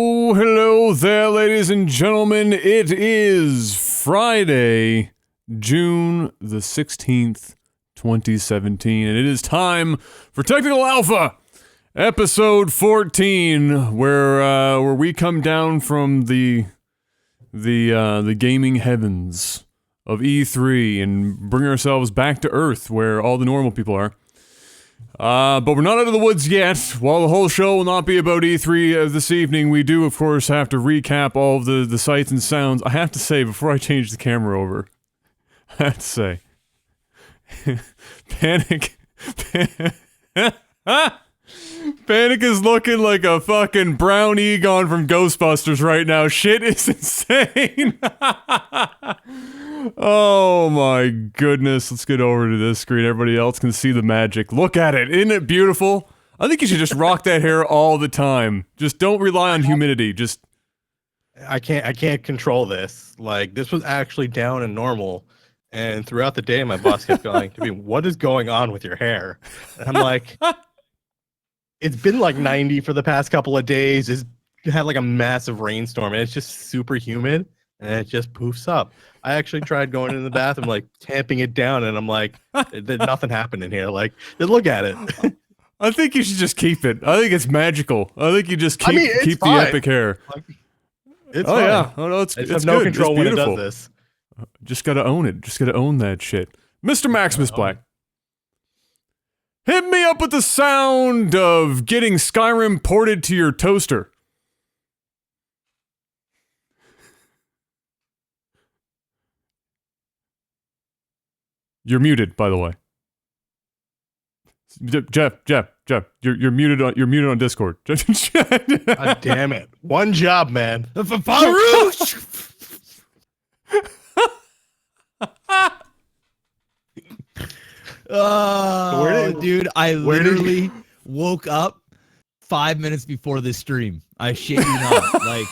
Hello there, ladies and gentlemen. It is Friday, June the 16th, 2017, and it is time for Technical Alpha, episode 14, where we come down from the gaming heavens of E3 and bring ourselves back to Earth, where all the normal people are. But we're not out of the woods yet. While the whole show will not be about E3 this evening, we do, of course, have to recap all of the sights and sounds. I have to say, before I change the camera over, I have to say, Panic is looking like a fucking brown Egon from Ghostbusters right now. Shit is insane. Oh my goodness. Let's get over to this screen. Everybody else can see the magic. Look at it. Isn't it beautiful? I think you should just rock that hair all the time. Just don't rely on humidity. Just I can't control this. Like, this was actually down and normal. And throughout the day, my boss kept going to me, "What is going on with your hair?" And I'm like, it's been like 90 for the past couple of days. It's had like a massive rainstorm, and it's just super humid, and it just poofs up. I actually tried going in the bathroom, like tamping it down, and I'm like, nothing happened in here. Like, just look at it. I think you should just keep it. I think it's magical. I think you just keep the fine. epic hair. Like, it's oh fine. Yeah. Oh no, it's have no good. control it's when it beautiful. does this. Just gotta own it. Just gotta own that shit. Mr. MaximusBlack. Hit me up with the sound of getting Skyrim ported to your toaster. You're muted, by the way. Jeff, you're muted on Discord. God damn it! One job, man. Dude, I literally woke up 5 minutes before this stream. I shit you not. Like,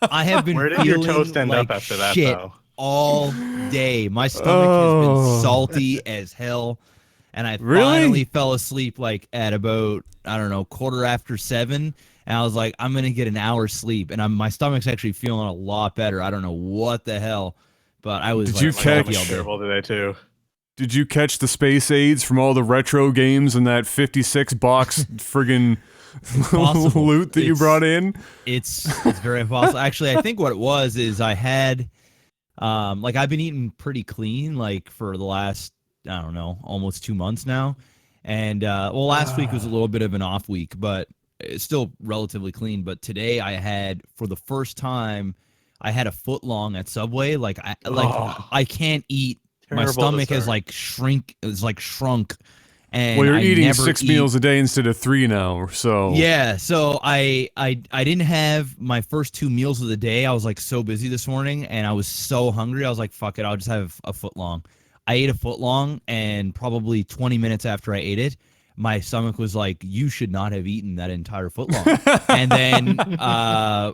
I have been Where did your feeling toast end like up after that, shit though? all day. My stomach has been salty as hell, and I finally fell asleep like at about, I don't know, 7:15, and I was like, I'm gonna get an hour's sleep, and my stomach's actually feeling a lot better. I don't know what the hell, but I was. Did like, you catch? Terrible today too. Did you catch the space aids from all the retro games and that 56 box friggin' loot that you brought in? It's very possible. Actually, I think what it was is I had, like, I've been eating pretty clean, like, for the last, I don't know, almost 2 months now. And, well, last week was a little bit of an off week, but it's still relatively clean. But today I had, for the first time, I had a foot long at Subway. Like, I can't eat. My stomach has shrunk, and well, you're I eating never 6 meals a day instead of 3 now, so yeah. So I didn't have my first 2 meals of the day. I was like so busy this morning, and I was so hungry. I was like, fuck it, I'll just have a foot long. I ate a foot long, and probably 20 minutes after I ate it, my stomach was like, you should not have eaten that entire foot long. And then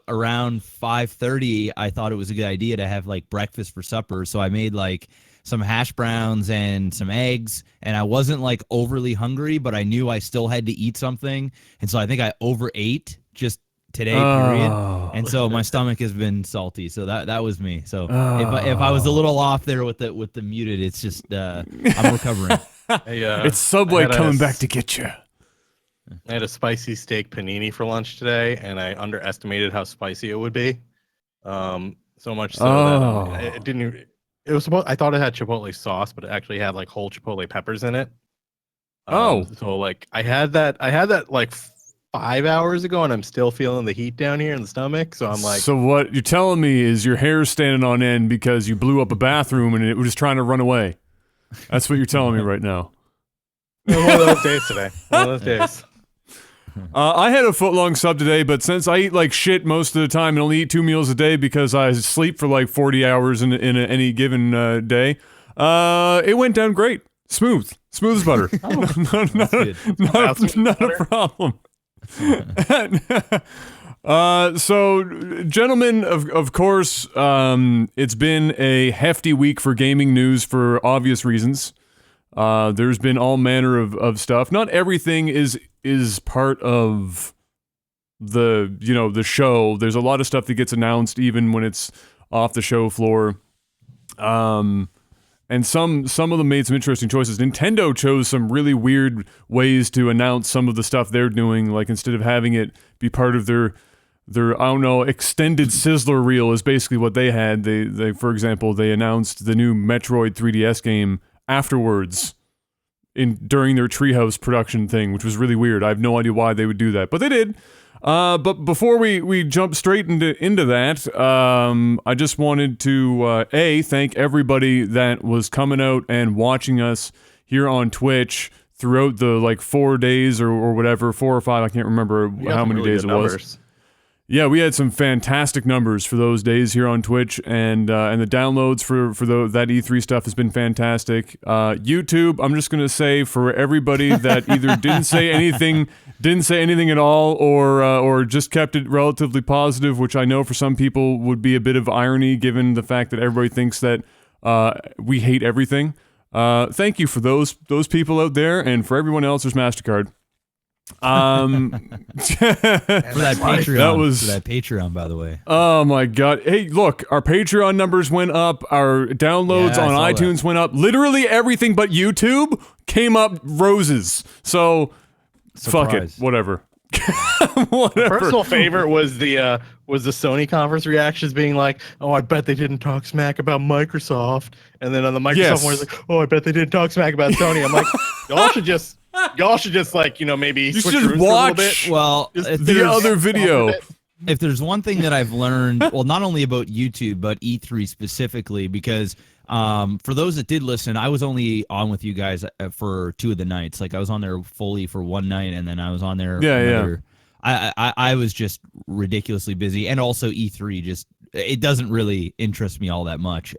around 5:30, I thought it was a good idea to have like breakfast for supper. So I made like some hash browns and some eggs, and I wasn't like overly hungry, but I knew I still had to eat something, and so I think I overate just today, period. And so my stomach has been salty. So that was me. So if I was a little off there with the muted, it's just I'm recovering. It's Subway coming back to get you. I had a spicy steak panini for lunch today, and I underestimated how spicy it would be. So much so that it didn't. It was supposed. I thought it had chipotle sauce, but it actually had like whole chipotle peppers in it. So like I had that like 5 hours ago, and I'm still feeling the heat down here in the stomach. So I'm like, so what you're telling me is your hair's standing on end because you blew up a bathroom and it was trying to run away. That's what you're telling me right now. One of those days today. One of those days. I had a foot-long sub today, but since I eat like shit most of the time and only eat 2 meals a day because I sleep for like 40 hours in any given day, it went down great. Smooth as butter. Not a problem. So, gentlemen, of course, it's been a hefty week for gaming news for obvious reasons. There's been all manner of stuff. Not everything is part of the show. There's a lot of stuff that gets announced even when it's off the show floor. And some of them made some interesting choices. Nintendo chose some really weird ways to announce some of the stuff they're doing. Like instead of having it be part of their I don't know, extended sizzler reel is basically what they had. They for example, they announced the new Metroid 3DS game afterwards during their Treehouse production thing, which was really weird. I have no idea why they would do that, but they did. But before we jump straight into that, I just wanted to thank everybody that was coming out and watching us here on Twitch throughout the 4 days or whatever, 4 or 5, I can't remember how many days it was. Yeah, we had some fantastic numbers for those days here on Twitch, and the downloads for that E3 stuff has been fantastic. YouTube, I'm just gonna say for everybody that either didn't say anything at all, or just kept it relatively positive, which I know for some people would be a bit of irony given the fact that everybody thinks that we hate everything. Thank you for those people out there, and for everyone else, there's MasterCard. For that Patreon, for that Patreon, by the way. Oh my God! Hey, look, our Patreon numbers went up. Our downloads on iTunes went up. Literally everything but YouTube came up roses. So, fuck it, whatever. Whatever. Personal favorite was the Sony conference reactions being like, "Oh, I bet they didn't talk smack about Microsoft," and then on the Microsoft one, it's like, "Oh, I bet they didn't talk smack about Sony." I'm like, y'all should just maybe switch just watch watch a little bit. Well, the other video. If there's one thing that I've learned, well, not only about YouTube but E3 specifically, because for those that did listen, I was only on with you guys for 2 of the nights. Like I was on there fully for one night, and then I was on there. Yeah. I was just ridiculously busy, and also E3 just it doesn't really interest me all that much.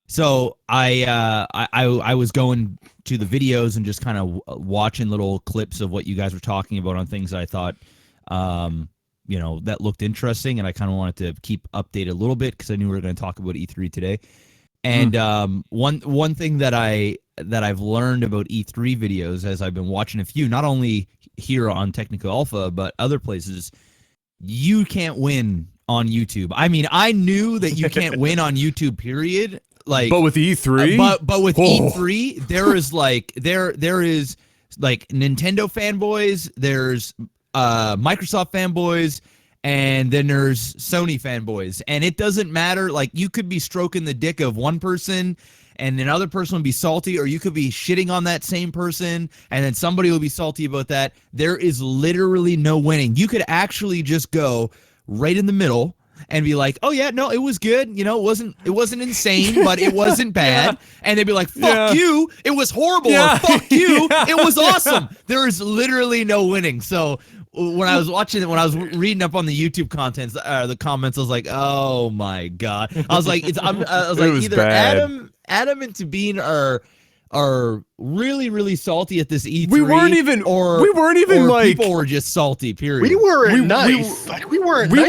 So I was going to the videos and just kind of watching little clips of what you guys were talking about on things that I thought, that looked interesting, and I kind of wanted to keep updated a little bit because I knew we were going to talk about E3 today. And one thing that I've learned about E3 videos as I've been watching a few, not only here on Technical Alpha but other places, you can't win on YouTube. I mean, I knew that you can't win on YouTube, period. But with E3, but with E3, there is there is Nintendo fanboys, there's Microsoft fanboys, and then there's Sony fanboys, and it doesn't matter. Like you could be stroking the dick of one person, and another person would be salty, or you could be shitting on that same person, and then somebody will be salty about that. There is literally no winning. You could actually just go right in the middle and be like, "Oh yeah, no, it was good. It wasn't insane, but it wasn't bad." And they'd be like, "Fuck you, it was horrible." Or, "Fuck you, it was awesome." There is literally no winning. So when I was watching it, when I was reading up on the YouTube the comments, I was like, "Oh my God!" I was like, either bad. Adam and Tabin are really, really salty at this E3. We weren't even people were just salty. Period. We weren't nice. We weren't. We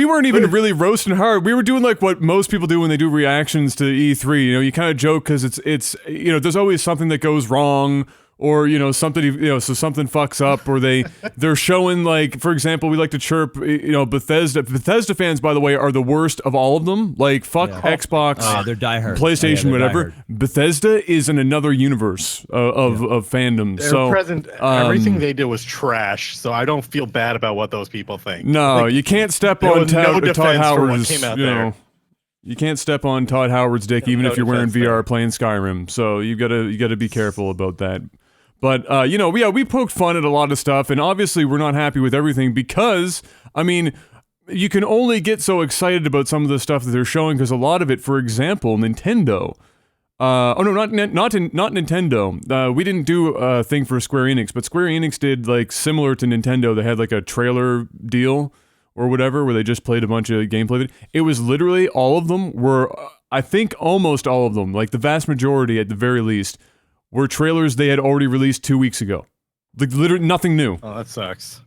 weren't even really roasting hard. We were doing like what most people do when they do reactions to E3. You kind of joke because it's there's always something that goes wrong, or something so something fucks up, or they're showing, like, for example, we like to chirp Bethesda fans, by the way, are the worst of all of them. Like fuck Xbox, they're diehard, PlayStation, whatever. Bethesda is in another universe of fandom. They're present. Everything they did was trash, so I don't feel bad about what those people think. No, you can't step on Todd Howard's. You can't step on Todd Howard's dick, even if you're wearing VR playing Skyrim. So you gotta be careful about that. But we poked fun at a lot of stuff, and obviously we're not happy with everything because, I mean, you can only get so excited about some of the stuff that they're showing because a lot of it, for example, Nintendo. Not Nintendo. We didn't do a thing for Square Enix, but Square Enix did like similar to Nintendo. They had like a trailer deal or whatever where they just played a bunch of gameplay. It was literally all of them were, I think almost all of them, like the vast majority at the very least, were trailers they had already released 2 weeks ago. Like literally nothing new. Oh, that sucks.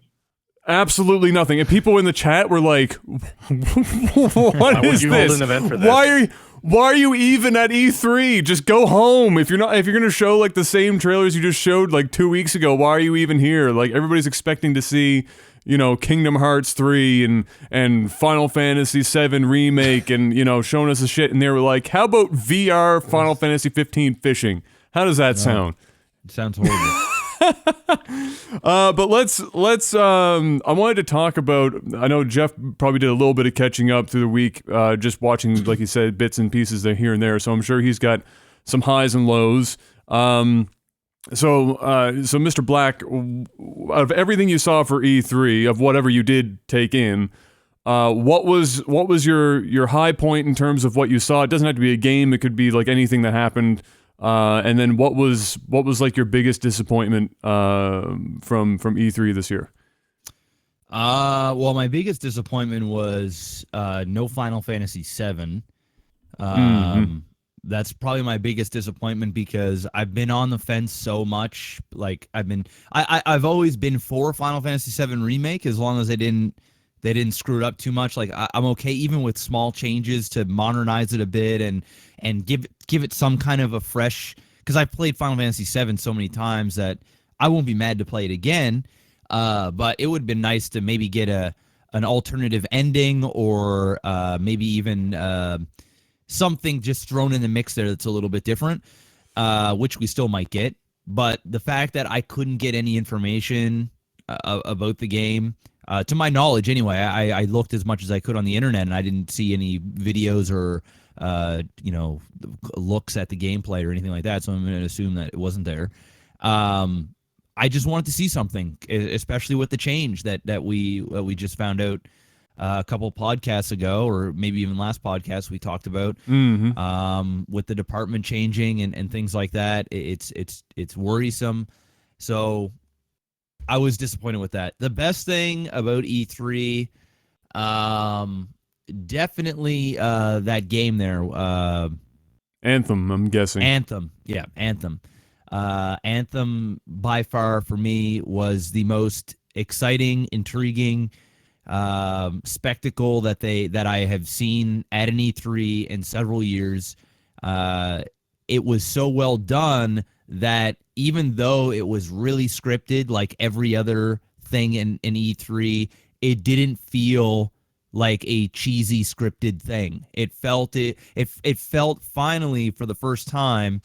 Absolutely nothing. And people in the chat were like, "What is would you this? hold an event for this? Why are you even at E3? Just go home. If you're gonna show like the same trailers you just showed like 2 weeks ago, why are you even here? Like everybody's expecting to see, Kingdom Hearts 3 and Final Fantasy 7 remake and showing us the shit, and they were like, how about VR Final Fantasy 15 fishing? How does that sound? It sounds horrible. But let's I wanted to talk about, I know Jeff probably did a little bit of catching up through the week, just watching, like you said, bits and pieces there here and there, so I'm sure he's got some highs and lows. So Mr. Black, out of everything you saw for E3, of whatever you did take in, what was your high point in terms of what you saw? It doesn't have to be a game, it could be like anything that happened. And then what was like your biggest disappointment from E3 this year? Well, my biggest disappointment was no Final Fantasy 7. That's probably my biggest disappointment because I've been on the fence so much. Like I've always been for Final Fantasy 7 remake as long as they didn't screw it up too much. Like I'm okay even with small changes to modernize it a bit and give it some kind of a fresh, because I've played Final Fantasy 7 so many times that I won't be mad to play it again. But it would have been nice to maybe get an alternative ending or maybe even something just thrown in the mix there that's a little bit different, which we still might get. But the fact that I couldn't get any information about the game, to my knowledge anyway, I looked as much as I could on the internet and I didn't see any videos or looks at the gameplay or anything like that, so I'm going to assume that it wasn't there. I just wanted to see something, especially with the change that we just found out a couple podcasts ago, or maybe even last podcast we talked about, with the department changing and things like that. It's worrisome. So I was disappointed with that. The best thing about E3, definitely that game there. Anthem, I'm guessing. Anthem. Yeah, Anthem. Anthem, by far, for me, was the most exciting, intriguing spectacle that I have seen at an E3 in several years. It was so well done that even though it was really scripted like every other thing in E3, it didn't feel like a cheesy scripted thing. It felt finally, for the first time,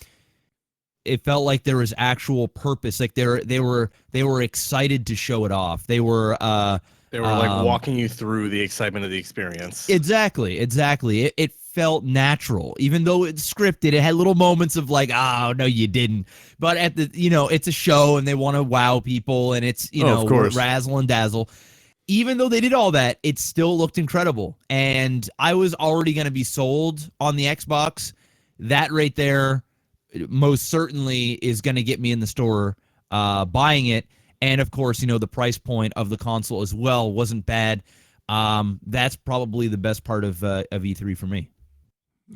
it felt like there was actual purpose. Like they were excited to show it off. They were like walking you through the excitement of the experience. Exactly. It felt natural, even though it's scripted. It had little moments of like, oh no, you didn't. But at the it's a show and they want to wow people and it's of course, razzle and dazzle. Even though they did all that, it still looked incredible. And I was already going to be sold on the Xbox. That right there most certainly is going to get me in the store buying it. And, of course, the price point of the console as well wasn't bad. That's probably the best part of E3 for me.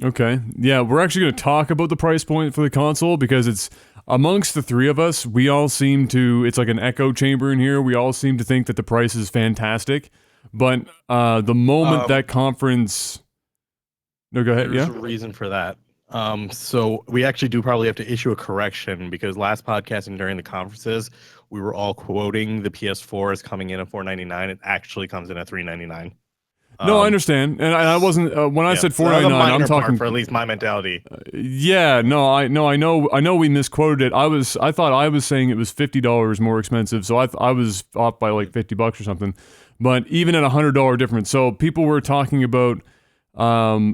Okay. Yeah, we're actually going to talk about the price point for the console because it's amongst the three of us, we all seem to, it's like an echo chamber in here. We all seem to think that the price is fantastic. But the moment that conference... No, go ahead. There's a reason for that. So we actually do probably have to issue a correction because last podcast and during the conferences, we were all quoting the PS4 as coming in at $499. It actually comes in at $399. No, I understand, and I wasn't when I said $499. I'm talking for at least my mentality. Yeah, I know we misquoted it. I thought I was saying it was $50 more expensive, so I was off by like $50 or something. But even at $100 difference, so people were talking about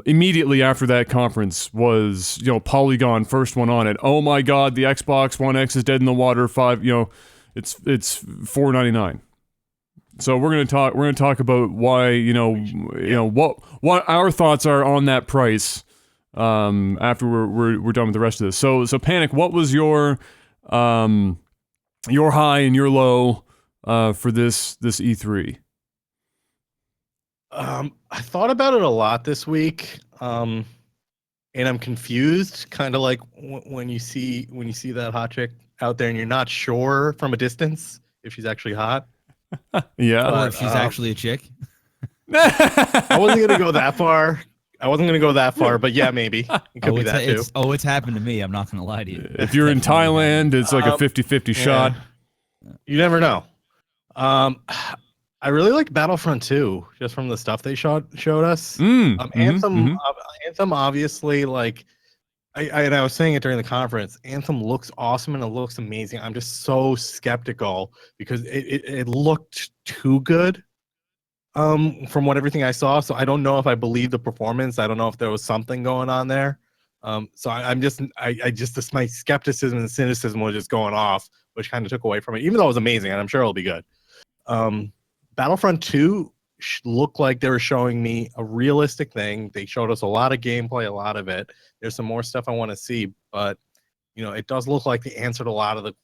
immediately after that conference was Polygon, first one on it. Oh my God, the Xbox One X is dead in the water. It's $499. So we're gonna talk about why what our thoughts are on that price after we're done with the rest of this. So Panic, what was your high and your low for this E3? I thought about it a lot this week, and I'm confused. Kind of like when you see that hot chick out there, and you're not sure from a distance if she's actually hot. Yeah, or if she's actually a chick. I wasn't gonna go that far. I wasn't gonna go that far, but yeah, maybe it could be that too. It's happened to me. I'm not gonna lie to you. If you're in Thailand, it's like a 50-50 shot. You never know. I really liked Battlefront 2, just from the stuff they showed us. Anthem, Anthem, obviously, like I was saying it during the conference. Anthem looks awesome and it looks amazing. I'm just so skeptical because it looked too good. From everything I saw, so I don't know if I believe the performance. I don't know if there was something going on there. So I'm just my skepticism and cynicism was just going off, which kind of took away from it, even though it was amazing, and I'm sure it'll be good. Battlefront 2 looked like they were showing me a realistic thing. They showed us a lot of gameplay, a lot of it. There's some more stuff I want to see, but it does look like they answered a lot of the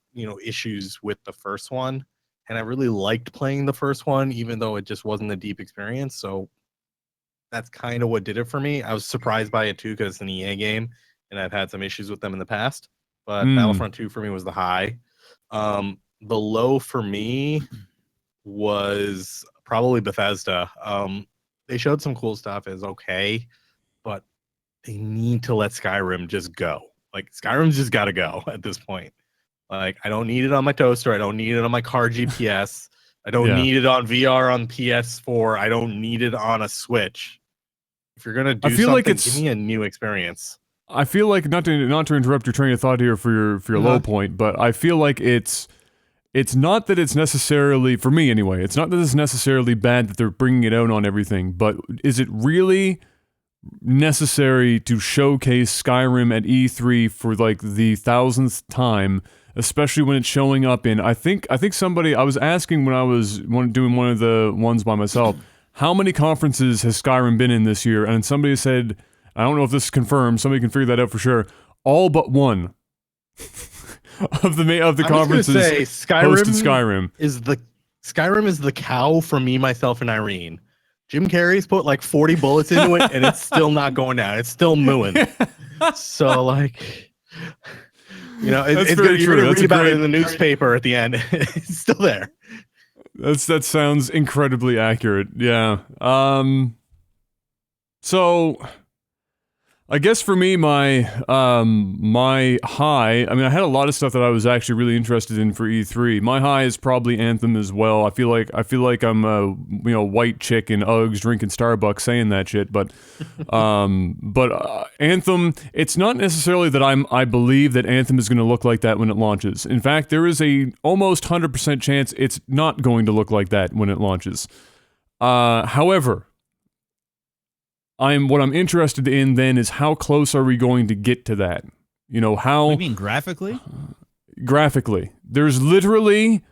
issues with the first one. And I really liked playing the first one, even though it just wasn't a deep experience. So that's kind of what did it for me. I was surprised by it too, because it's an EA game, and I've had some issues with them in the past. But Battlefront 2 for me was the high. The low for me was probably Bethesda. They showed some cool stuff, is okay, but they need to let Skyrim just go. Like, Skyrim's just got to go at this point. Like, I don't need it on my toaster. I don't need it on my car GPS. I don't need it on VR on PS4. I don't need it on a Switch. If you're gonna do something, give me a new experience. I feel like not to interrupt your train of thought here for your low point, but I feel like it's not that it's necessarily, for me anyway, it's not that it's necessarily bad that they're bringing it out on everything, but is it really necessary to showcase Skyrim at E3 for like the 1000th time? Especially when it's showing up in, I think somebody, I was asking when I was doing one of the ones by myself, how many conferences has Skyrim been in this year? And somebody said, I don't know if this is confirmed, somebody can figure that out for sure, all but one of the conferences hosted Skyrim. Skyrim is the cow for me, myself, and Irene. Jim Carrey's put like 40 bullets into it, and it's still not going down. It's still mooing. So, like... it's good. You're going to read about it in the newspaper at the end. It's still there. That sounds incredibly accurate. Yeah. So I guess for me, my high, I mean, I had a lot of stuff that I was actually really interested in for E3. My high is probably Anthem as well. I feel like I'm a white chick in Uggs drinking Starbucks saying that shit, but Anthem, it's not necessarily that I believe that Anthem is going to look like that when it launches. In fact, there is a almost 100% chance it's not going to look like that when it launches. However, what I'm interested in then is how close are we going to get to that? How... You mean graphically? Graphically. There's literally,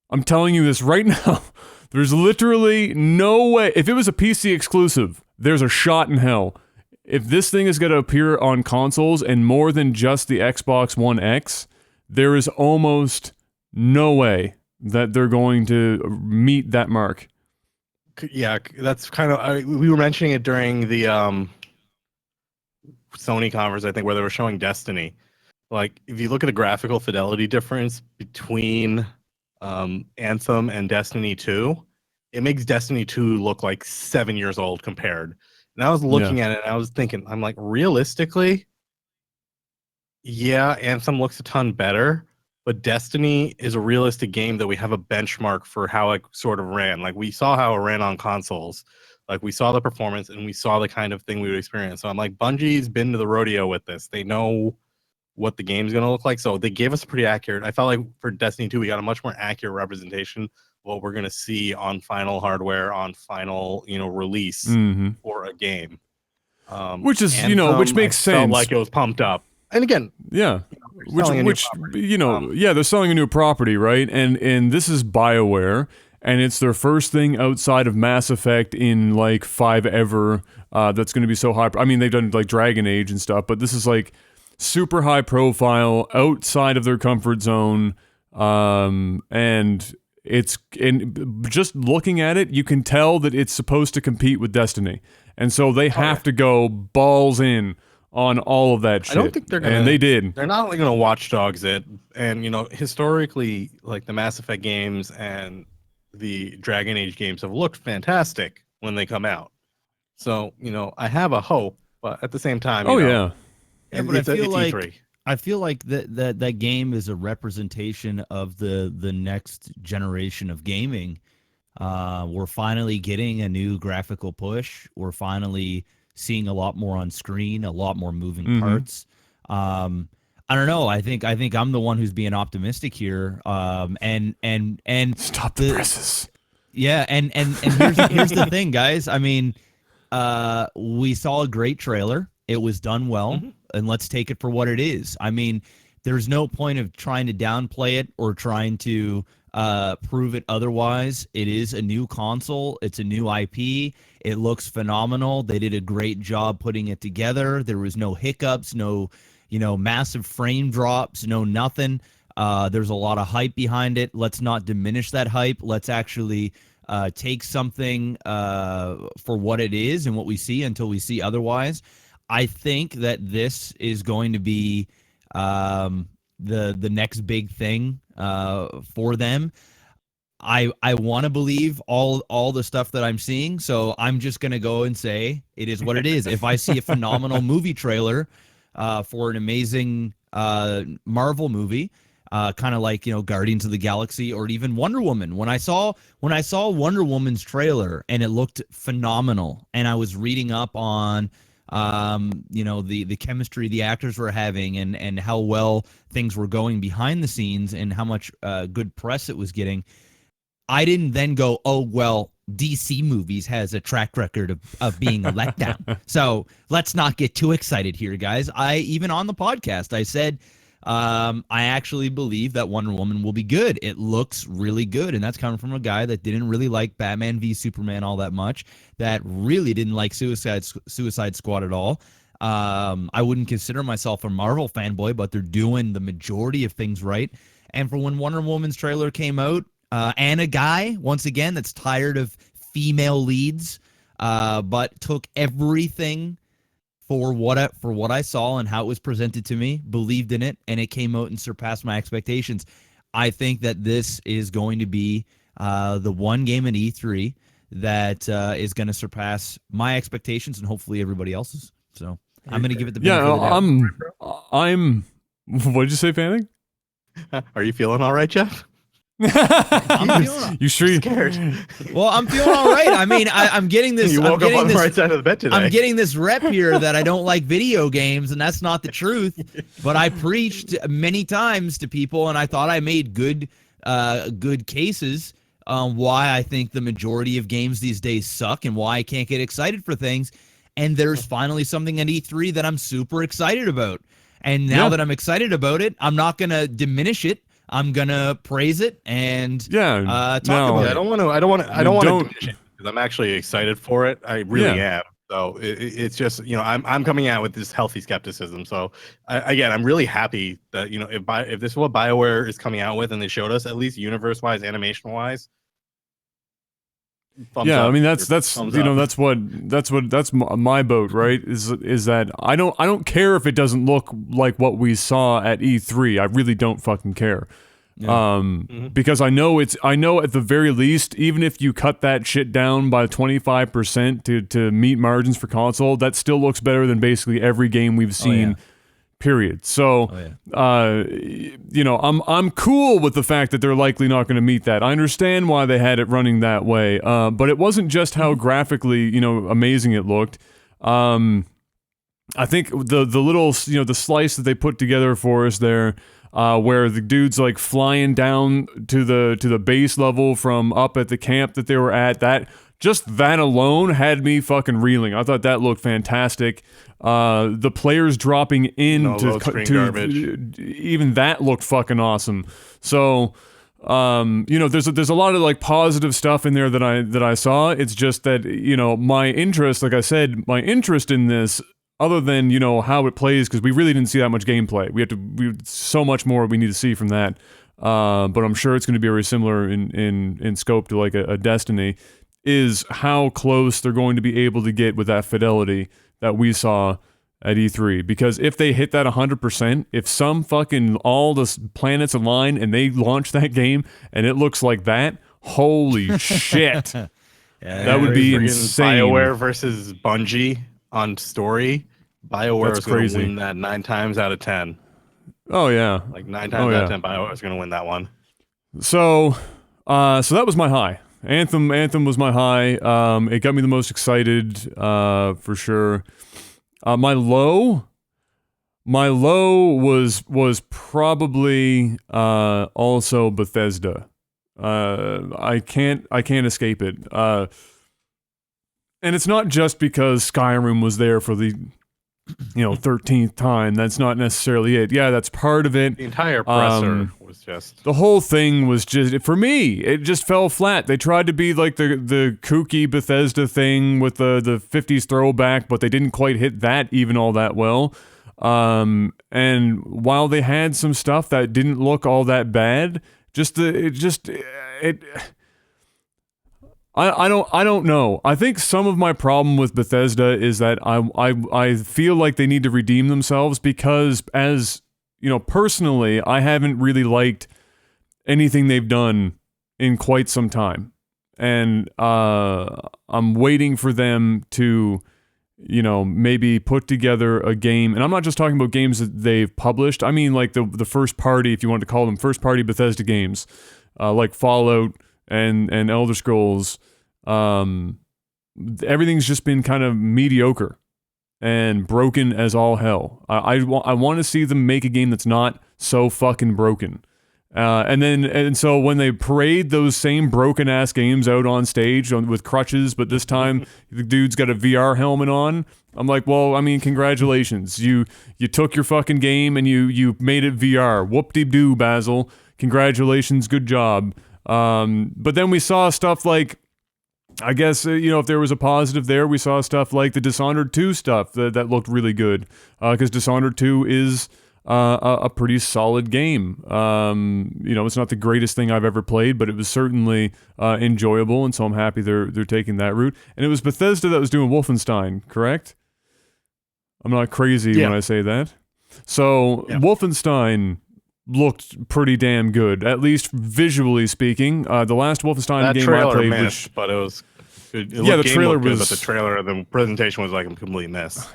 I'm telling you this right now, there's literally no way, if it was a PC exclusive, there's a shot in hell. If this thing is going to appear on consoles and more than just the Xbox One X, there is almost no way that they're going to meet that mark. Yeah, that's kind of, we were mentioning it during the Sony conference, I think, where they were showing Destiny. Like, if you look at the graphical fidelity difference between Anthem and Destiny 2, it makes Destiny 2 look like 7 years old compared. And I was looking at it and I was thinking, I'm like, realistically, yeah, Anthem looks a ton better. But Destiny is a realistic game that we have a benchmark for how it sort of ran. Like, we saw how it ran on consoles. Like, we saw the performance and we saw the kind of thing we would experience. So I'm like, Bungie's been to the rodeo with this. They know what the game's going to look like. So they gave us a pretty accurate... I felt like for Destiny 2, we got a much more accurate representation of what we're going to see on final hardware, on final, release for a game. Which is, Anthem, which makes sense. Felt like it was pumped up. And again... Yeah. They're selling a new property, right? And this is BioWare, and it's their first thing outside of Mass Effect in like 5 ever. That's going to be so high. I mean, they've done like Dragon Age and stuff, but this is like super high profile, outside of their comfort zone, and just looking at it, you can tell that it's supposed to compete with Destiny, and so they have to go balls in on all of that shit. I don't think they're gonna, and they did. They're not gonna Watch Dogs it. And historically, like the Mass Effect games and the Dragon Age games have looked fantastic when they come out. So, I have a hope, but at the same time, Oh yeah. Yeah, but it's I feel like E3. that game is a representation of the next generation of gaming. We're finally getting a new graphical push. We're finally seeing a lot more on screen, a lot more moving parts. I don't know. I think I'm the one who's being optimistic here. And Stop the presses. yeah, and here's the thing, guys. I mean, we saw a great trailer. It was done well, and let's take it for what it is. I mean, there's no point of trying to downplay it or trying to prove it otherwise. It is a new console. It's a new IP. It looks phenomenal. They did a great job putting it together. There was no hiccups, no, massive frame drops, no nothing. There's a lot of hype behind it. Let's not diminish that hype. Let's actually take something for what it is and what we see until we see otherwise. I think that this is going to be the next big thing for them. I want to believe all the stuff that I'm seeing, so I'm just gonna go and say it is what it is. If I see a phenomenal movie trailer for an amazing Marvel movie, kind of like Guardians of the Galaxy or even Wonder Woman. When I saw Wonder Woman's trailer and it looked phenomenal, and I was reading up on the chemistry the actors were having and how well things were going behind the scenes and how much good press it was getting, I didn't then go, oh, well, DC movies has a track record of being a letdown. So let's not get too excited here, guys. Even on the podcast, I said I actually believe that Wonder Woman will be good. It looks really good, and that's coming from a guy that didn't really like Batman v Superman all that much, that really didn't like Suicide Squad at all. I wouldn't consider myself a Marvel fanboy, but they're doing the majority of things right. And for when Wonder Woman's trailer came out, and a guy, once again, that's tired of female leads, but took everything for what I saw and how it was presented to me, believed in it, and it came out and surpassed my expectations. I think that this is going to be the one game at E3 that is going to surpass my expectations and hopefully everybody else's. So I'm going to give it the benefit of the doubt. I'm. What did you say, Panic? Are you feeling all right, Jeff? I'm feeling You sure? Scared. Well, I'm feeling all right. I mean, I'm getting this. You woke up on the right side of the bed today. I'm getting this rep here that I don't like video games, and that's not the truth. But I preached many times to people, and I thought I made good cases why I think the majority of games these days suck and why I can't get excited for things. And there's finally something at E3 that I'm super excited about. And now that I'm excited about it, I'm not going to diminish it. I'm gonna praise it and talk about it. I don't want to diminish it because I'm actually excited for it. I really am. So it's just I'm coming out with this healthy skepticism. So I'm really happy that if this is what BioWare is coming out with and they showed us at least universe wise, animation wise. I mean that's my boat, right? Is that I don't care if it doesn't look like what we saw at E3. I really don't fucking care. Because I know at the very least, even if you cut that shit down by 25% to meet margins for console, that still looks better than basically every game we've seen. Period. So, I'm cool with the fact that they're likely not going to meet that. I understand why they had it running that way, but it wasn't just how graphically, amazing it looked. I think the little, the slice that they put together for us there, where the dude's like flying down to the base level from up at the camp that they were at, that alone had me fucking reeling. I thought that looked fantastic. The players dropping in to even that looked fucking awesome. So, there's a lot of like positive stuff in there that I saw. It's just that my interest, like I said, in this, other than how it plays, because we really didn't see that much gameplay. We so much more we need to see from that. But I'm sure it's going to be very similar in scope to like a Destiny. Is how close they're going to be able to get with that fidelity that we saw at E3. Because if they hit that 100%, if some fucking all the planets align and they launch that game and it looks like that, holy shit. That would be Friggin' insane. BioWare versus Bungie on story. BioWare That's is going to crazy. win that 9 times out of 10. Oh yeah. Like 9 times out of 10, BioWare is going to win that one. So that was my high. Anthem was my high. It got me the most excited, for sure. My low was probably also Bethesda. I can't escape it. And it's not just because Skyrim was there for the 13th time. That's not necessarily it. Yeah, that's part of it. The entire presser was just... The whole thing was just, for me, it just fell flat. They tried to be like the kooky Bethesda thing with the 50s throwback, but they didn't quite hit that even all that well. And while they had some stuff that didn't look all that bad, I don't know. I think some of my problem with Bethesda is that I feel like they need to redeem themselves because, as personally, I haven't really liked anything they've done in quite some time, and I'm waiting for them to maybe put together a game. And I'm not just talking about games that they've published. I mean like the first party, if you want to call them first party Bethesda games, like Fallout and Elder Scrolls. Everything's just been kind of mediocre and broken as all hell. I want to see them make a game that's not so fucking broken. And so when they parade those same broken ass games out on stage with crutches, but this time the dude's got a VR helmet on, I'm like, well, I mean, congratulations. You took your fucking game and you made it VR. Whoop-de-doo, Basil. Congratulations, good job. But then we saw stuff like, I guess, if there was a positive there, we saw stuff like the Dishonored 2 stuff that looked really good. Because Dishonored 2 is a pretty solid game. It's not the greatest thing I've ever played, but it was certainly enjoyable, and so I'm happy they're taking that route. And it was Bethesda that was doing Wolfenstein, correct? I'm not crazy when I say that. So, Wolfenstein looked pretty damn good, at least visually speaking. The last Wolfenstein game I played, but it was good. The trailer was, but the presentation was like a complete mess.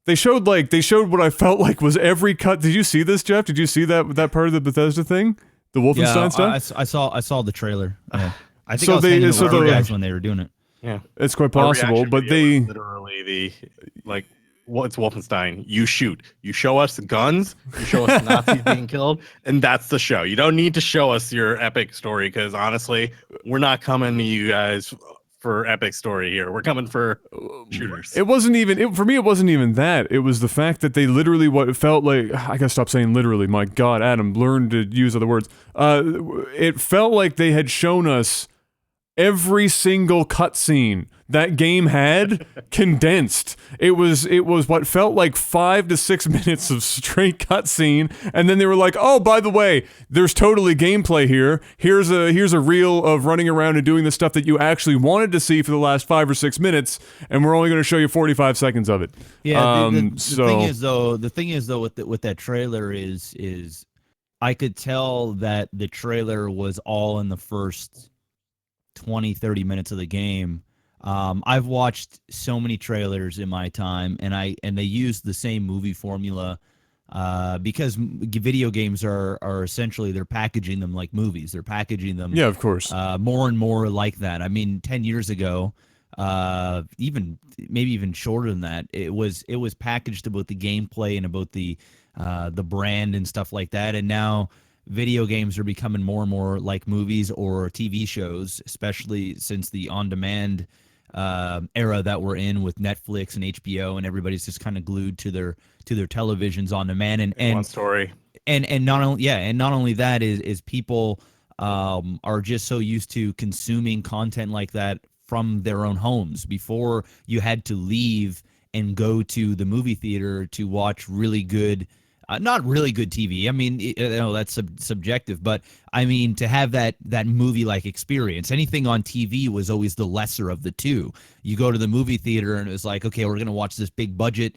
They showed what I felt like was every cut. Did you see this, Jeff? Did you see that part of the Bethesda thing, the Wolfenstein stuff? I saw the trailer. Yeah. I think so I was hanging with the guys when they were doing it. Yeah, it's quite possible, but they literally it's Wolfenstein. You shoot. You show us the guns. You show us Nazis being killed, and that's the show. You don't need to show us your epic story because honestly, we're not coming to you guys for epic story here. We're coming for shooters. It wasn't even for me. It wasn't even that. It was the fact that they literally what it felt like. I gotta stop saying literally. My God, Adam, learn to use other words. It felt like they had shown us every single cutscene that game had condensed. It was what felt like 5 to 6 minutes of straight cutscene, and then they were like, "Oh, by the way, there's totally gameplay here. Here's a reel of running around and doing the stuff that you actually wanted to see for the last 5 or 6 minutes, and we're only going to show you 45 seconds of it." Yeah. The thing is though with that trailer is I could tell that the trailer was all in the first 20-30 minutes of the game. I've watched so many trailers in my time, and they use the same movie formula because video games are essentially, they're packaging them like movies. They're packaging them, of course, more and more like that. I mean, 10 years ago, maybe even shorter than that, it was packaged about the gameplay and about the brand and stuff like that, and now video games are becoming more and more like movies or TV shows, especially since the on-demand era that we're in with Netflix and HBO, and everybody's just kind of glued to their televisions on demand. And one story. And not only that is people are just so used to consuming content like that from their own homes. Before, you had to leave and go to the movie theater to watch really good. Not really good TV. I mean, that's subjective, but I mean, to have that movie-like experience, anything on TV was always the lesser of the two. You go to the movie theater and it was like, okay, we're gonna watch this big budget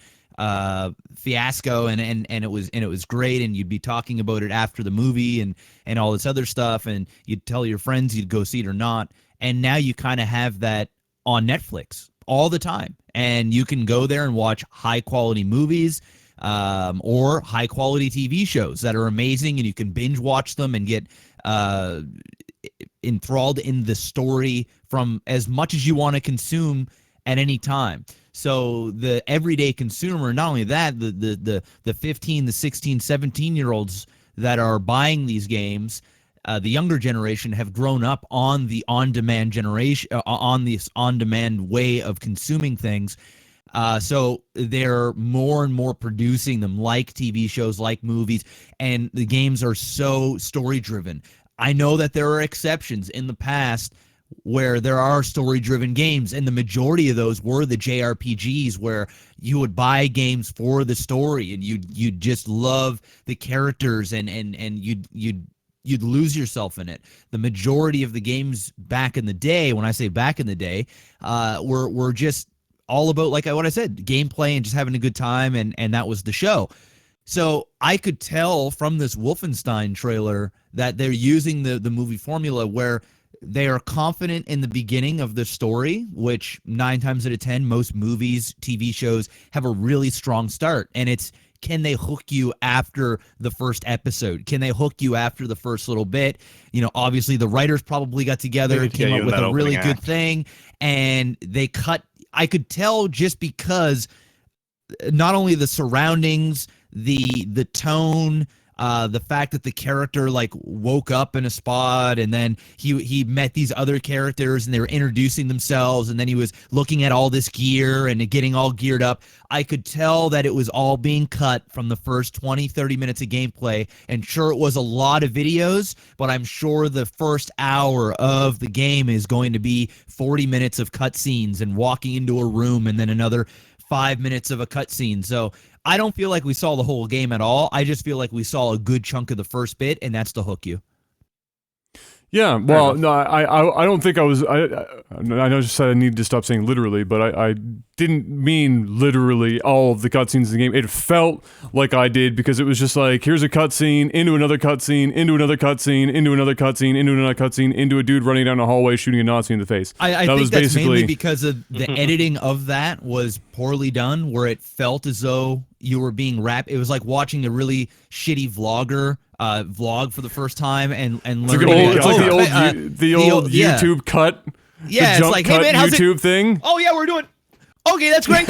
fiasco, and it was great, and you'd be talking about it after the movie and all this other stuff, and you'd tell your friends you'd go see it or not. And now you kind of have that on Netflix all the time. And you can go there and watch high-quality movies or high-quality TV shows that are amazing, and you can binge watch them and get enthralled in the story from as much as you want to consume at any time. So the everyday consumer, not only that, the 15, the 16, 17-year-olds that are buying these games, the younger generation have grown up on the on-demand generation, on this on-demand way of consuming things. So they're more and more producing them like TV shows, like movies, and the games are so story-driven. I know that there are exceptions in the past where there are story-driven games, and the majority of those were the JRPGs, where you would buy games for the story, and you'd just love the characters, and you'd lose yourself in it. The majority of the games back in the day, when I say back in the day, were just all about, like what I said, gameplay and just having a good time, and that was the show. So I could tell from this Wolfenstein trailer that they're using the movie formula where they are confident in the beginning of the story, which 9 times out of 10, most movies, TV shows have a really strong start. And it's, can they hook you after the first episode? Can they hook you after the first little bit? You know, obviously the writers probably got together and came up with a really good thing, and they cut. I could tell just because not only the surroundings, the tone, the fact that the character like woke up in a spot, and then he met these other characters and they were introducing themselves, and then he was looking at all this gear and getting all geared up. I could tell that it was all being cut from the first 20, 30 minutes of gameplay. And sure, it was a lot of videos, but I'm sure the first hour of the game is going to be 40 minutes of cutscenes and walking into a room, and then another 5 minutes of a cutscene. So I don't feel like we saw the whole game at all. I just feel like we saw a good chunk of the first bit, and that's to hook you. Yeah, well, no, I don't think I was. I know I just said I needed to stop saying literally, but I didn't mean literally all of the cutscenes in the game. It felt like I did, because it was just like, here's a cutscene, into another cutscene, into another cutscene, into another cutscene, into another cutscene, into a dude running down a hallway shooting a Nazi in the face. I think that's mainly because of the editing of that was poorly done, where it felt as though you were being wrapped. It was like watching a really shitty vlogger vlog for the first time and learning. It's like the old YouTube cut. Yeah, it's like, hey man, how's YouTube thing. Oh yeah, we're doing. Okay, that's great.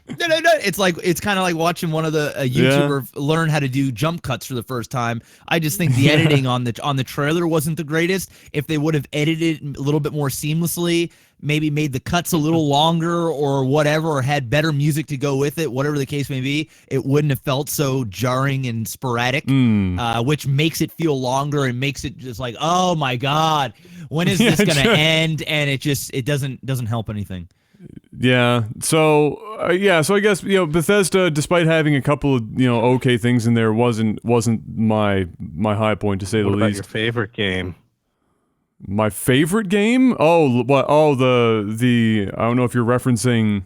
It's kind of like watching one of the YouTuber learn how to do jump cuts for the first time. I just think the editing on the trailer wasn't the greatest. If they would have edited a little bit more seamlessly, maybe made the cuts a little longer or whatever, or had better music to go with it, whatever the case may be, it wouldn't have felt so jarring and sporadic, which makes it feel longer and makes it just like, oh my God, when is this going to end? And it doesn't help anything. Yeah. So I guess, Bethesda, despite having a couple of okay things in there, wasn't my high point, to say the least. What about your favorite game? My favorite game? Oh, what? Oh, the I don't know if you're referencing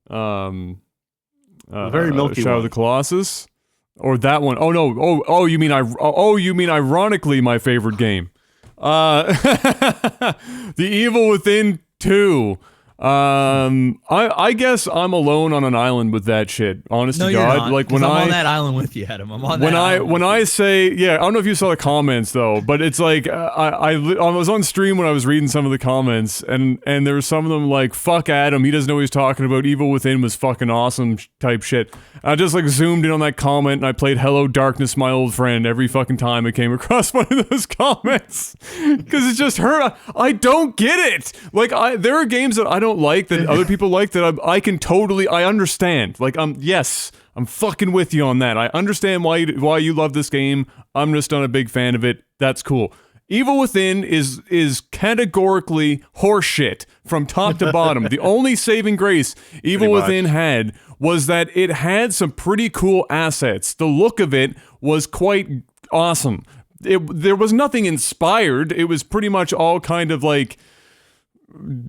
very milky Shadow of the Colossus, or that one. Oh no. Oh, you mean ironically my favorite game. The Evil Within 2. I guess I'm alone on an island with that shit. Honest to God, you're not, like when I'm on that island with you, Adam. I'm on that island. When I say, I don't know if you saw the comments though, but it's like I was on stream when I was reading some of the comments, and there were some of them like, "Fuck Adam, he doesn't know what he's talking about. Evil Within was fucking awesome," type shit. I just like zoomed in on that comment and I played "Hello Darkness, My Old Friend" every fucking time I came across one of those comments, because it's just hurt. I don't get it. Like there are games that I don't like that other people like that I can totally understand. Like yes, I'm fucking with you on that. I understand why you love this game. I'm just not a big fan of it. That's cool. Evil Within is categorically horseshit from top to bottom. The only saving grace Evil Within had was that it had some pretty cool assets. The look of it was quite awesome. There was nothing inspired. It was pretty much all kind of like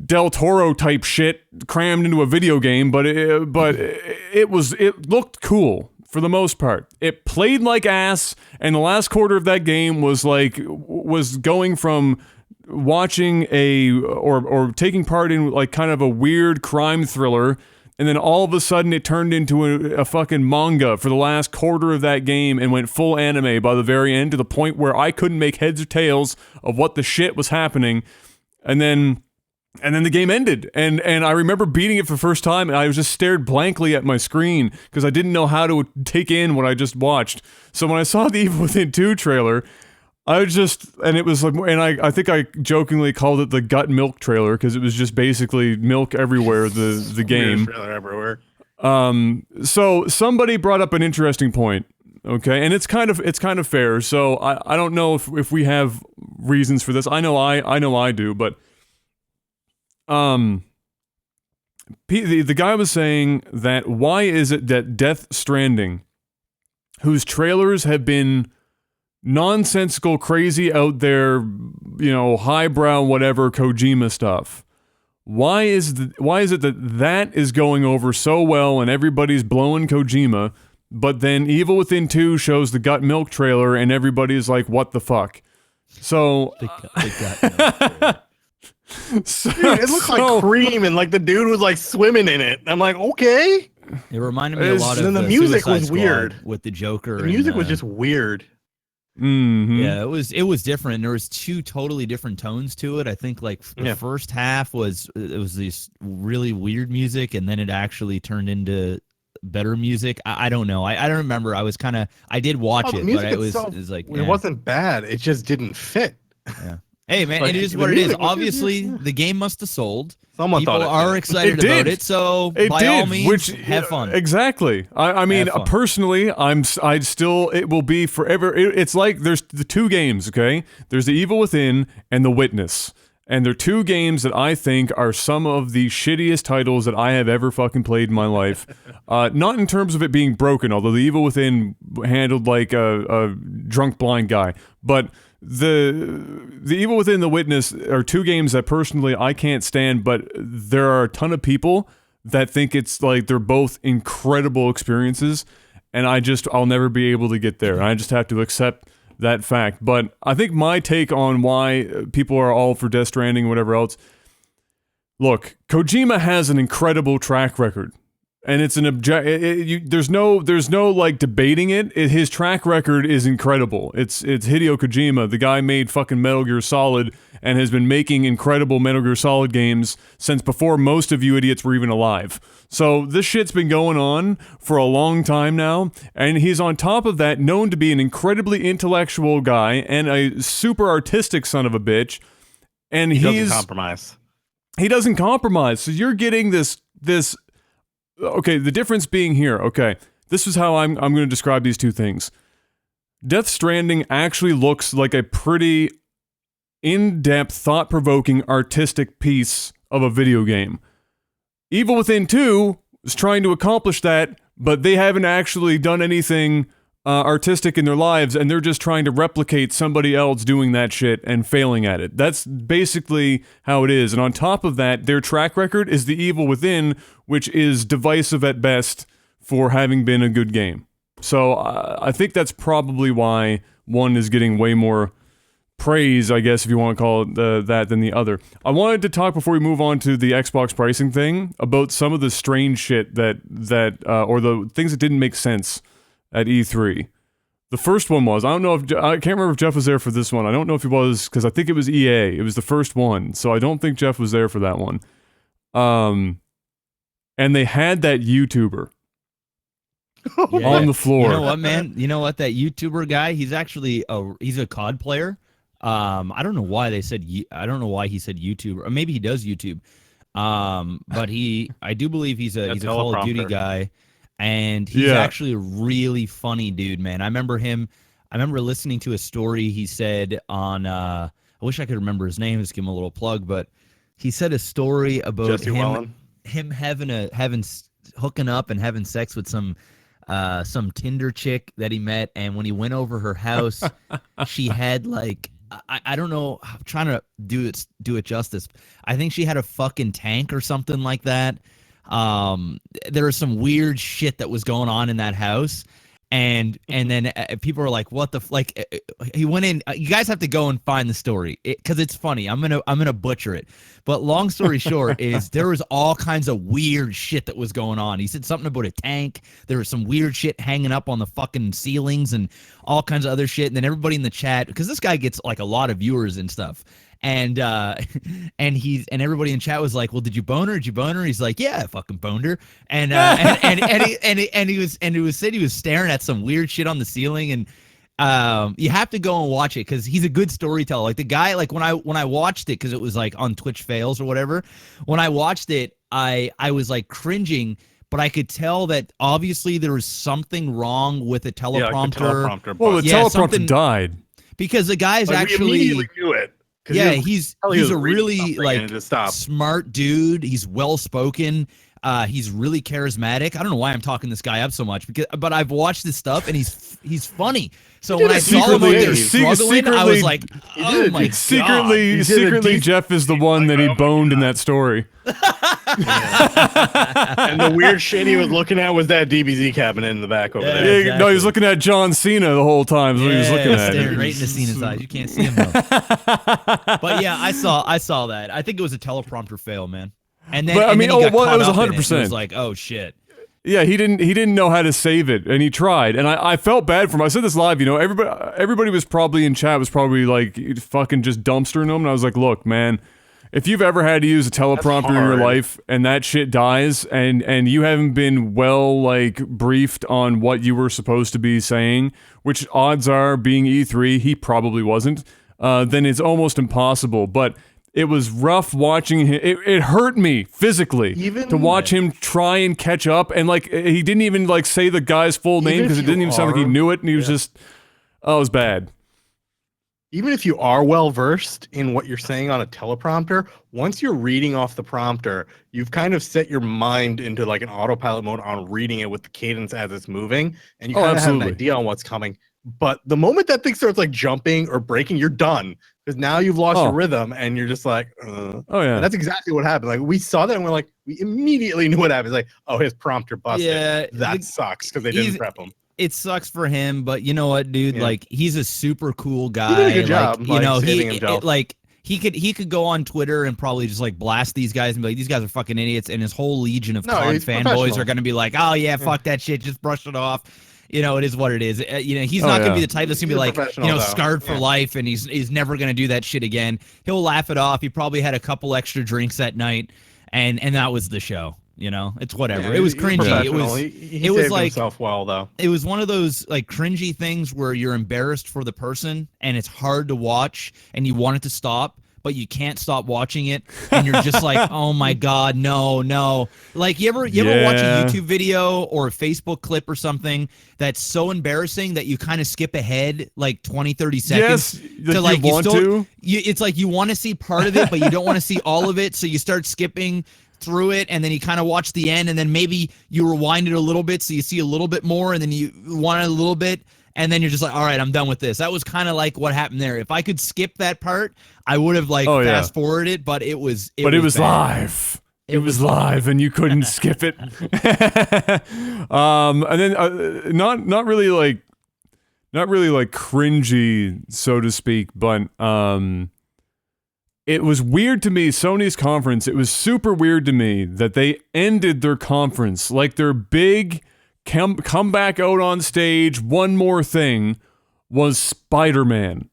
Del Toro type shit crammed into a video game, but it looked cool for the most part. It played like ass, and the last quarter of that game was going from watching or taking part in like kind of a weird crime thriller, and then all of a sudden it turned into a fucking manga for the last quarter of that game and went full anime by the very end, to the point where I couldn't make heads or tails of what the shit was happening. And then the game ended, and I remember beating it for the first time, and I was just stared blankly at my screen because I didn't know how to take in what I just watched. So when I saw the Evil Within 2 trailer, I was just, and it was like, and I think I jokingly called it the gut milk trailer because it was just basically milk everywhere, the game. Trailer everywhere. So somebody brought up an interesting point, okay, and it's kind of fair. So I don't know if we have reasons for this. I know I do, but the guy was saying that why is it that Death Stranding, whose trailers have been nonsensical, crazy out there, highbrow, whatever Kojima stuff, why is it that is going over so well and everybody's blowing Kojima, but then Evil Within 2 shows the gut milk trailer and everybody's like, what the fuck? So The gut milk. So, Dude, it looked like cream, and like the dude was like swimming in it. I'm like, okay. It reminded me a lot of and the music Suicide was Squad weird with the Joker. The music and, was just weird. mhm. Yeah, it was different. There was two totally different tones to it. I think like the first half was this really weird music, and then it actually turned into better music. I don't know. I don't remember. I did watch it, but it was like it wasn't bad. It just didn't fit. Yeah. Hey man, Like, it is the what it is. music was Obviously, just- the game must have sold. Someone People thought it are did. excited It about did. it, so It by did, all means, which have fun. Exactly. I mean, Have fun. personally, I'd still, it will be forever. It's like there's the two games, okay? There's the Evil Within and the Witness, and they're two games that I think are some of the shittiest titles that I have ever fucking played in my life. Not in terms of it being broken, although the Evil Within handled like a drunk blind guy, but the Evil Within, the Witness are two games that personally I can't stand, but there are a ton of people that think it's like they're both incredible experiences, and I'll never be able to get there. And I just have to accept that fact. But I think my take on why people are all for Death Stranding or whatever else, look, Kojima has an incredible track record. And it's there's no like debating it. His track record is incredible. It's Hideo Kojima. The guy made fucking Metal Gear Solid and has been making incredible Metal Gear Solid games since before most of you idiots were even alive. So this shit's been going on for a long time now, and he's on top of that known to be an incredibly intellectual guy and a super artistic son of a bitch. And He doesn't compromise. He doesn't compromise. So you're getting this. Okay, the difference being here, okay, this is how I'm going to describe these two things. Death Stranding actually looks like a pretty in-depth, thought-provoking, artistic piece of a video game. Evil Within 2 is trying to accomplish that, but they haven't actually done anything artistic in their lives, and they're just trying to replicate somebody else doing that shit and failing at it. That's basically how it is. And on top of that, their track record is the Evil Within, which is divisive at best for having been a good game. So I think that's probably why one is getting way more praise, I guess, if you want to call it that, than the other. I wanted to talk before we move on to the Xbox pricing thing about some of the strange shit that or the things that didn't make sense at E3. The first one was, I can't remember if Jeff was there for this one. I don't know if he was, because I think it was EA. It was the first one, so I don't think Jeff was there for that one. And they had that YouTuber on the floor. You know what, man? You know what? That YouTuber guy, he's actually he's a COD player. I don't know why they said I don't know why he said YouTuber, or maybe he does YouTube. But I do believe he's a Call of Duty guy. And he's actually a really funny dude, man. I remember listening to a story he said on, I wish I could remember his name, just give him a little plug, but he said a story about him hooking up and having sex with some Tinder chick that he met, and when he went over her house, she had like, I don't know, I'm trying to do it justice. I think she had a fucking tank or something like that. There was some weird shit that was going on in that house, And then people are like, "What the he went in. You guys have to go and find the story because it's funny. I'm gonna butcher it. But long story short is there was all kinds of weird shit that was going on. He said something about a tank. There was some weird shit hanging up on the fucking ceilings and all kinds of other shit. And then everybody in the chat, because this guy gets like a lot of viewers and stuff. And everybody in chat was like, "Well, did you bone her? Did you bone her?" He's like, "Yeah, I fucking boned her." And he said he was staring at some weird shit on the ceiling. And you have to go and watch it because he's a good storyteller. Like the guy, like when I watched it, because it was like on Twitch fails or whatever. When I watched it, I was like cringing, but I could tell that obviously there was something wrong with the teleprompter. Yeah, like the teleprompter. Well, the teleprompter died because the guy's actually we immediately knew it. Yeah, he's a really like stop. smart dude. He's well spoken. He's really charismatic. I don't know why I'm talking this guy up so much but I've watched this stuff and he's funny. So when I saw him out there struggling, I was like, "Oh my god!" Secretly, Jeff is the one that he boned in that story. And the weird shit he was looking at was that DBZ cabinet in the back over there. Yeah, exactly. No, he was looking at John Cena the whole time. He was looking at staring right into Cena's eyes. You can't see him though. But yeah, I saw that. I think it was a teleprompter fail, man. And then, but, then he got caught it was up 100%. in it. It was like, oh shit. Yeah, he didn't know how to save it, and he tried, and I felt bad for him. I said this live, everybody was probably in chat was probably like fucking just dumpstering him, and I was like, look, man, if you've ever had to use a teleprompter in your life and that shit dies, and you haven't been well like briefed on what you were supposed to be saying, which odds are being E3, he probably wasn't, then it's almost impossible. But it was rough watching him. It hurt me physically to watch him try and catch up, and like he didn't even like say the guy's full name because it didn't even sound like he knew it, and he was just, oh, it was bad. Even if you are well versed in what you're saying on a teleprompter, once you're reading off the prompter, you've kind of set your mind into like an autopilot mode on reading it with the cadence as it's moving, and you kind of have an idea on what's coming. But the moment that thing starts like jumping or breaking, you're done. Because now you've lost your rhythm and you're just like, oh yeah. And that's exactly what happened. Like we saw that and we're like, we immediately knew what happened. It's like, oh, his prompter busted. Yeah, that sucks because they didn't prep him. It sucks for him, but you know what, dude? Yeah. Like he's a super cool guy. He did a good job. He could go on Twitter and probably just like blast these guys and be like, these guys are fucking idiots, and his whole legion of fanboys are gonna be like, oh yeah, fuck that shit, just brush it off. It is what it is. He's not going to be the type that's going to be like, scarred for life, and he's never going to do that shit again. He'll laugh it off. He probably had a couple extra drinks that night, and that was the show. It's whatever. It was cringy. It was like himself well though. It was one of those like cringy things where you're embarrassed for the person, and it's hard to watch, and you want it to stop, but you can't stop watching it, and you're just like, oh my god, no. Like you ever watch a YouTube video or a Facebook clip or something that's so embarrassing that you kind of skip ahead like 20-30 seconds to like it's like you want to see part of it, but you don't want to see all of it, so you start skipping through it, and then you kind of watch the end, and then maybe you rewind it a little bit so you see a little bit more, and then you want it a little bit. And then you're just like, all right, I'm done with this. That was kind of like what happened there. If I could skip that part, I would have like fast forwarded it, but it was live. It was live, and you couldn't skip it. And then not really like cringy, so to speak, but it was weird to me. Sony's conference. It was super weird to me that they ended their conference like their big. Come back out on stage. One more thing was Spider-Man.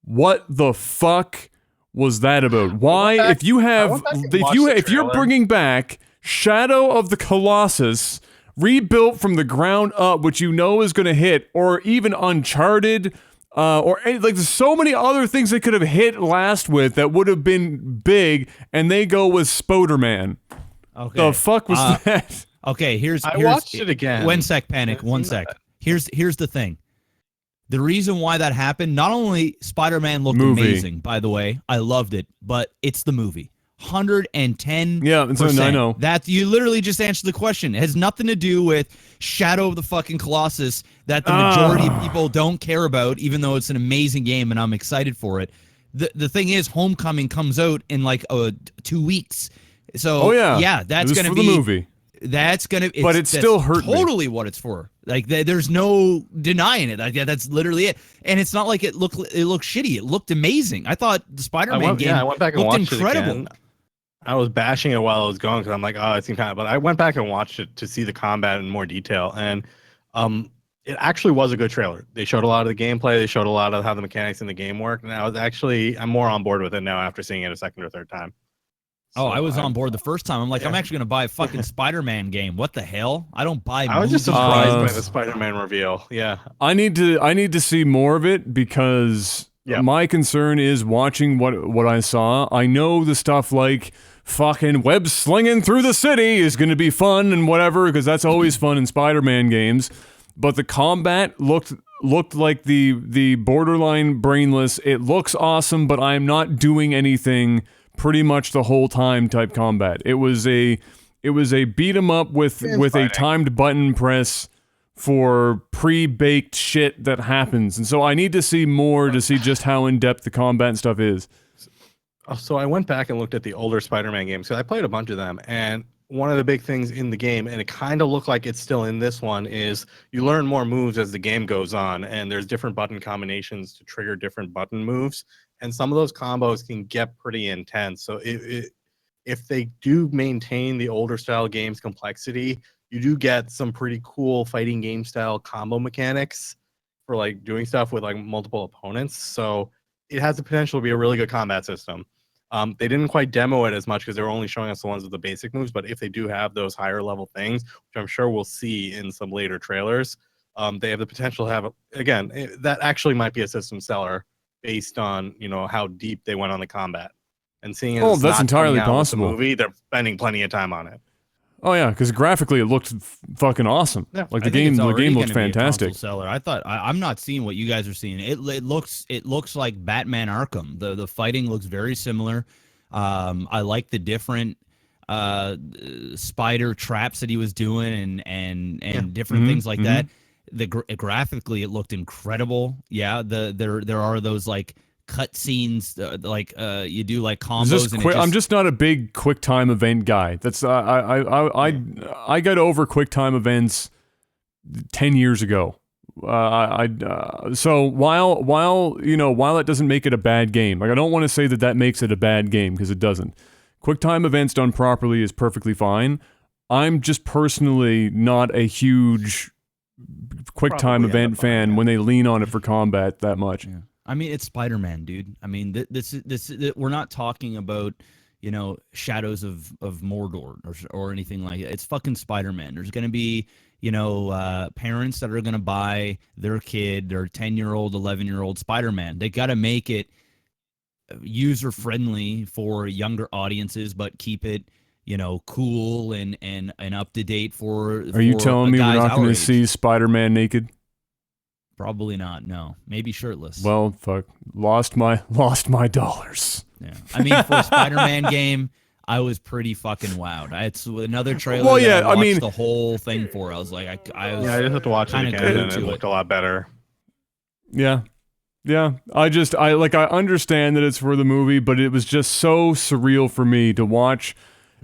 What the fuck was that about? Why, if you're bringing back Shadow of the Colossus, rebuilt from the ground up, which is going to hit, or even Uncharted, or like there's so many other things they could have hit last with that would have been big, and they go with Spoderman. Okay, the fuck was that? Okay, I watched it again. One sec, Panic. One sec. Here's the thing. The reason why that happened, not only Spider-Man looked amazing, by the way, I loved it, but it's the movie. 110%. Yeah, I know. That you literally just answered the question. It has nothing to do with Shadow of the fucking Colossus that the majority of people don't care about, even though it's an amazing game and I'm excited for it. The thing is, Homecoming comes out in like 2 weeks. So that's going to be the movie. That's gonna. But it still hurt me. Totally what it's for. Like there's no denying it. Like that's literally it. And it's not like it looked shitty. It looked amazing. I thought the Spider-Man game. I went back and looked watched incredible. it again. I was bashing it while I was going because I'm like, oh, it seemed kind of. But I went back and watched it to see the combat in more detail, and it actually was a good trailer. They showed a lot of the gameplay. They showed a lot of how the mechanics in the game work, and I'm more on board with it now after seeing it a second or third time. Oh, I was on board the first time. I'm like, I'm actually gonna buy a fucking Spider-Man game. What the hell? I don't buy. I was just surprised by the Spider-Man reveal. Yeah, I need to see more of it because my concern is watching what I saw. I know the stuff like fucking web slinging through the city is going to be fun and whatever because that's always fun in Spider-Man games. But the combat looked like the borderline brainless. It looks awesome, but I'm not doing anything pretty much the whole time type combat. It was a beat 'em up with a timed button press for pre-baked shit that happens. And so I need to see more to see just how in-depth the combat and stuff is. So I went back and looked at the older Spider-Man games because I played a bunch of them, and one of the big things in the game, and it kind of looked like it's still in this one, is you learn more moves as the game goes on, and there's different button combinations to trigger different button moves, and some of those combos can get pretty intense. So if they do maintain the older style games complexity, you do get some pretty cool fighting game style combo mechanics for like doing stuff with like multiple opponents. So it has the potential to be a really good combat system. They didn't quite demo it as much because they were only showing us the ones with the basic moves, but if they do have those higher level things, which I'm sure we'll see in some later trailers, they have the potential to have, that actually might be a system seller based on, how deep they went on the combat. And seeing it that's entirely possible. The movie, they're spending plenty of time on it. Oh yeah, because graphically it looked fucking awesome. Yeah, like the game looked fantastic. Seller. I thought I'm not seeing what you guys are seeing. It looks like Batman Arkham. The fighting looks very similar. I like the different spider traps that he was doing and different things like that. Graphically it looked incredible. Yeah, there are those like cut scenes you do like combos. I'm just not a big quick time event guy. That's I got over quick time events 10 years ago. So while it doesn't make it a bad game, like I don't want to say that makes it a bad game because it doesn't. Quick time events done properly is perfectly fine. I'm just personally not a huge quick time event fan when they lean on it for combat that much. Yeah. I mean, it's Spider-Man, dude. I mean, this we're not talking about, Shadows of Mordor or anything like that. It's fucking Spider-Man. There's going to be, parents that are going to buy their kid, their 10-year-old, 11-year-old Spider-Man. They got to make it user-friendly for younger audiences, but keep it, cool and up to date for. Are you telling me we're not going to see Spider-Man naked? Probably not. No, maybe shirtless. Well, fuck, lost my dollars. Yeah, I mean, for a Spider-Man game, I was pretty fucking wowed. It's another trailer. Well, yeah, I watched the whole thing for. I was like, I just have to watch it again, and it looked a lot better. Yeah. I understand that it's for the movie, but it was just so surreal for me to watch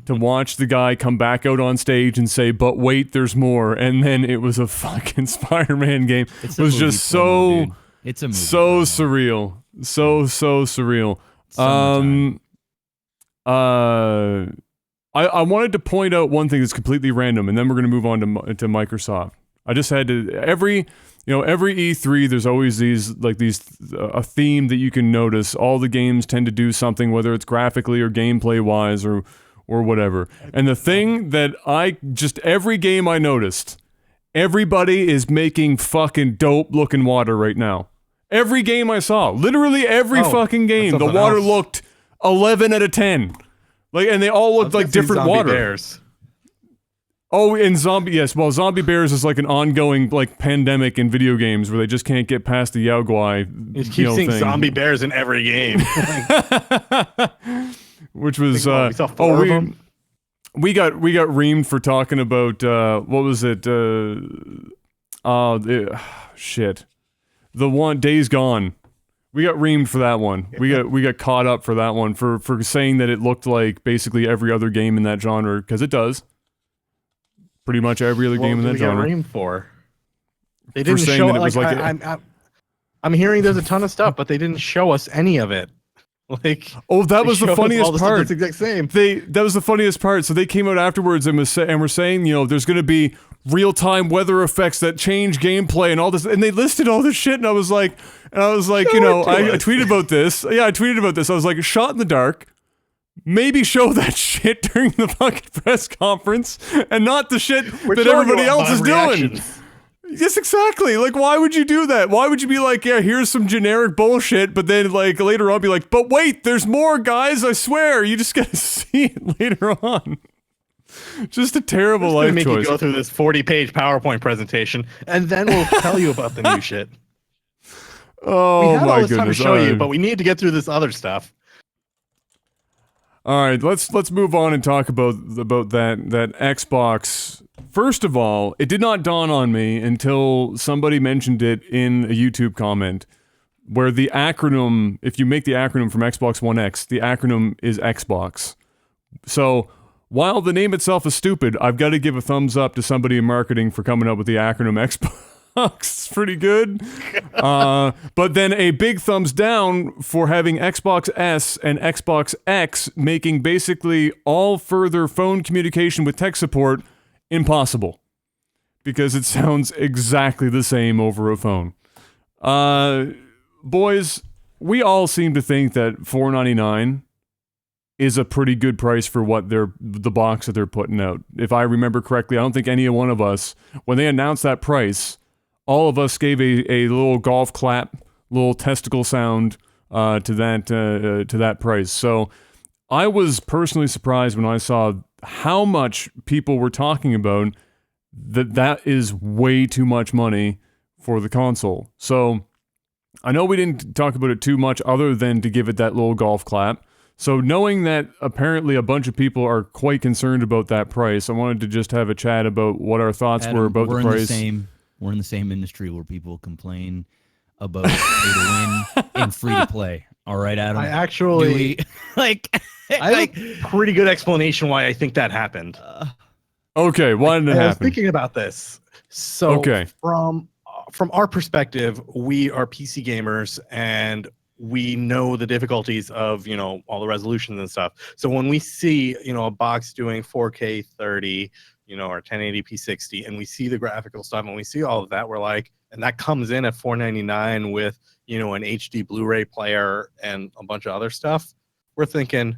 the guy come back out on stage and say, "But wait, there's more," and then it was a fucking Spider-Man game. It was just so surreal, so surreal. I wanted to point out one thing that's completely random, and then we're gonna move on to Microsoft. I just had to every E3 there's always a theme that you can notice. All the games tend to do something, whether it's graphically or gameplay wise or whatever. And the thing that every game I noticed, everybody is making fucking dope looking water right now. Every game I saw, literally every fucking game, the water looked 11 out of 10. Like, and they all looked like different water. Bears. Oh, and zombie bears is like an ongoing like pandemic in video games where they just can't get past the Yao Guai. You keep seeing zombie bears in every game. Which was we saw four of them. We got reamed for talking about what was it? Shit, the one Days Gone. We got reamed for that one. Yeah. We got caught up for that one for saying that it looked like basically every other game in that genre because it does. pretty much every other game in that genre. What did we get reamed for? They didn't saying show that it like, was like I'm hearing there's a ton of stuff, but they didn't show us any of it. Like, oh, that was the showed us all funniest the stuff part. that's exact same. That was the funniest part. So they came out afterwards and were saying, you know, there's going to be real-time weather effects that change gameplay and all this, and they listed all this shit, and I was like, you know, I tweeted about this. Yeah, I tweeted about this. I was like, shot in the dark. Maybe show that shit during the fucking press conference, and not the shit that everybody else is doing. Yes, exactly. Like, why would you do that? Why would you be like, yeah, here's some generic bullshit, but then, like, later on be like, but wait, there's more, guys, I swear. You just gotta see it later on. Just a terrible life make choice. You go through this 40-page PowerPoint presentation, and then we'll tell you about the new shit. Oh, we had my all this goodness. time to show you, but we need to get through this other stuff. All right, let's move on and talk about that Xbox. First of all, it did not dawn on me until somebody mentioned it in a YouTube comment, where the acronym, if you make the acronym from Xbox One X, the acronym is Xbox. So while the name itself is stupid, I've got to give a thumbs up to somebody in marketing for coming up with the acronym Xbox. It's pretty good. But then a big thumbs down for having Xbox S and Xbox X making basically all further phone communication with tech support impossible. Because it sounds exactly the same over a phone. Boys, we all seem to think that $4.99 is a pretty good price for what the box that they're putting out. If I remember correctly, I don't think any one of us, when they announced that price, all of us gave a little golf clap, little testicle sound to that price. So I was personally surprised when I saw how much people were talking about that is way too much money for the console. So I know we didn't talk about it too much other than to give it that little golf clap. So knowing that apparently a bunch of people are quite concerned about that price, I wanted to just have a chat about what our thoughts were about the price. We're in the same industry where people complain about pay to win and free to play. All right, Adam. I actually I have a pretty good explanation why I think that happened. Okay, why did it happen? I was thinking about this. So from our perspective, we are PC gamers and we know the difficulties of, you know, all the resolutions and stuff. So when we see, you know, a box doing 4K 30, you know, or 1080p 60, and we see the graphical stuff and we see all of that, we're like, and that comes in at $4.99 with, you know, an HD Blu-ray player and a bunch of other stuff. We're thinking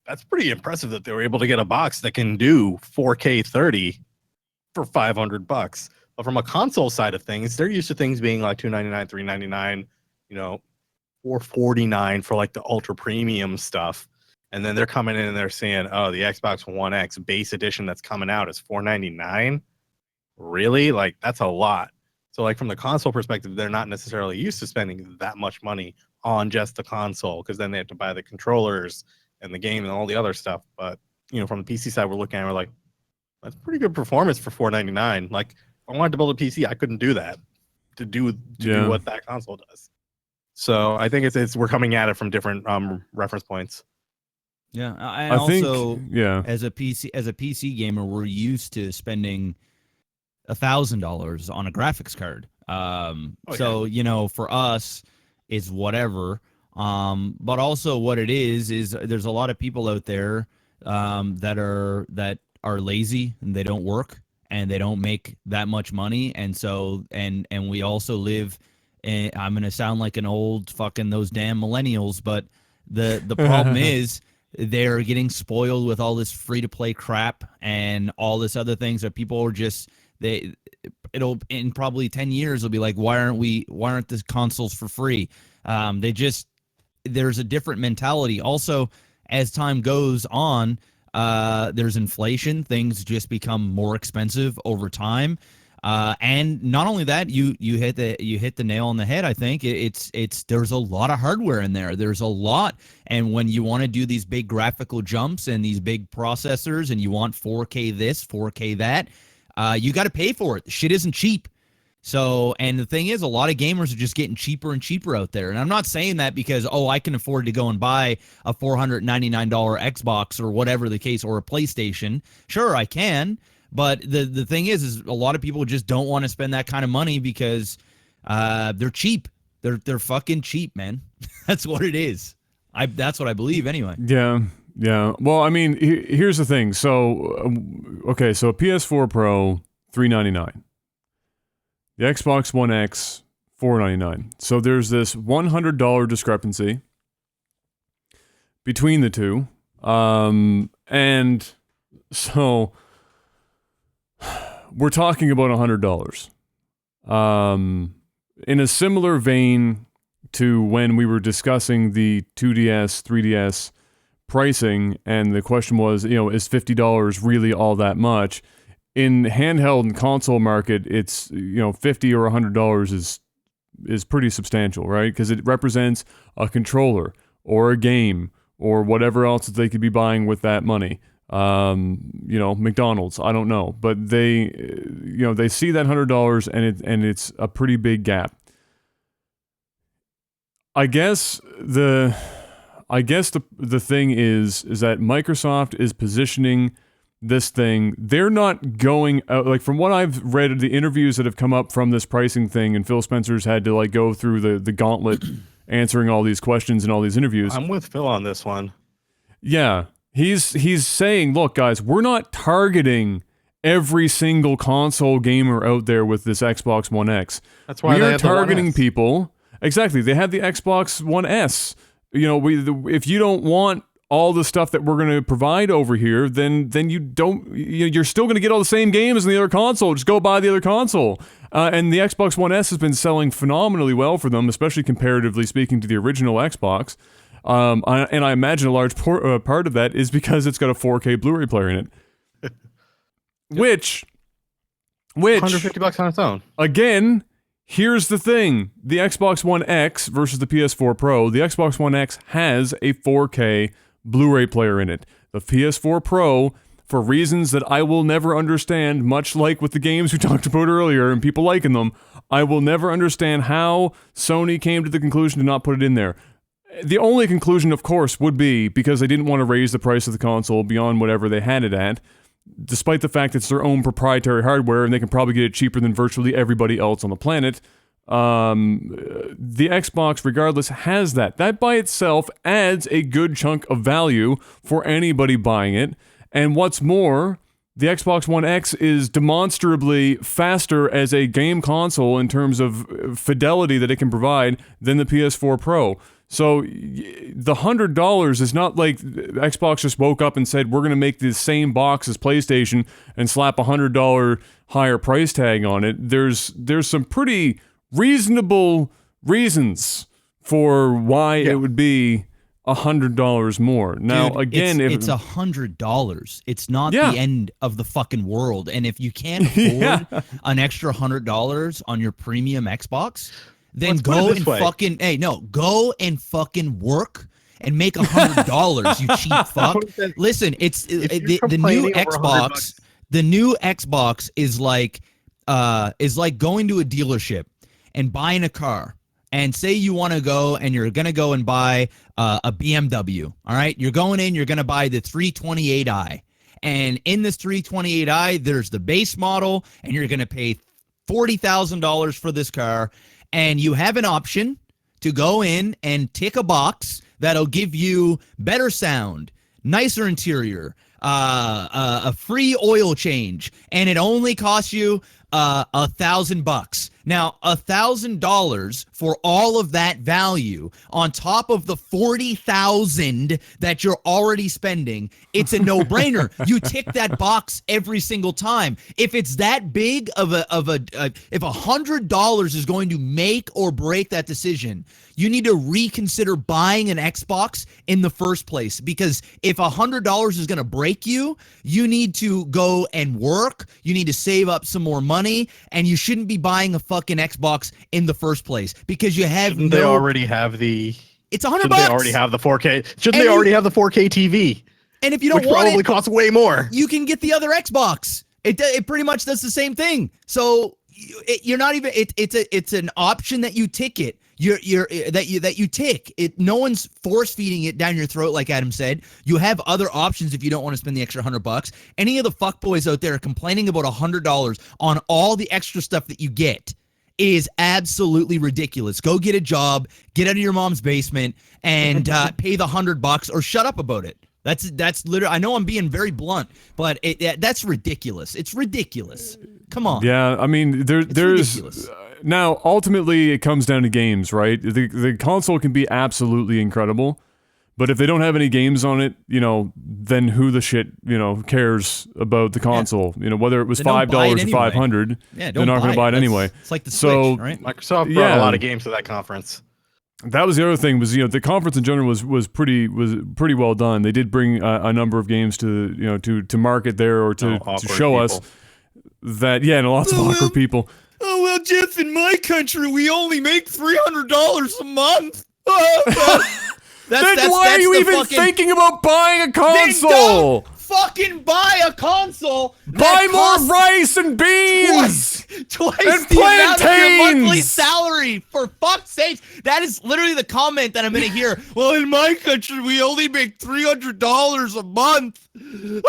that's pretty impressive that they were able to get a box that can do 4K 30 for $500. But from a console side of things, they're used to things being like $299, $399, you know, $449 for like the ultra premium stuff. And then they're coming in and they're saying, oh, the Xbox One X base edition that's coming out is $499. Really? Like, that's a lot. So like from the console perspective, they're not necessarily used to spending that much money on just the console, because then they have to buy the controllers and the game and all the other stuff. But, you know, from the PC side, we're looking at it, we're like, that's pretty good performance for $499. Like, if I wanted to build a PC, I couldn't do that to do what that console does. So I think it's we're coming at it from different reference points. Yeah, I also think, as a PC gamer, we're used to spending $1,000 on a graphics card. So you know, for us, it's whatever. But also, what it is there's a lot of people out there that are lazy and they don't work and they don't make that much money, and so and we also live. I'm gonna sound like an old fucking those damn millennials, but the problem is, they're getting spoiled with all this free-to-play crap and all this other things that people are just it'll in probably 10 years it'll be like, why aren't the consoles for free? There's a different mentality. Also, as time goes on, there's inflation. Things just become more expensive over time. And not only that, you hit the nail on the head. I think there's a lot of hardware in there. There's a lot, and when you want to do these big graphical jumps and these big processors, and you want 4K this, 4K that, you got to pay for it. The shit isn't cheap. So, and the thing is, a lot of gamers are just getting cheaper and cheaper out there. And I'm not saying that because, I can afford to go and buy a $499 Xbox or whatever the case, or a PlayStation. Sure, I can. But the thing is a lot of people just don't want to spend that kind of money because they're cheap. They're fucking cheap, man. That's what it is. That's what I believe anyway. Yeah. Well, I mean, here's the thing. So, okay, so PS4 Pro, $399. The Xbox One X, $499. So there's this $100 discrepancy between the two. And so we're talking about $100. In a similar vein to when we were discussing the 2DS, 3DS pricing, and the question was, is $50 really all that much? In handheld and console market, it's, $50 or $100 is pretty substantial, right? Because it represents a controller or a game or whatever else that they could be buying with that money. McDonald's, I don't know, but they see that $100 and it's a pretty big gap. I guess the thing is that Microsoft is positioning this thing. They're not going out, like, from what I've read, the interviews that have come up from this pricing thing, and Phil Spencer's had to go through the gauntlet answering all these questions and all these interviews. I'm with Phil on this one. Yeah. He's saying, look, guys, we're not targeting every single console gamer out there with this Xbox One X. That's why we they are have the One targeting S. people. Exactly. They have the Xbox One S. If you don't want all the stuff that we're going to provide over here, then you're still going to get all the same games in the other console. Just go buy the other console. And the Xbox One S has been selling phenomenally well for them, especially comparatively speaking to the original Xbox. And I imagine a large part of that is because it's got a 4K Blu-ray player in it. Which $150 on its own. Again, here's the thing. The Xbox One X versus the PS4 Pro. The Xbox One X has a 4K Blu-ray player in it. The PS4 Pro, for reasons that I will never understand, much like with the games we talked about earlier and people liking them, I will never understand how Sony came to the conclusion to not put it in there. The only conclusion, of course, would be because they didn't want to raise the price of the console beyond whatever they had it at, despite the fact it's their own proprietary hardware and they can probably get it cheaper than virtually everybody else on the planet. The Xbox, regardless, has that. That by itself adds a good chunk of value for anybody buying it. And what's more, the Xbox One X is demonstrably faster as a game console in terms of fidelity that it can provide than the PS4 Pro. So the $100 is not like Xbox just woke up and said, we're going to make the same box as PlayStation and slap $100 higher price tag on it. There's some pretty reasonable reasons for why it would be $100 more. Now, Dude, again, it's $100. It's not the end of the fucking world. And if you can't afford an extra $100 on your premium Xbox, then go and fucking work and make $100, you cheap fuck. Listen, it's the new Xbox. The new Xbox is like going to a dealership and buying a car. And say you want to go and you're going to go and buy a BMW. All right, you're going in, you're going to buy the 328i. And in this 328i, there's the base model, and you're going to pay $40,000 for this car. And you have an option to go in and tick a box that'll give you better sound, nicer interior, a free oil change, and it only costs you $1,000. Now, $1,000 for all of that value on top of the $40,000 that you're already spending, it's a no-brainer. You tick that box every single time. If it's that big if $100 is going to make or break that decision, you need to reconsider buying an Xbox in the first place. Because if $100 is going to break you, you need to go and work. You need to save up some more money, and you shouldn't be buying a fucking Xbox in the first place because you have Shouldn't they already have the? It's $100. They already have the 4K. Shouldn't they already have the 4K TV? And if you don't which want probably it, costs way more. You can get the other Xbox. It pretty much does the same thing. So you're not even. It's an option that you ticket. that you tick. No one's force feeding it down your throat, like Adam said. You have other options if you don't want to spend the extra $100. Any of the fuckboys out there complaining about $100 on all the extra stuff that you get is absolutely ridiculous. Go get a job, get out of your mom's basement, and pay the $100 or shut up about it. That's literally. I know I'm being very blunt, but that's ridiculous. It's ridiculous. Come on. Yeah, I mean, there's now ultimately it comes down to games, right? The console can be absolutely incredible, but if they don't have any games on it, then who the shit cares about the console? Whether it was $5 or $500, they're not going to buy it anyway. It's like the Switch, right? Microsoft brought a lot of games to that conference. That was the other thing was the conference in general was pretty well done. They did bring a number of games to to market there or to show us that and lots of awkward people. Oh well, Jeff, in my country we only make $300 a month. Then why are you even thinking about buying a console? Fucking buy a console. Buy more rice and beans. Twice and the amount of your monthly plantains. salary. For fuck's sake, that is literally the comment that I'm gonna hear. Well, in my country, we only make $300 a month.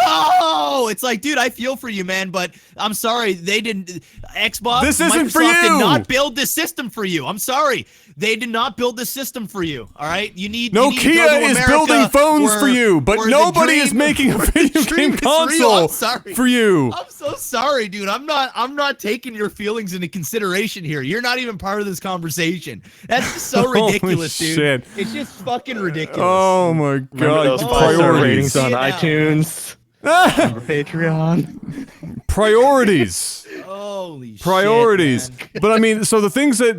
Oh, it's like, dude, I feel for you, man, but I'm sorry, they didn't. Xbox, this isn't Microsoft for you. did not build this system for you. I'm sorry. They did not build this system for you, all right? Nokia is building phones for you, but nobody is making a video game console for you. I'm so sorry, dude. I'm not taking your feelings into consideration here. You're not even part of this conversation. That's just so ridiculous, dude. Shit. It's just fucking ridiculous. Oh my god. Remember those Priorities ratings on iTunes. Patreon. Priorities. Holy Priorities. shit, man. But I mean, so the things that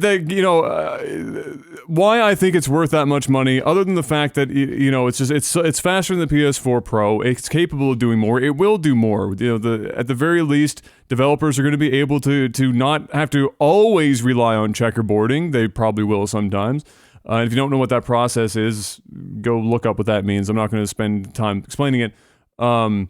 why I think it's worth that much money, other than the fact that it's faster than the PS4 Pro, it's capable of doing more. It will do more. At the very least, developers are going to be able to not have to always rely on checkerboarding. They probably will sometimes. If you don't know what that process is, go look up what that means. I'm not going to spend time explaining it. So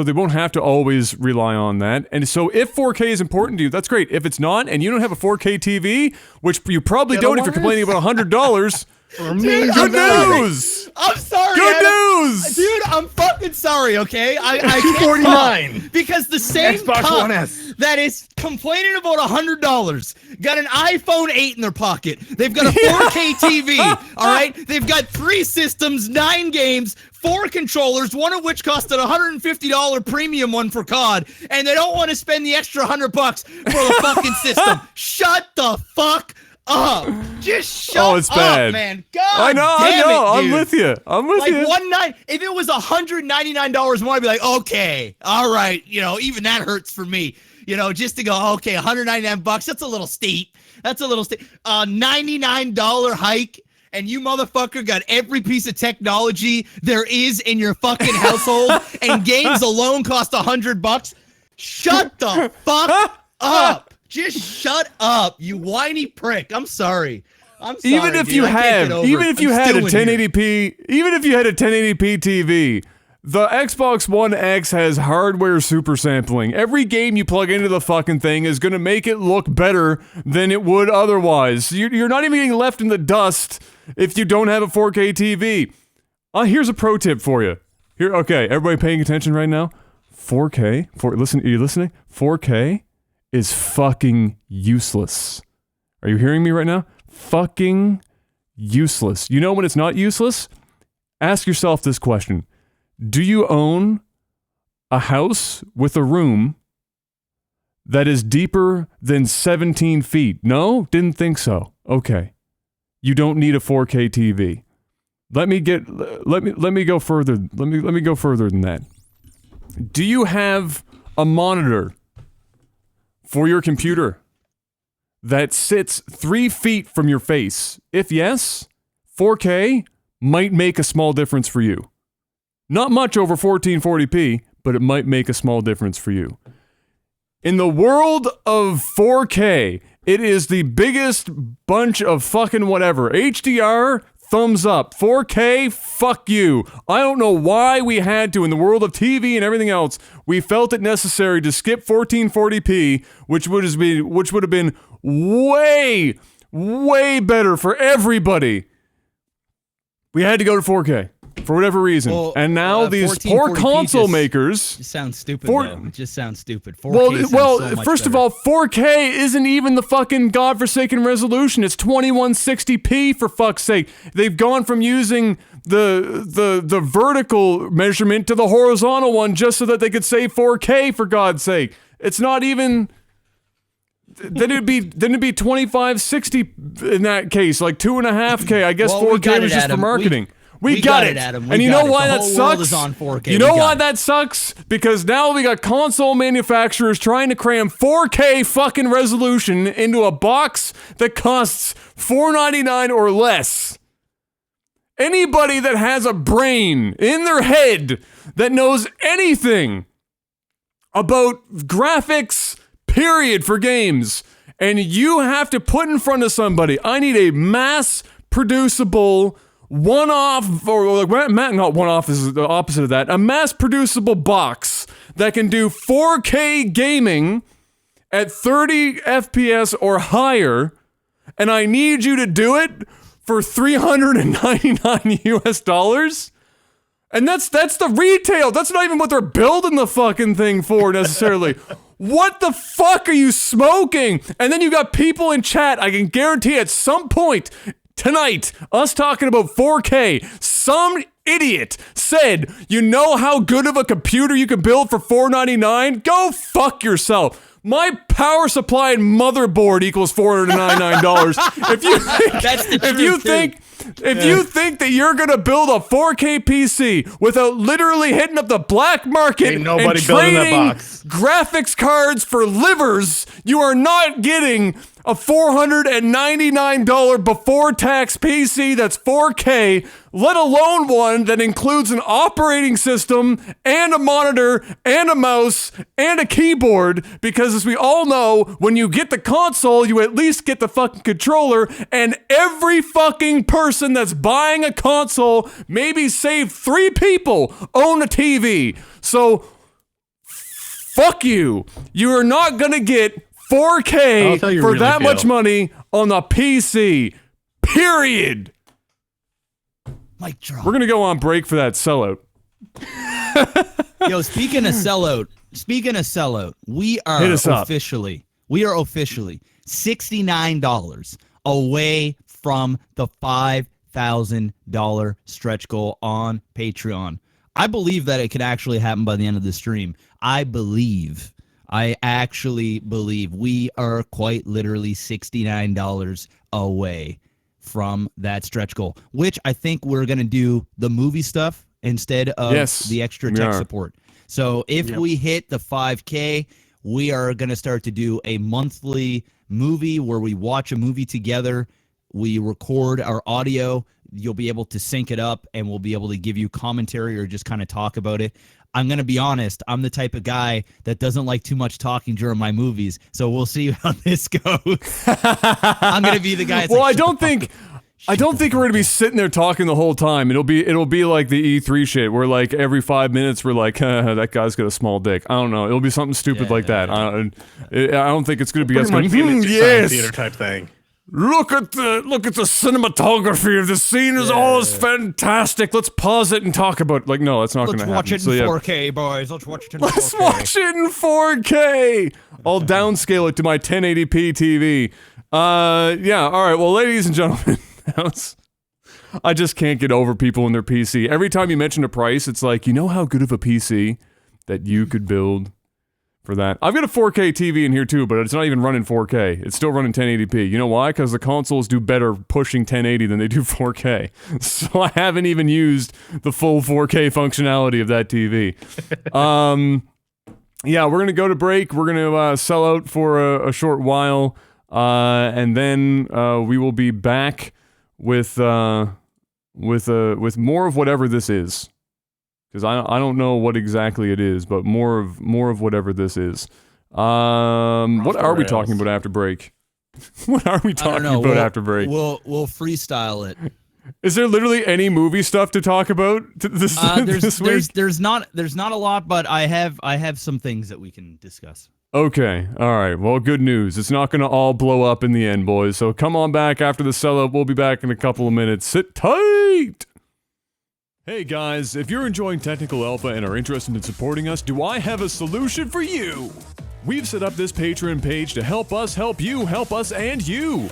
they won't have to always rely on that. And so if 4K is important to you, that's great. If it's not, and you don't have a 4K TV, which you probably don't if you're complaining about $100, good news! I'm sorry, Good Adam. news! Dude, I'm fucking sorry, okay? I can't $249. because the same Xbox cunt One S. that is complaining about $100 got an iPhone 8 in their pocket. They've got a 4K TV, all right? They've got 3 systems, 9 games, 4 controllers, one of which costed $150 premium one for COD, and they don't want to spend the extra $100 for the fucking system. Shut the fuck up. Just shut it's bad. up, man. God I know. damn it, I'm dude. with you. Like one night, if it was $199 more, I'd be like, okay, all right, even that hurts for me. Just to go, okay, $199, that's a little steep. $99 hike, and you motherfucker got every piece of technology there is in your fucking household, and games alone cost $100. Shut the fuck up. Just shut up, you whiny prick. I'm sorry. Even if you had a 1080p TV, the Xbox One X has hardware super sampling. Every game you plug into the fucking thing is going to make it look better than it would otherwise. You're not even getting left in the dust if you don't have a 4K TV. Here's a pro tip for you. Okay, everybody paying attention right now? 4K, are you listening? 4K is fucking useless. Are you hearing me right now? Fucking useless. You know when it's not useless? Ask yourself this question. Do you own a house with a room that is deeper than 17 feet? No? Didn't think so. Okay. You don't need a 4K TV. Let me go further. Let me go further than that. Do you have a monitor for your computer that sits 3 feet from your face? If yes, 4K might make a small difference for you. Not much over 1440p, but it might make a small difference for you. In the world of 4K, it is the biggest bunch of fucking whatever. HDR, thumbs up. 4K, fuck you. I don't know why we had to, in the world of TV and everything else, we felt it necessary to skip 1440p, which would have been way, way better for everybody. We had to go to 4K for whatever reason. Well, and now these 1440p poor console just- makers... It sounds stupid, though. It just sounds stupid. 4K Well, sounds well, so much first of better. all, 4K isn't even the fucking godforsaken resolution. It's 2160p for fuck's sake. They've gone from using the vertical measurement to the horizontal one just so that they could say 4K for God's sake. It's not even. Then it'd be 2560 in that case, like 2.5K. I guess Well, we 4K got was it, just for Adam. marketing. We We got got it, it, Adam. We and you got know it. why The that whole world sucks? is on 4K. You know We got why it. that sucks? Because now we got console manufacturers trying to cram 4K fucking resolution into a box that costs $4.99 or less. Anybody that has a brain in their head that knows anything about graphics, period, for games, and you have to put in front of somebody, I need a mass producible one-off, or like, not one-off is the opposite of that, a mass producible box that can do 4K gaming at 30 FPS or higher, and I need you to do it for $399 US. And that's the retail. That's not even what they're building the fucking thing for necessarily. What the fuck are you smoking? And then you got people in chat, I can guarantee at some point tonight, us talking about 4K, some idiot said, you know how good of a computer you can build for $499? Go fuck yourself. My power supply and motherboard equals $499. If you think, That's the if you truth, think, if you think that you're gonna build a 4K PC without literally hitting up the black market Ain't and nobody building that trading box. graphics cards for livers, you are not getting a $499 before tax PC that's 4K, let alone one that includes an operating system and a monitor and a mouse and a keyboard, because as we all know, when you get the console, you at least get the fucking controller, and every fucking person that's buying a console, maybe save 3 people, own a TV. So fuck you. You are not gonna get I'll tell 4K you for really that much feel. money on the PC. Period. Mic drop. We're gonna go on break for that sellout. Yo, speaking of sellout, we are Hit us up. officially $69 away from the $5,000 stretch goal on Patreon. I believe that it could actually happen by the end of the stream. I actually believe we are quite literally $69 away from that stretch goal, which I think we're going to do the movie stuff instead of the extra tech support. So if we hit the 5K, we are going to start to do a monthly movie where we watch a movie together. We record our audio. You'll be able to sync it up, and we'll be able to give you commentary or just kind of talk about it. I'm going to be honest. I'm the type of guy that doesn't like too much talking during my movies. So we'll see how this goes. I'm going to be the guy that's Well, like, I don't think we're gonna be sitting there talking the whole time. It'll be like the E3 shit, where like every 5 minutes we're like, that guy's got a small dick. I don't know. It'll be something stupid like that. I don't think it's gonna be us Pretty going, much Mystery Science Theater yes. type thing. Look at the cinematography of the scene is always fantastic. Let's pause it and talk about it. Like, no, that's not let's gonna watch happen. it in So, 4K, boys. Let's watch it in Let's 4K. watch it in 4K. I'll downscale it to my 1080p TV. Yeah, all right. Well, ladies and gentlemen, I just can't get over people and their PC. Every time you mention a price, it's like, you know how good of a PC that you could build for that? I've got a 4K TV in here too, but it's not even running 4K. It's still running 1080p. You know why? Because the consoles do better pushing 1080 than they do 4K. So I haven't even used the full 4K functionality of that TV. Yeah, we're gonna go to break. We're gonna sell out for a short while, and then we will be back with more of whatever this is, because I don't know what exactly it is, but more of whatever this is. What are we talking about after break? What are we talking about after break? We'll freestyle it. Is there literally any movie stuff to talk about this week? There's not a lot, but I have some things that we can discuss. Okay, alright, well, good news. It's not gonna all blow up in the end, boys, so come on back after the sellout. We'll be back in a couple of minutes. Sit tight! Hey guys, if you're enjoying Technical Alpha and are interested in supporting us, do I have a solution for you? We've set up this Patreon page to help us help you, help us and you!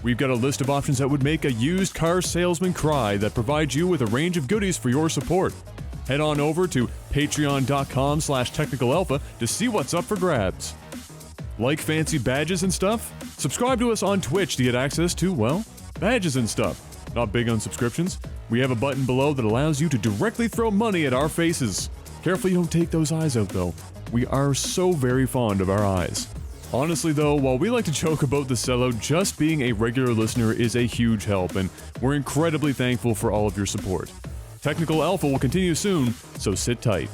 We've got a list of options that would make a used car salesman cry that provide you with a range of goodies for your support. Head on over to patreon.com/technicalalpha to see what's up for grabs. Like fancy badges and stuff? Subscribe to us on Twitch to get access to, well, badges and stuff. Not big on subscriptions. We have a button below that allows you to directly throw money at our faces. Careful you don't take those eyes out though. We are so very fond of our eyes. Honestly though, while we like to joke about the sellout, just being a regular listener is a huge help, and we're incredibly thankful for all of your support. Technical Alpha will continue soon, so sit tight.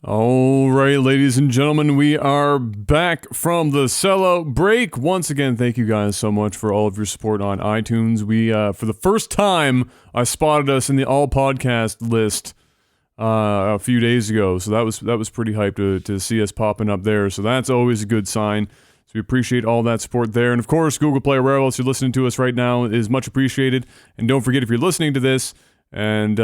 All right, ladies and gentlemen, we are back from the sellout break. Once again, thank you guys so much for all of your support on iTunes. We, for the first time, I spotted us in the all podcast list a few days ago, so that was pretty hyped to see us popping up there. So that's always a good sign. So we appreciate all that support there, and of course, Google Play, wherever else you're listening to us right now, is much appreciated. And don't forget, if you're listening to this, and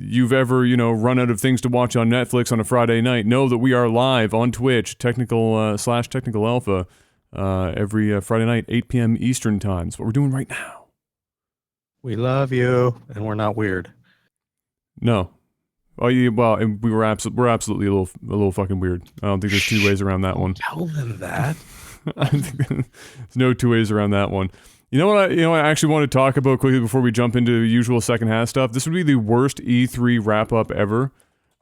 you've ever, run out of things to watch on Netflix on a Friday night, know that we are live on Twitch, /Technical Alpha, every Friday night, 8 p.m. Eastern Time. That's what we're doing right now. We love you, and we're not weird. No. Oh, yeah, well, and we're absolutely a little fucking weird. I don't think there's two ways around that one. Tell them that. I think there's no two ways around that one. You know what I actually want to talk about quickly before we jump into usual second half stuff? This would be the worst E3 wrap-up ever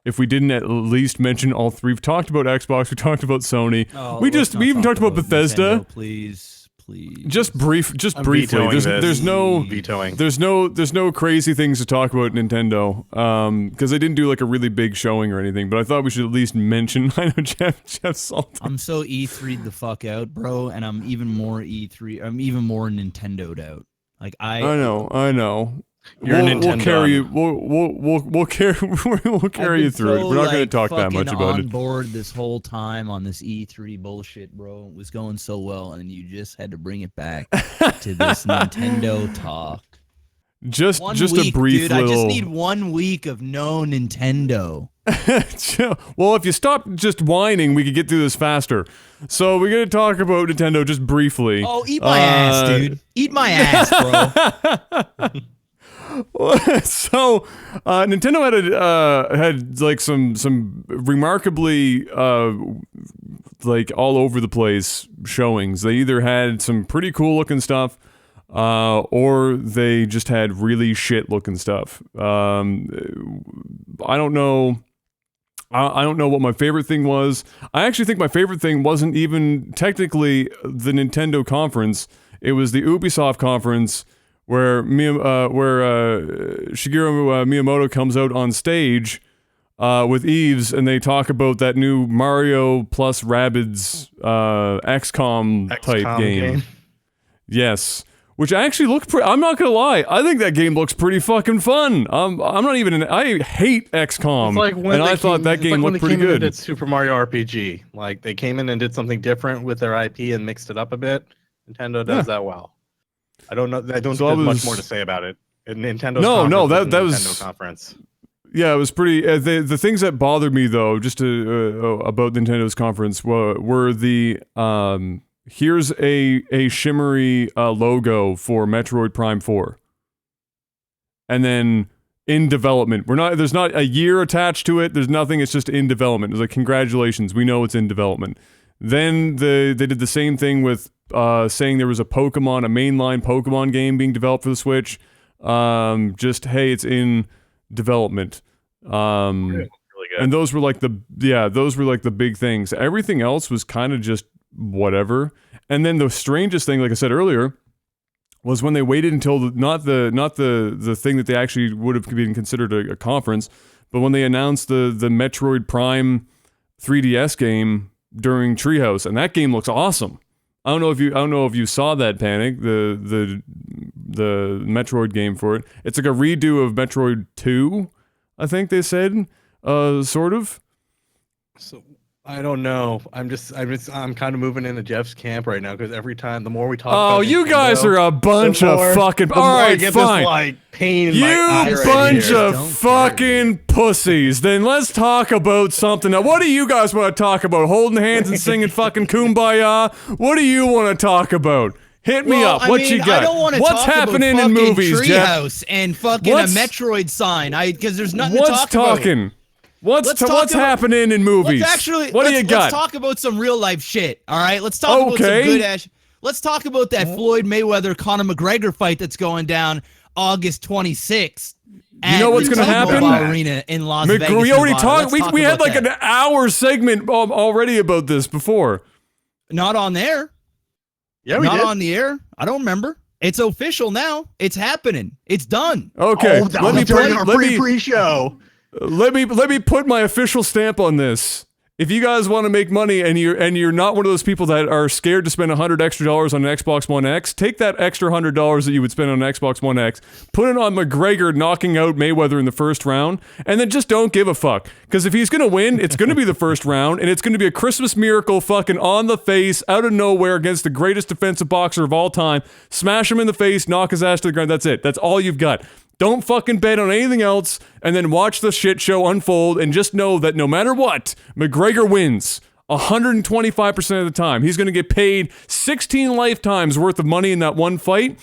if we didn't at least mention all three. We've talked about Xbox, we talked about Sony. Oh, we even talked about Bethesda. Nintendo, please. Just briefly. There's no crazy things to talk about Nintendo, because they didn't do like a really big showing or anything. But I thought we should at least mention. I know Jeff's salty. I'm so E3'd the fuck out, bro, and I'm even more E3. I'm even more Nintendo'd out. Like I know. We'll carry you. We'll carry you through it. We're not going to talk that much about it. On board this whole time on this E3 bullshit, bro. It was going so well, and you just had to bring it back to this Nintendo talk. Just week, a brief dude, little. I just need 1 week of no Nintendo. Well, if you stop just whining, we could get through this faster. So we're going to talk about Nintendo just briefly. Oh, eat my ass, dude. Eat my ass, bro. So, Nintendo had like some remarkably like all over the place showings. They either had some pretty cool looking stuff, or they just had really shit looking stuff. I don't know. I don't know what my favorite thing was. I actually think my favorite thing wasn't even technically the Nintendo conference. It was the Ubisoft conference, where Shigeru Miyamoto comes out on stage with Eves, and they talk about that new Mario plus Rabbids XCOM type game. Yes, which actually looked I'm not gonna lie, I think that game looks pretty fucking fun. I'm not even. I hate XCOM, and I thought that game looked pretty good. It's Super Mario RPG. Like they came in and did something different with their IP and mixed it up a bit. Nintendo does that well. I don't know. I don't think there's much more to say about it. Nintendo's that was Nintendo conference. Yeah, it was pretty. The things that bothered me though, just to, about Nintendo's conference, were the here's a shimmery logo for Metroid Prime 4, and then in development. There's not a year attached to it. There's nothing. It's just in development. It's like, congratulations, we know it's in development. Then they did the same thing with saying there was a mainline Pokemon game being developed for the Switch. Just hey, it's in development. Really good. And those were like the big things. Everything else was kind of just whatever. And then the strangest thing, like I said earlier, was when they waited until not the thing that they actually would have been considered a conference, but when they announced the Metroid Prime 3DS game during Treehouse, and that game looks awesome. I don't know if you saw that, Panic, the Metroid game for it. It's like a redo of Metroid 2, I think they said, sort of. So I don't know. I'm kind of moving into Jeff's camp right now because every time, the more we talk about you Nintendo, guys are a bunch of fucking. All right, get fine. This, like, pain in You my eye right bunch here. of Don't fucking pussies. Then let's talk about something. Now, what do you guys want to talk about? Holding hands and singing fucking Kumbaya? What do you want to talk about? Hit me up. What you got? I don't want to What's talk happening about in movies, Jeff? Treehouse and fucking What's- a Metroid sign. Because there's nothing to What's talk about. talking? What's Let's talk about- happening in movies? Let's actually. What do you got? Let's talk about some real life shit. All right. Let's talk about some Okay. good ass. Let's talk about that Floyd Mayweather Conor McGregor fight that's going down August 26th. You know what's going to happen? Arena in Las Vegas. We already Nevada. talked. Let's talk We had about like an that. hour segment already about this before. Not on there. Yeah, we Not did. on the air. I don't remember. It's official now. It's happening. It's done. Okay, that let was me during our let me pre-show. Let me put my official stamp on this. If you guys want to make money and you're not one of those people that are scared to spend $100 extra on an Xbox One X, take that extra $100 that you would spend on an Xbox One X, put it on McGregor knocking out Mayweather in the first round, and then just don't give a fuck. Because if he's gonna win, it's gonna be the first round, and it's gonna be a Christmas miracle, fucking on the face, out of nowhere, against the greatest defensive boxer of all time. Smash him in the face, knock his ass to the ground. That's it. That's all you've got. Don't fucking bet on anything else, and then watch the shit show unfold, and just know that no matter what, McGregor wins 125% of the time. He's going to get paid 16 lifetimes worth of money in that one fight.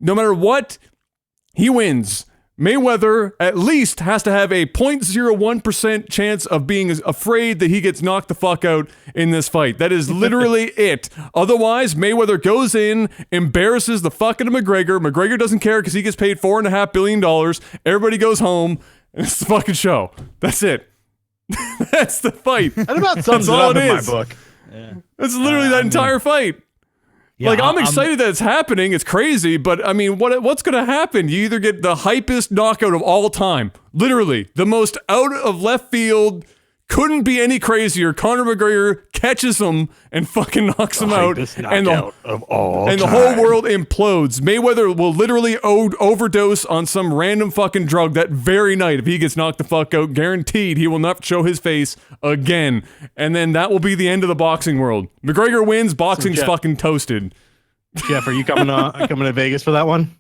No matter what, he wins. Mayweather at least has to have a 0.01% chance of being afraid that he gets knocked the fuck out in this fight. That is literally it. Otherwise, Mayweather goes in, embarrasses the fucking McGregor. McGregor doesn't care because he gets paid $4.5 billion. Everybody goes home, and it's the fucking show. That's it. That's the fight. That about sums That's it all up it in my is. book. That's literally that entire fight. Yeah, Like, I'm excited that it's happening. It's crazy, but I mean, what's going to happen? You either get the hypest knockout of all time, literally the most out of left field, couldn't be any crazier. Conor McGregor catches him and fucking knocks him out, and the whole world implodes. Mayweather will literally overdose on some random fucking drug that very night if he gets knocked the fuck out. Guaranteed, he will not show his face again, and then that will be the end of the boxing world. McGregor wins. Boxing's Jeff- fucking toasted. Jeff, are you coming to Vegas for that one?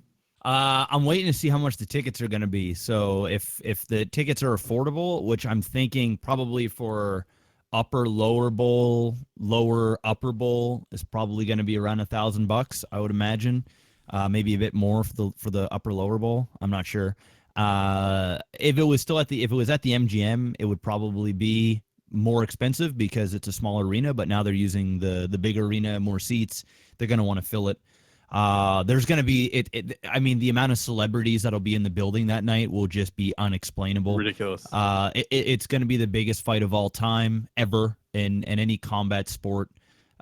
I'm waiting to see how much the tickets are going to be. So if the tickets are affordable, which I'm thinking probably for upper lower bowl, lower upper bowl is probably going to be around $1,000, I would imagine. Maybe a bit more for the upper lower bowl. I'm not sure. If it was at the MGM, it would probably be more expensive because it's a smaller arena. But now they're using the big arena, more seats. They're going to want to fill it. There's going to be I mean, the amount of celebrities that'll be in the building that night will just be unexplainable. Ridiculous. It's going to be the biggest fight of all time ever in any combat sport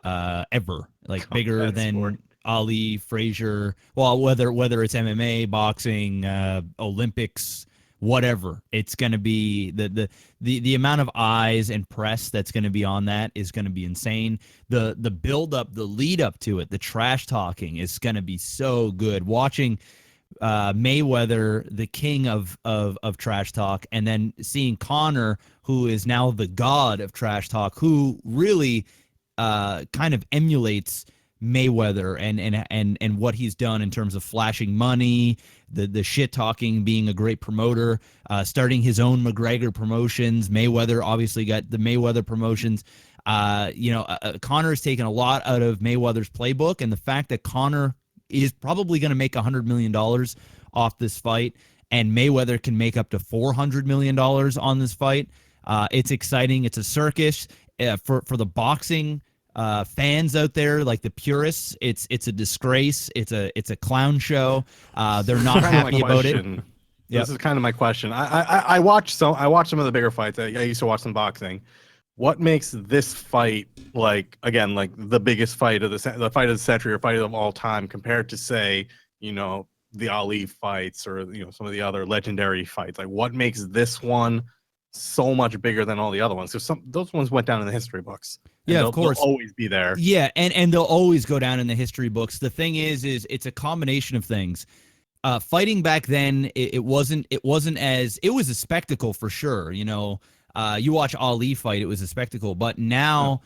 ever. Like bigger than sport. Ali, Frazier. Well, whether it's MMA, boxing, Olympics, whatever. It's going to be the amount of eyes and press that's going to be on that is going to be insane. The build up, the lead up to it, the trash talking is going to be so good. Watching Mayweather, the king of trash talk, and then seeing Conor, who is now the god of trash talk, who really kind of emulates Mayweather and what he's done in terms of flashing money, the shit talking, being a great promoter, starting his own McGregor promotions. Mayweather obviously got the Mayweather promotions. Conor's taken a lot out of Mayweather's playbook, and the fact that Conor is probably going to make $100 million off this fight, and Mayweather can make up to $400 million on this fight. It's exciting. It's a circus for the boxing fans out there, like the purists. It's a disgrace. It's a clown show. They're not happy about it. This is kind of my question. I watch some of the bigger fights. I used to watch some boxing. What makes this fight like the biggest fight of the fight of the century or fight of all time compared to, say, the Ali fights or some of the other legendary fights? Like, what makes this one so much bigger than all the other ones? Because those ones went down in the history books. Yeah, of course, they'll always be there. Yeah, and they'll always go down in the history books. The thing is it's a combination of things. Fighting back then, it was a spectacle for sure. You watch Ali fight, it was a spectacle. But now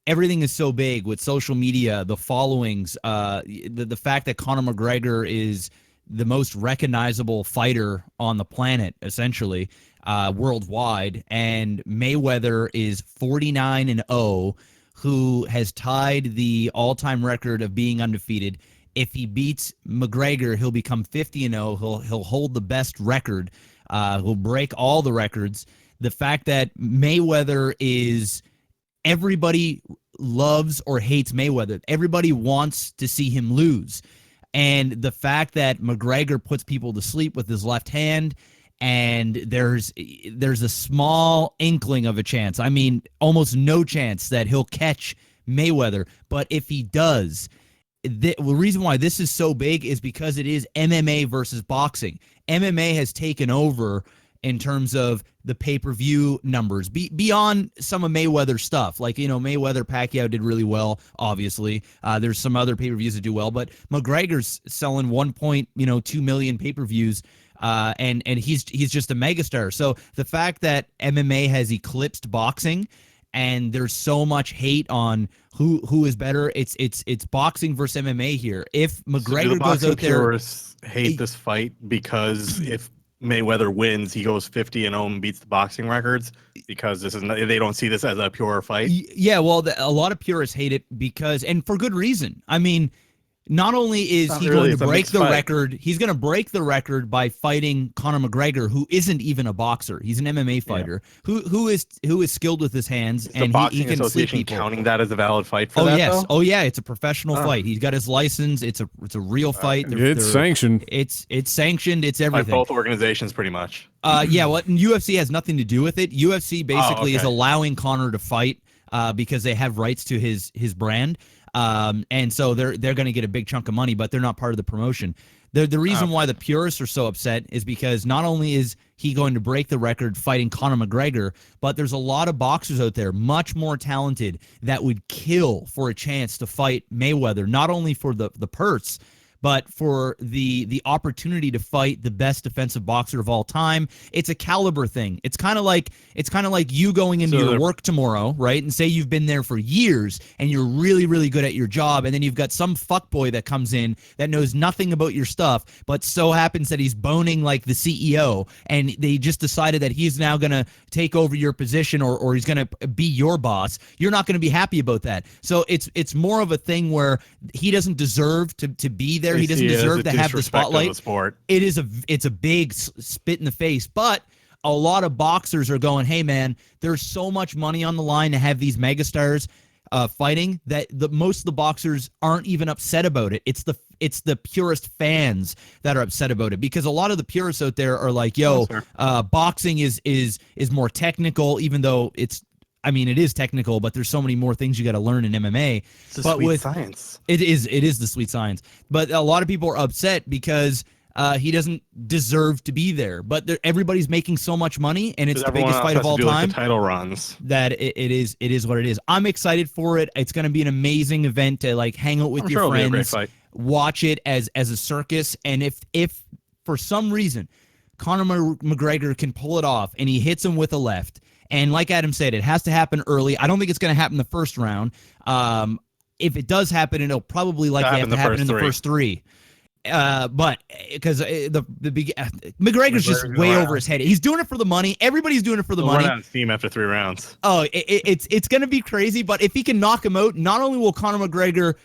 everything is so big with social media, the followings, the fact that Conor McGregor is the most recognizable fighter on the planet, essentially, worldwide, and Mayweather is 49-0, who has tied the all-time record of being undefeated. If he beats McGregor, he'll become 50-0. He'll hold the best record. He'll break all the records. The fact that Mayweather is, everybody loves or hates Mayweather. Everybody wants to see him lose. And the fact that McGregor puts people to sleep with his left hand, and there's a small inkling of a chance. I mean, almost no chance that he'll catch Mayweather. But if he does, the reason why this is so big is because it is MMA versus boxing. MMA has taken over in terms of the pay-per-view numbers, beyond some of Mayweather stuff. Like, Mayweather Pacquiao did really well, obviously. There's some other pay-per-views that do well, but McGregor's selling 1.2 million pay-per-views, and he's just a megastar. So the fact that MMA has eclipsed boxing, and there's so much hate on who is better, it's boxing versus MMA here. If McGregor goes out there, purists hate this fight because if Mayweather wins, he goes 50-0 and beats the boxing records, because they don't see this as a pure fight. Yeah, well, a lot of purists hate it because, and for good reason. I mean, not only is he going to break the record, he's going to break the record by fighting Conor McGregor, who isn't even a boxer. He's an MMA fighter who is skilled with his hands, and he can sleep people. Counting that as a valid fight for that? Yes. Though? Oh yeah, it's a professional fight. He's got his license. It's a real fight. It's sanctioned. It's sanctioned. It's everything. By both organizations, pretty much. Yeah. Well, UFC has nothing to do with it. UFC basically is allowing Conor to fight because they have rights to his brand. And so they're going to get a big chunk of money, but they're not part of the promotion. The reason why the purists are so upset is because not only is he going to break the record fighting Conor McGregor, but there's a lot of boxers out there much more talented that would kill for a chance to fight Mayweather, not only for the purse, but for the opportunity to fight the best defensive boxer of all time. It's a caliber thing. It's kind of like you going into your work tomorrow, right? And say you've been there for years and you're really, really good at your job, and then you've got some fuckboy that comes in that knows nothing about your stuff, but so happens that he's boning like the CEO, and they just decided that he's now going to take over your position or he's going to be your boss. You're not going to be happy about that. So it's more of a thing where he doesn't deserve to be there. He doesn't deserve to have the spotlight. It's a big spit in the face, but a lot of boxers are going, hey man, there's so much money on the line to have these megastars fighting that most of the boxers aren't even upset about it. It's the purist fans that are upset about it, because a lot of the purists out there are like, yo, boxing is more technical, even though it is technical, but there's so many more things you got to learn in MMA. It's the sweet science. It is the sweet science. But a lot of people are upset because he doesn't deserve to be there. But everybody's making so much money, and it's the biggest fight of all time. Like the title runs. That it is what it is. I'm excited for it. It's going to be an amazing event to like hang out with your friends, watch it as a circus. And if for some reason Conor McGregor can pull it off and he hits him with a left, and like Adam said, it has to happen early. I don't think it's going to happen the first round. If it does happen, it'll probably likely have to happen in the first three. But because McGregor's just way over his head. He's doing it for the money. Everybody's doing it for the money. Run out of steam after 3 rounds. Oh, it's going to be crazy. But if he can knock him out, not only will Conor McGregor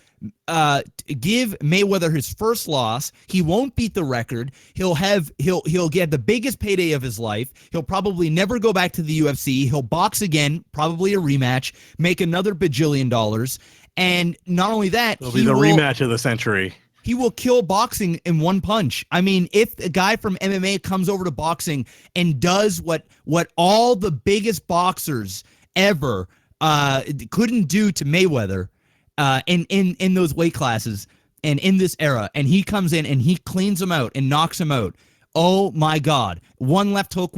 give Mayweather his first loss. He won't beat the record. He'll get the biggest payday of his life. He'll probably never go back to the UFC. He'll box again, probably a rematch, make another bajillion dollars. And not only that, it'll be the rematch of the century. He will kill boxing in one punch. I mean, if a guy from MMA comes over to boxing and does what all the biggest boxers ever couldn't do to Mayweather in those weight classes and in this era, and he comes in and he cleans him out and knocks him out. Oh my God. One left hook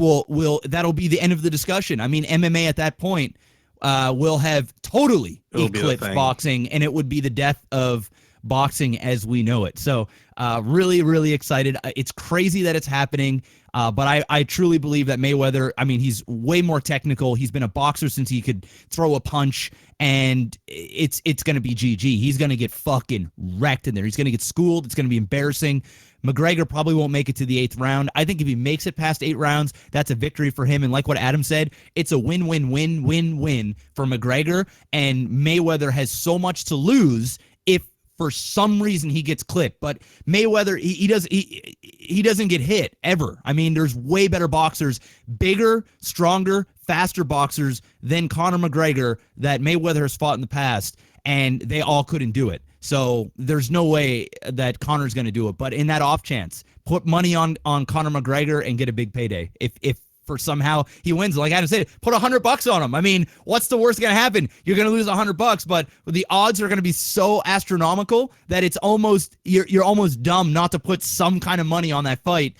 that'll be the end of the discussion. I mean, MMA at that point will have totally eclipsed boxing, and it would be the death of boxing as we know it. So really, really excited. It's crazy that it's happening, but I truly believe that Mayweather, I mean, he's way more technical. He's been a boxer since he could throw a punch, and it's going to be GG. He's going to get fucking wrecked in there. He's going to get schooled. It's going to be embarrassing. McGregor probably won't make it to the 8th round. I think if he makes it past 8 rounds, that's a victory for him. And like what Adam said, it's a win-win-win-win-win for McGregor, and Mayweather has so much to lose if for some reason he gets clipped. But Mayweather, he doesn't get hit ever. I mean, there's way better boxers, bigger, stronger, faster boxers than Conor McGregor that Mayweather has fought in the past, and they all couldn't do it. So there's no way that Conor's going to do it. But in that off chance, put money on Conor McGregor and get a big payday. If for somehow he wins, like Adam said, put $100 on him. I mean, what's the worst going to happen? You're going to lose $100, but the odds are going to be so astronomical that it's almost you're almost dumb not to put some kind of money on that fight.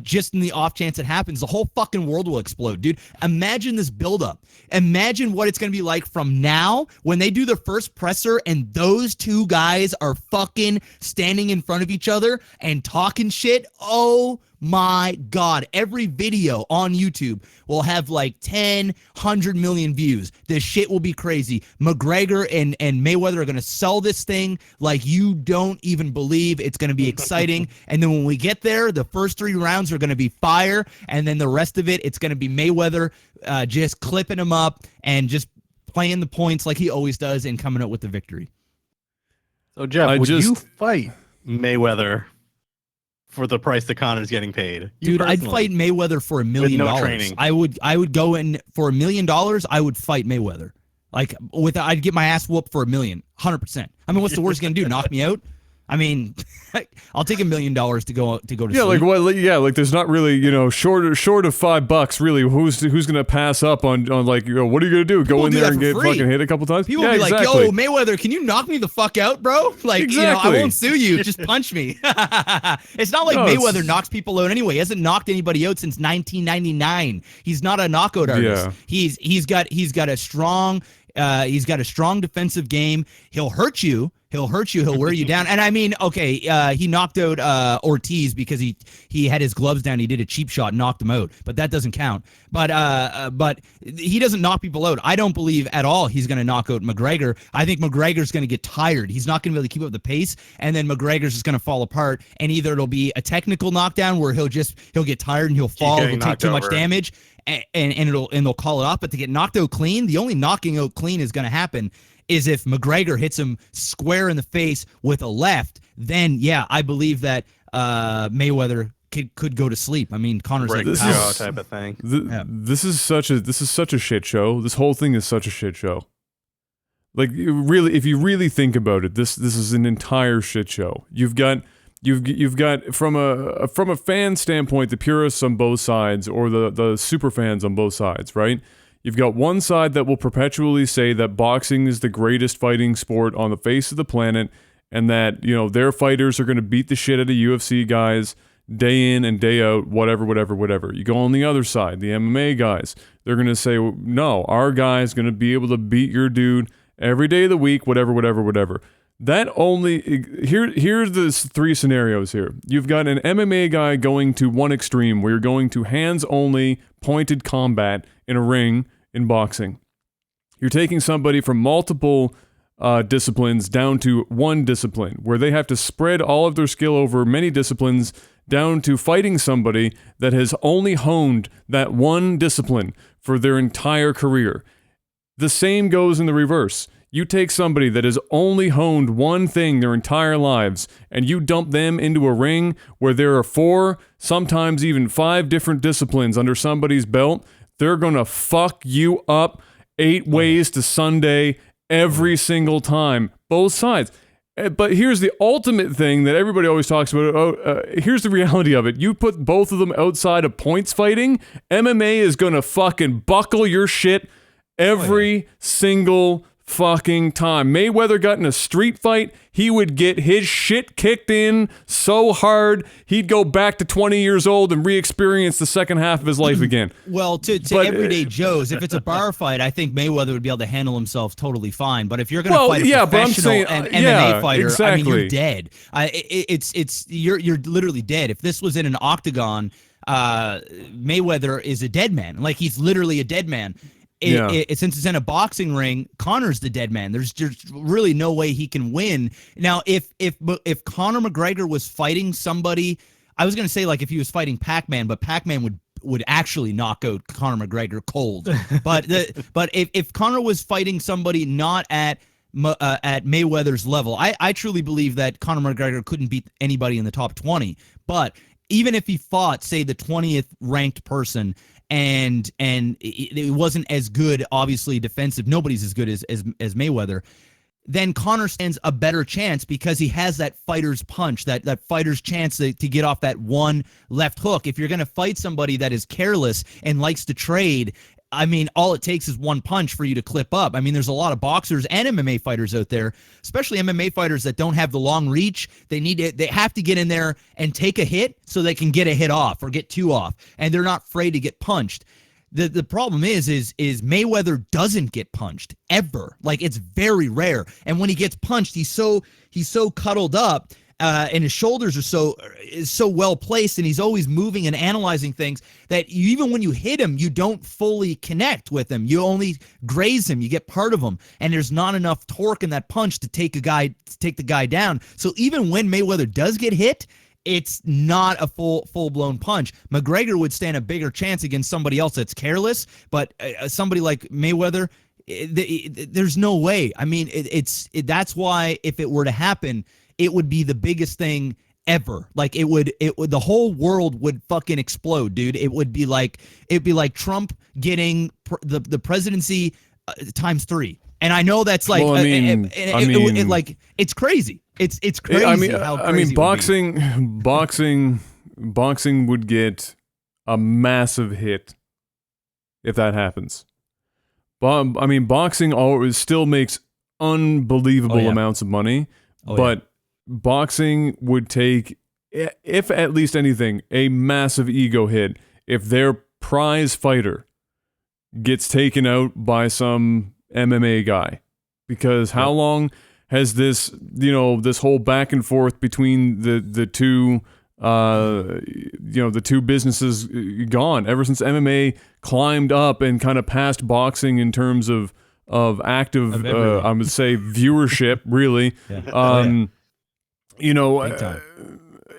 Just in the off chance it happens, the whole fucking world will explode, dude. Imagine this buildup. Imagine what it's going to be like from now when they do the first presser and those two guys are fucking standing in front of each other and talking shit. Oh my God. Every video on YouTube will have like 10, 100 million views. This shit will be crazy. McGregor and Mayweather are going to sell this thing like you don't even believe. It's going to be exciting. And then when we get there, the first 3 rounds are going to be fire. And then the rest of it, it's going to be Mayweather just clipping him up and just playing the points like he always does and coming out with the victory. So, Jeff, would you fight Mayweather for the price that Conor's getting paid? Dude, I'd fight Mayweather for $1 million. With no training. I would go in for $1 million. I would fight Mayweather. Like I'd get my ass whooped for $1 million, 100%. I mean, what's the worst he's gonna do? Knock me out? I mean, I'll take $1 million to go to sleep. Like what? Yeah, like there's not really, short of $5, really. Who's gonna pass up on like, what are you gonna do? Go in there and get fucking hit a couple times? People will be like, yo, Mayweather, can you knock me the fuck out, bro? Like, I won't sue you. Just punch me. It's not like Mayweather knocks people out anyway. He hasn't knocked anybody out since 1999. He's not a knockout artist. Yeah. He's got a strong defensive game. He'll hurt you. He'll wear you down. And I mean, okay, he knocked out Ortiz because he had his gloves down. He did a cheap shot, knocked him out, but that doesn't count. But he doesn't knock people out. I don't believe at all he's going to knock out McGregor. I think McGregor's going to get tired. He's not going to be able to keep up the pace, and then McGregor's just going to fall apart. And either it'll be a technical knockdown where he'll get tired and he'll fall. He'll take too much damage. And they'll call it off. But to get knocked out clean, the only knocking out clean is going to happen is if McGregor hits him square in the face with a left. Then yeah, I believe that Mayweather could go to sleep. I mean, Conor's like this type of thing. This is such a shit show. This whole thing is such a shit show. Like really, if you really think about it, this is an entire shit show. You've got from a fan standpoint, the purists on both sides, or the super fans on both sides, right? You've got one side that will perpetually say that boxing is the greatest fighting sport on the face of the planet, and that, their fighters are going to beat the shit out of UFC guys day in and day out, whatever. You go on the other side, the MMA guys, they're going to say, no, our guy's going to be able to beat your dude every day of the week, whatever. That only here's the 3 scenarios here. You've got an MMA guy going to one extreme where you're going to hands only pointed combat in a ring in boxing. You're taking somebody from multiple disciplines down to one discipline where they have to spread all of their skill over many disciplines down to fighting somebody that has only honed that one discipline for their entire career. The same goes in the reverse. You take somebody that has only honed one thing their entire lives, and you dump them into a ring where there are 4, sometimes even 5 different disciplines under somebody's belt. They're gonna fuck you up 8 ways to Sunday every single time. Both sides. But here's the ultimate thing that everybody always talks about. Here's the reality of it. You put both of them outside of points fighting, MMA is gonna fucking buckle your shit every single fucking time. Mayweather got in a street fight, he would get his shit kicked in so hard, he'd go back to 20 years old and re-experience the second half of his life again. Well, to everyday Joes, if it's a bar fight, I think Mayweather would be able to handle himself totally fine. But if you're going to fight a professional and MMA fighter, exactly. I mean, you're dead. You're literally dead. If this was in an octagon, Mayweather is a dead man. Like, he's literally a dead man. Since it's in a boxing ring, Conor's the dead man. There's just really no way he can win. Now, if Conor McGregor was fighting somebody, I was going to say like if he was fighting Pac-Man, but Pac-Man would actually knock out Conor McGregor cold. But if Conor was fighting somebody not at Mayweather's level, I truly believe that Conor McGregor couldn't beat anybody in the top 20. But even if he fought, say, the 20th ranked person, and it wasn't as good, obviously defensive, nobody's as good as Mayweather, then Conor stands a better chance because he has that fighter's punch, that fighter's chance to get off that one left hook. If you're going to fight somebody that is careless and likes to trade, I mean, all it takes is one punch for you to clip up. I mean, there's a lot of boxers and MMA fighters out there, especially MMA fighters that don't have the long reach. They have to get in there and take a hit so they can get a hit off or get 2 off, and they're not afraid to get punched. The problem is Mayweather doesn't get punched ever. Like, it's very rare. And when he gets punched, he's so cuddled up. And his shoulders is so well placed, and he's always moving and analyzing things that even when you hit him, you don't fully connect with him. You only graze him. You get part of him, and there's not enough torque in that punch to take the guy down. So even when Mayweather does get hit, it's not a full-blown punch. McGregor would stand a bigger chance against somebody else that's careless, but somebody like Mayweather, there's no way. I mean, that's why if it were to happen, it would be the biggest thing ever. Like, the whole world would fucking explode, dude. It'd be like Trump getting the presidency times 3. And I know that's like, well, it's crazy. It's crazy. I mean, boxing would get a massive hit if that happens. I mean, boxing always still makes unbelievable amounts of money, but boxing would take, if at least anything, a massive ego hit if their prize fighter gets taken out by some MMA guy. Because how long has this whole back and forth between the two the two businesses gone? Ever since MMA climbed up and kind of passed boxing in terms of active, I would say, viewership, really.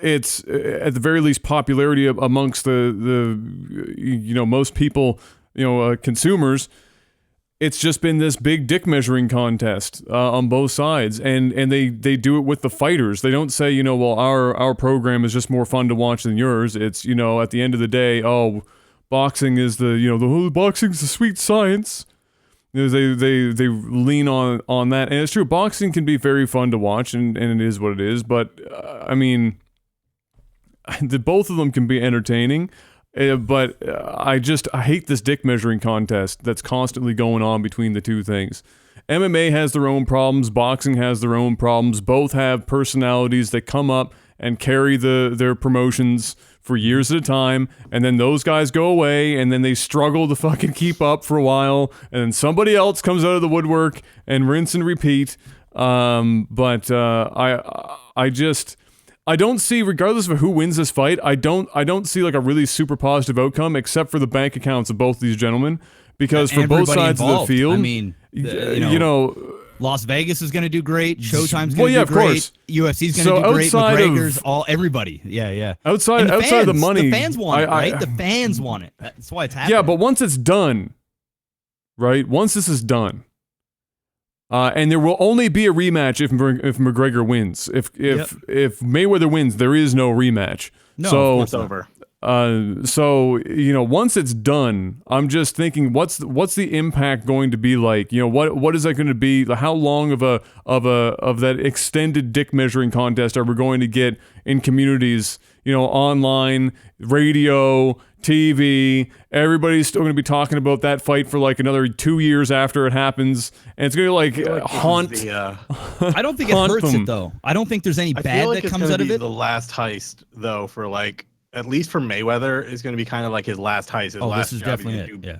It's at the very least popularity amongst the most people, consumers. It's just been this big dick measuring contest on both sides, and they do it with the fighters. They don't say, well, our program is just more fun to watch than yours. It's, at the end of the day, boxing is boxing's the sweet science. They lean on that, and it's true. Boxing can be very fun to watch, and it is what it is. But I mean, both of them can be entertaining. But I hate this dick measuring contest that's constantly going on between the two things. MMA has their own problems. Boxing has their own problems. Both have personalities that come up and carry their promotions for years at a time, and then those guys go away, and then they struggle to fucking keep up for a while, and then somebody else comes out of the woodwork and rinse and repeat. I don't see, regardless of who wins this fight, I don't see like a really super positive outcome, except for the bank accounts of both these gentlemen, because for both sides of the field, I mean, Las Vegas is going to do great. Showtime's going to do great. Course. UFC's going to do great. McGregor's, everybody. Yeah. Outside of the money, the fans want it, right? The fans want it. That's why it's happening. Yeah, but once it's done, right? Once this is done, And there will only be a rematch if McGregor wins. If Mayweather wins, there is no rematch. No, so It's over. So once it's done, I'm just thinking, what's the impact going to be like? What is that going to be? How long of that extended dick measuring contest are we going to get in communities? Online, radio, TV. Everybody's still going to be talking about that fight for like another 2 years after it happens, and it's going to haunt. I don't think it hurts it though. I don't think there's any bad that comes out of it. The last heist, though, for like at least for Mayweather, is going to be kind of like his last heist. This is definitely it. Yeah.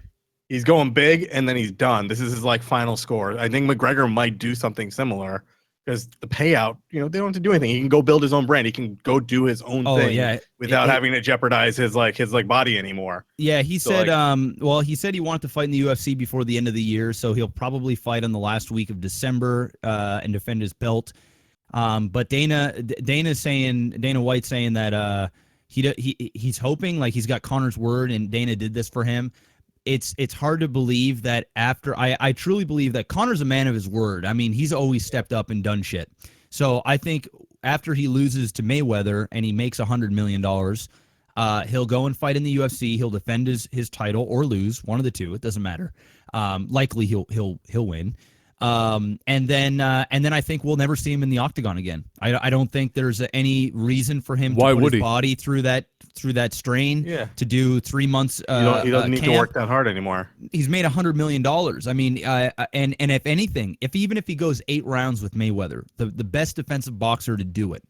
He's going big, and then he's done. This is his like final score. I think McGregor might do something similar. Because the payout, they don't have to do anything. He can go build his own brand. He can go do his own thing without having to jeopardize his body anymore. Yeah, he said he said he wanted to fight in the UFC before the end of the year, so he'll probably fight on the last week of December and defend his belt. But Dana White's saying that he's hoping, like, he's got Conor's word and Dana did this for him. It's hard to believe that after I truly believe that Conor's a man of his word. I mean, he's always stepped up and done shit. So I think after he loses to Mayweather and he makes $100 million, he'll go and fight in the UFC. He'll defend his title or lose, one of the two. It doesn't matter. Likely he'll win. And then I think we'll never see him in the octagon again. I don't think there's any reason for him to put his body through that strain to do 3 months. He doesn't need to work that hard anymore. He's made $100 million. I mean, and if anything, even if he goes 8 rounds with Mayweather, the best defensive boxer to do it,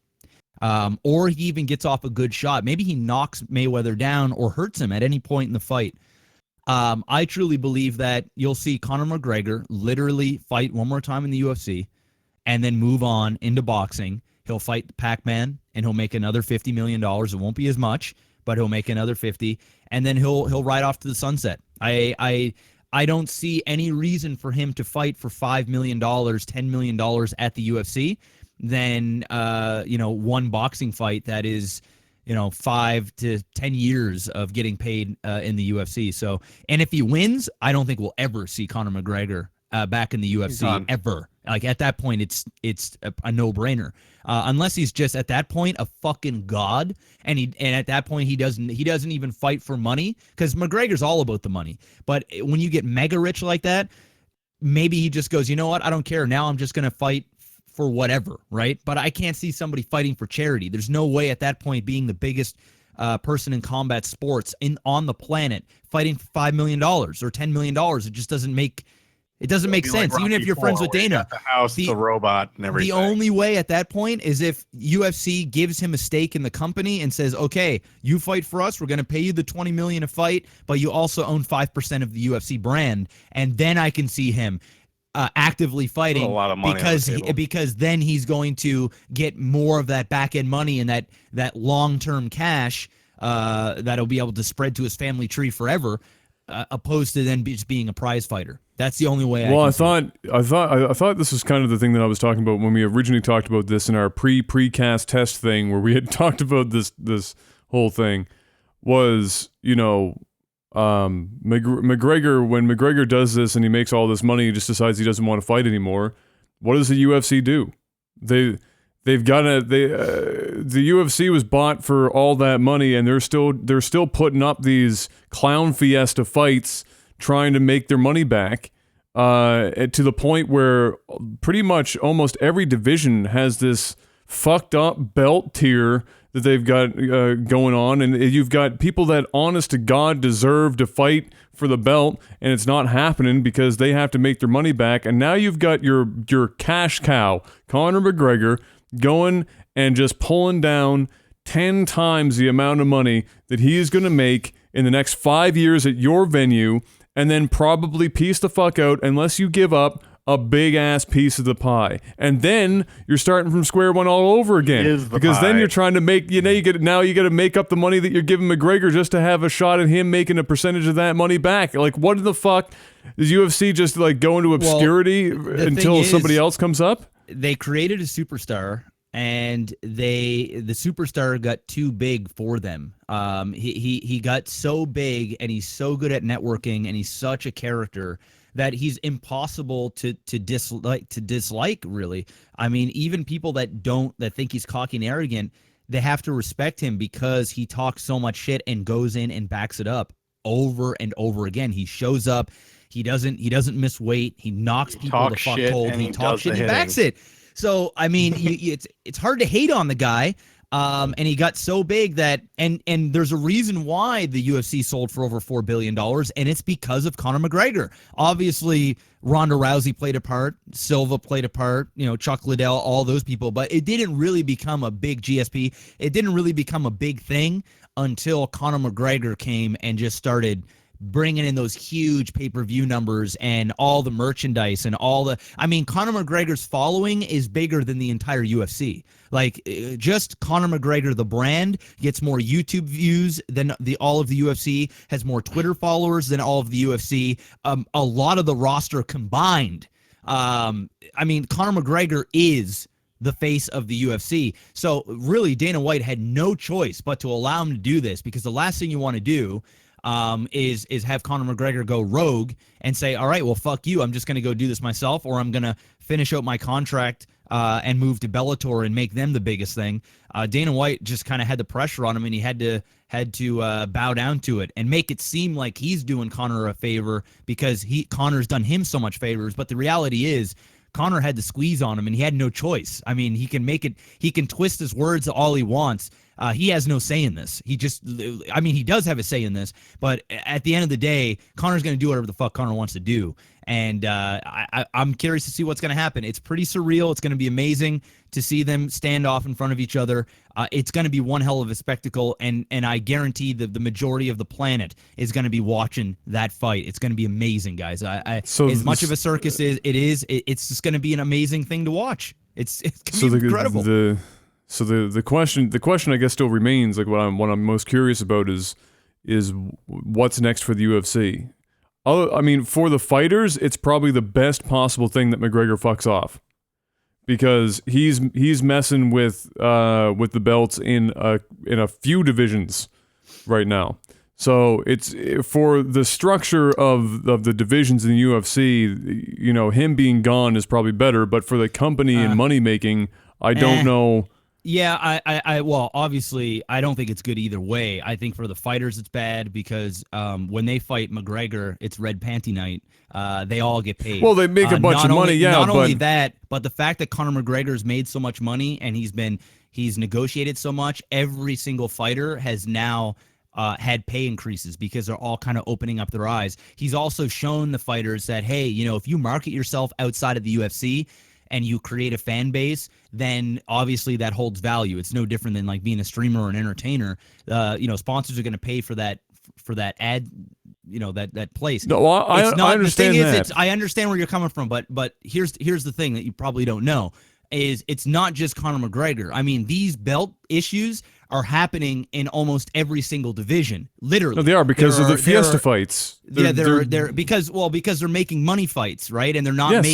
or he even gets off a good shot, maybe he knocks Mayweather down or hurts him at any point in the fight. I truly believe that you'll see Conor McGregor literally fight one more time in the UFC and then move on into boxing. He'll fight Pac-Man and he'll make another $50 million. It won't be as much, but he'll make another 50, and then he'll ride off to the sunset. I don't see any reason for him to fight for $5 million, $10 million at the UFC than one boxing fight that is 5 to 10 years of getting paid in the UFC. So, and if he wins, I don't think we'll ever see Conor McGregor back in the UFC ever. Like, at that point, it's a no-brainer. Unless he's just at that point a fucking god, and at that point he doesn't even fight for money, because McGregor's all about the money. But when you get mega rich like that, maybe he just goes, you know what, I don't care. Now I'm just gonna fight for whatever, right? But I can't see somebody fighting for charity. There's no way at that point, being the biggest person in combat sports on the planet, fighting for $5 million or $10 million. It just doesn't make sense. Like, even if you're friends with Dana, the house, the robot, and everything. The only way at that point is if UFC gives him a stake in the company and says, okay, you fight for us, we're going to pay you the $20 million a fight, but you also own 5% of the UFC brand, and then I can see him actively fighting, a lot of money because then he's going to get more of that back end money and that long term cash that'll be able to spread to his family tree forever, opposed to then just being a prize fighter. That's the only way. I thought this was kind of the thing that I was talking about when we originally talked about this in our precast test thing, where we had talked about this whole thing was, McGregor, when McGregor does this and he makes all this money, he just decides he doesn't want to fight anymore. What does the UFC do? The UFC was bought for all that money, and they're still putting up these clown fiesta fights, trying to make their money back, to the point where pretty much almost every division has this fucked up belt tier that they've got going on, and you've got people that honest to God deserve to fight for the belt, and it's not happening because they have to make their money back. And now you've got your cash cow, Conor McGregor, going and just pulling down 10 times the amount of money that he is going to make in the next 5 years at your venue, and then probably piece the fuck out unless you give up a big ass piece of the pie. And then you're starting from square one all over again, because then you're trying to make, you got to make up the money that you're giving McGregor just to have a shot at him making a percentage of that money back. Like, what in the fuck is UFC just like go into obscurity until somebody else comes up? They created a superstar, and the superstar got too big for them. He got so big, and he's so good at networking, and he's such a character that he's impossible to dislike really. I mean, even people that think he's cocky and arrogant, they have to respect him because he talks so much shit and goes in and backs it up over and over again. He shows up. He doesn't miss weight. He knocks people the fuck cold. He talks shit and he backs it. So I mean, it's hard to hate on the guy. And he got so big that and there's a reason why the UFC sold for over $4 billion, and it's because of Conor McGregor. Obviously, Ronda Rousey played a part, Silva played a part, Chuck Liddell, all those people, but it didn't really become a big GSP. It didn't really become a big thing until Conor McGregor came and just started bringing in those huge pay-per-view numbers and all the merchandise and Conor McGregor's following is bigger than the entire UFC. Like, just Conor McGregor, the brand, gets more YouTube views than all of the UFC, has more Twitter followers than all of the UFC, a lot of the roster combined. Conor McGregor is the face of the UFC. So really, Dana White had no choice but to allow him to do this, because the last thing you want to do is have Conor McGregor go rogue and say, all right, well, fuck you, I'm just going to go do this myself, or I'm going to finish out my contract and move to Bellator and make them the biggest thing. Dana White just kind of had the pressure on him, and he had to bow down to it and make it seem like he's doing Conor a favor because Conor's done him so much favors. But the reality is, Conor had the squeeze on him, and he had no choice. I mean, he can twist his words all he wants. He has no say in this. He does have a say in this, but at the end of the day, Conor's going to do whatever the fuck Conor wants to do. And I'm curious to see what's going to happen. It's pretty surreal. It's going to be amazing to see them stand off in front of each other. It's going to be one hell of a spectacle, and I guarantee that the majority of the planet is going to be watching that fight. It's going to be amazing, guys. As much of a circus it's just going to be an amazing thing to watch. It's going to be incredible. So the question I guess still remains, like what I'm most curious about is what's next for the UFC. I mean, for the fighters, it's probably the best possible thing that McGregor fucks off, because he's messing with the belts in a few divisions right now. So it's for the structure of the divisions in the UFC, him being gone is probably better, but for the company and money making, I don't know. Yeah, well, obviously, I don't think it's good either way. I think for the fighters, it's bad because when they fight McGregor, it's red panty night. They all get paid. Well, they make a bunch of money, yeah. Not only that, but the fact that Conor McGregor's made so much money and he's negotiated so much, every single fighter has now had pay increases because they're all kind of opening up their eyes. He's also shown the fighters that, hey, if you market yourself outside of the UFC and you create a fan base, then obviously that holds value. It's no different than like being a streamer or an entertainer. Sponsors are going to pay for that ad, that place. No, I understand that. I understand where you're coming from, but here's the thing that you probably don't know is it's not just Conor McGregor. I mean, these belt issues are happening in almost every single division, literally. No, they are because of the Fiesta fights. They're because they're making money fights, right? And they're not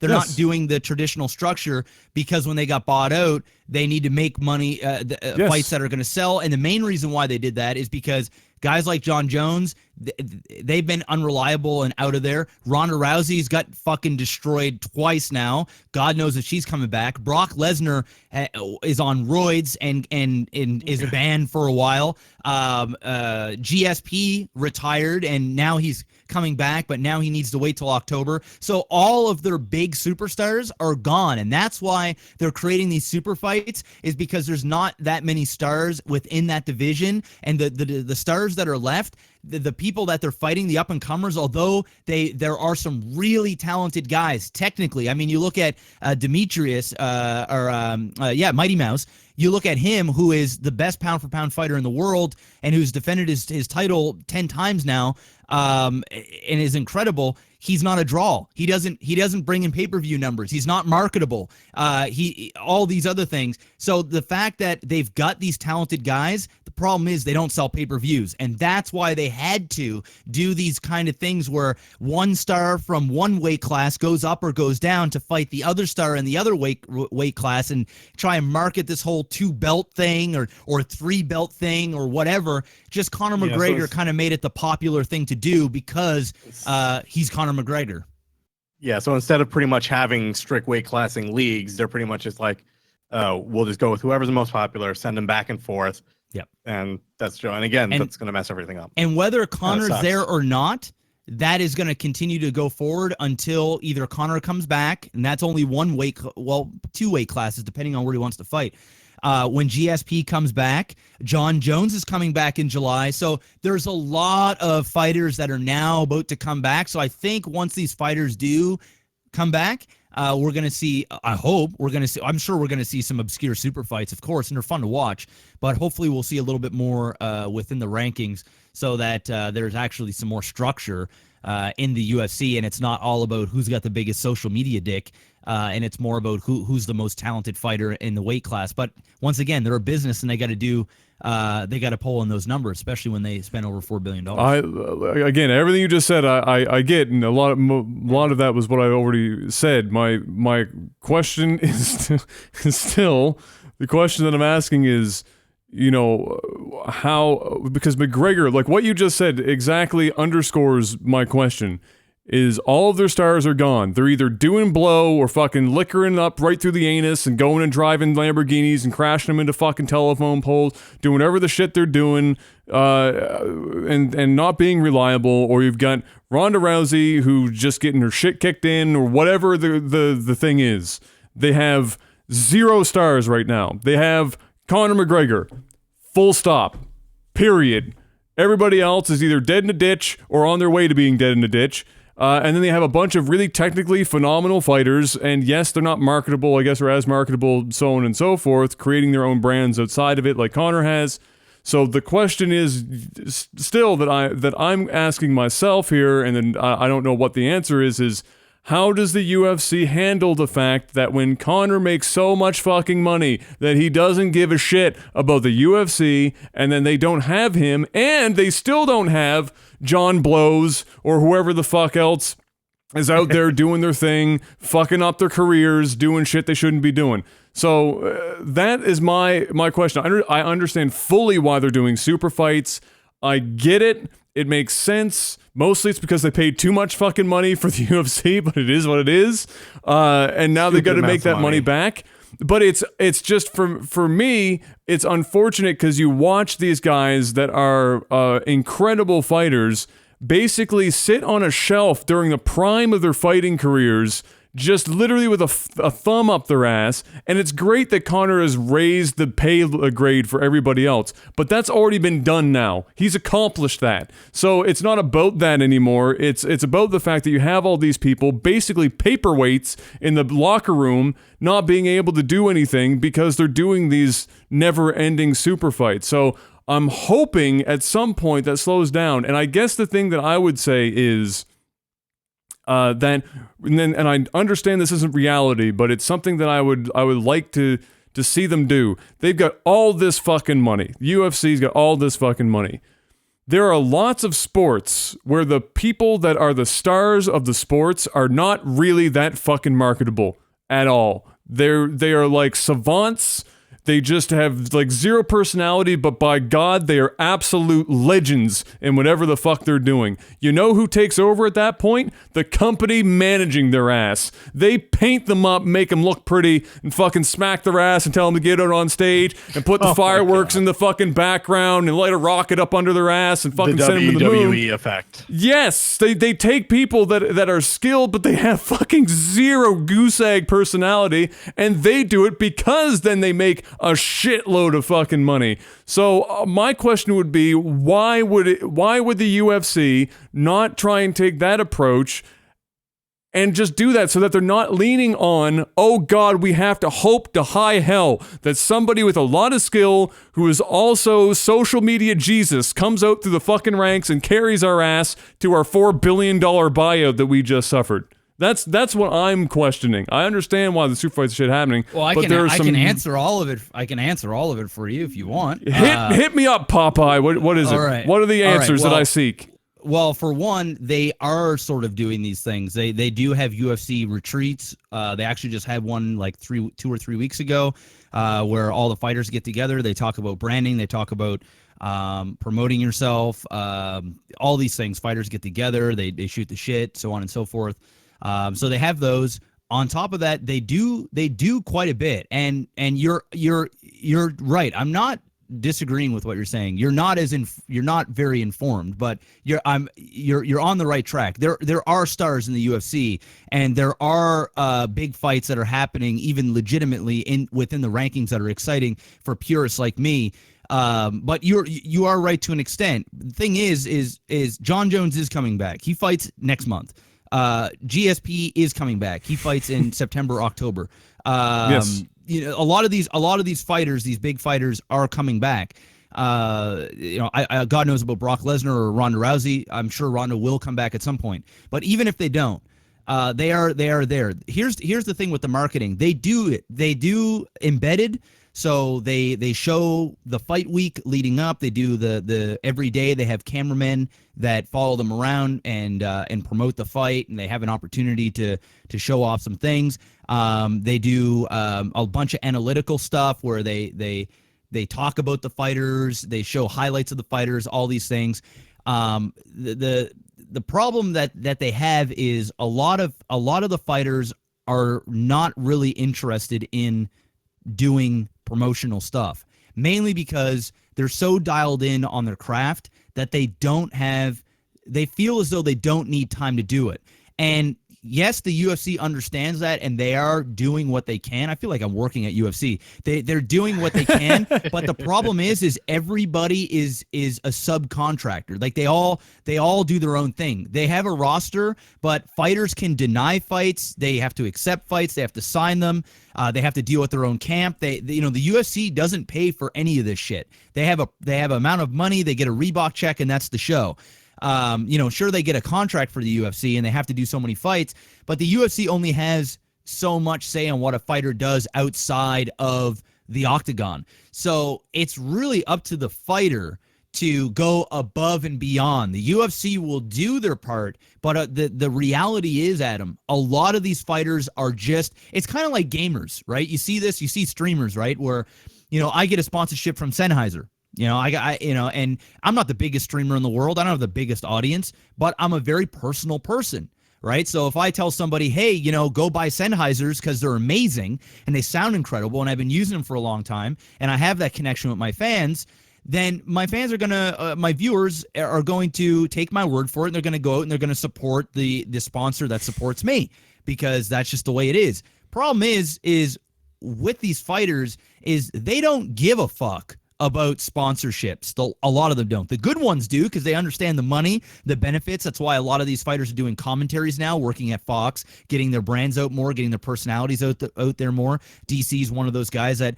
not doing the traditional structure, because when they got bought out, they need to make money, fights that are going to sell. And the main reason why they did that is because guys like John Jones, they've been unreliable and out of there. Ronda Rousey's got fucking destroyed twice now. God knows if she's coming back. Brock Lesnar is on roids and is banned for a while. GSP retired and now he's coming back, but now he needs to wait till October. So all of their big superstars are gone, and that's why they're creating these super fights, is because there's not that many stars within that division, and the stars that are left, the people that they're fighting, the up-and-comers, although there are some really talented guys, technically. I mean, you look at Demetrius, Mighty Mouse. You look at him, who is the best pound-for-pound fighter in the world and who's defended his title 10 times now, and is incredible. He's not a draw. He doesn't bring in pay-per-view numbers. He's not marketable. All these other things. So the fact that they've got these talented guys, the problem is they don't sell pay-per-views, and that's why they had to do these kind of things where one star from one weight class goes up or goes down to fight the other star in the other weight class, and try and market this whole 2-belt thing or 3-belt thing or whatever. Just Conor McGregor kind of made it the popular thing to do because he's Conor Conor McGregor. Yeah, so instead of pretty much having strict weight classing leagues, they're pretty much just like, we'll just go with whoever's the most popular, send them back and forth. Yep. And that's true. And again, that's going to mess everything up. And whether Conor's sucks. there or not, that is going to continue to go forward until either Conor comes back, and that's only two weight classes, depending on where he wants to fight. When GSP comes back, John Jones is coming back in July. So there's a lot of fighters that are now about to come back. So I think once these fighters do come back, we're going to see, I'm sure we're going to see some obscure super fights, of course, and they're fun to watch. But hopefully we'll see a little bit more within the rankings so that there's actually some more structure in the UFC, and it's not all about who's got the biggest social media dick. And it's more about who's the most talented fighter in the weight class. But once again, they're a business, and they got to pull in those numbers, especially when they spend over $4 billion. Again, everything you just said, I get, and a lot of that was what I already said. My question is still the question that I'm asking is, how, because McGregor, like what you just said, exactly underscores my question. Is all of their stars are gone. They're either doing blow or fucking liquoring up right through the anus and going and driving Lamborghinis and crashing them into fucking telephone poles, doing whatever the shit they're doing, and not being reliable. Or you've got Ronda Rousey who just getting her shit kicked in, or whatever the thing is. They have 0 stars right now. They have Conor McGregor, full stop, period. Everybody else is either dead in a ditch or on their way to being dead in a ditch. And then they have a bunch of really technically phenomenal fighters, and yes, they're not marketable, I guess, or as marketable, so on and so forth, creating their own brands outside of it, like Conor has. So the question is still that I'm asking myself here, and then I don't know what the answer is how does the UFC handle the fact that when Conor makes so much fucking money that he doesn't give a shit about the UFC, and then they don't have him, and they still don't have John Blows or whoever the fuck else is out there doing their thing, fucking up their careers, doing shit they shouldn't be doing. So that is my question. I understand fully why they're doing super fights. I get it. It makes sense. Mostly it's because they paid too much fucking money for the UFC, but it is what it is. And now they got to make that money back. But it's just for me, it's unfortunate because you watch these guys that are incredible fighters basically sit on a shelf during the prime of their fighting careers, just literally with a thumb up their ass. And it's great that Conor has raised the pay grade for everybody else, but that's already been done now. He's accomplished that. So it's not about that anymore. It's about the fact that you have all these people, basically paperweights in the locker room, not being able to do anything because they're doing these never-ending super fights. So I'm hoping at some point that slows down. And I guess the thing that I would say is, and I understand this isn't reality, but it's something that I would like to see them do. They've got all this fucking money. The UFC's got all this fucking money. There are lots of sports where the people that are the stars of the sports are not really that fucking marketable at all. They are like savants. They just have like zero personality, but by God, they are absolute legends in whatever the fuck they're doing. You know who takes over at that point? The company managing their ass. They paint them up, make them look pretty, and fucking smack their ass and tell them to get out on stage and put the fireworks in the fucking background and light a rocket up under their ass and fucking send them to the moon. WWE effect. Yes, they take people that are skilled, but they have fucking zero goose egg personality, and they do it because then they make a shitload of fucking money. So my question would be, why would the UFC not try and take that approach and just do that so that they're not leaning on, oh God, we have to hope to high hell that somebody with a lot of skill who is also social media Jesus comes out through the fucking ranks and carries our ass to our $4 billion buyout that we just suffered. That's what I'm questioning. I understand why the super fights shit happening. Well, I can answer all of it. I can answer all of it for you if you want. Hit me up, Popeye. What is it? Right. What are the answers that I seek? Well, for one, they are sort of doing these things. They do have UFC retreats. They actually just had one like 2 or 3 weeks ago, where all the fighters get together. They talk about branding. They talk about promoting yourself. All these things. Fighters get together. They shoot the shit, so on and so forth. So they have those. On top of that, they do quite a bit. And you're right. I'm not disagreeing with what you're saying. You're not very informed, but you're on the right track. There are stars in the UFC, and there are big fights that are happening even legitimately within the rankings that are exciting for purists like me. But you are right to an extent. The thing is John Jones is coming back. He fights next month. GSP is coming back. He fights in September, October. Yes. A lot of these fighters, these big fighters, are coming back. I God knows about Brock Lesnar or Ronda Rousey. I'm sure Ronda will come back at some point. But even if they don't, they are there. Here's the thing with the marketing. They do embedded. So they show the fight week leading up. They do the every day. They have cameramen that follow them around and promote the fight, and they have an opportunity to show off some things. They do a bunch of analytical stuff where they talk about the fighters. They show highlights of the fighters. All these things. The problem that they have is a lot of the fighters are not really interested in doing promotional stuff, mainly because they're so dialed in on their craft that they feel as though they don't need time to do it. And yes, the UFC understands that, and they are doing what they can. I feel like I'm working at UFC. They're doing what they can, but the problem is everybody is a subcontractor. Like they all do their own thing. They have a roster, but fighters can deny fights. They have to accept fights. They have to sign them. They have to deal with their own camp. The UFC doesn't pay for any of this shit. They have an amount of money. They get a Reebok check, and that's the show. Sure, they get a contract for the UFC and they have to do so many fights, but the UFC only has so much say on what a fighter does outside of the octagon. So it's really up to the fighter to go above and beyond. The UFC will do their part, but the reality is, Adam, a lot of these fighters are it's kind of like gamers, right? You see streamers, right? Where, I get a sponsorship from Sennheiser. And I'm not the biggest streamer in the world. I don't have the biggest audience, but I'm a very personal person, right? So if I tell somebody, hey, go buy Sennheisers because they're amazing and they sound incredible and I've been using them for a long time and I have that connection with my fans, then my fans are my viewers are going to take my word for it, and they're going to go out and they're going to support the sponsor that supports me, because that's just the way it is. Problem is with these fighters is they don't give a fuck about sponsorships. A lot of them don't. The good ones do, because they understand the money, the benefits. That's why a lot of these fighters are doing commentaries now, working at Fox, getting their brands out more, getting their personalities out there more. DC's one of those guys that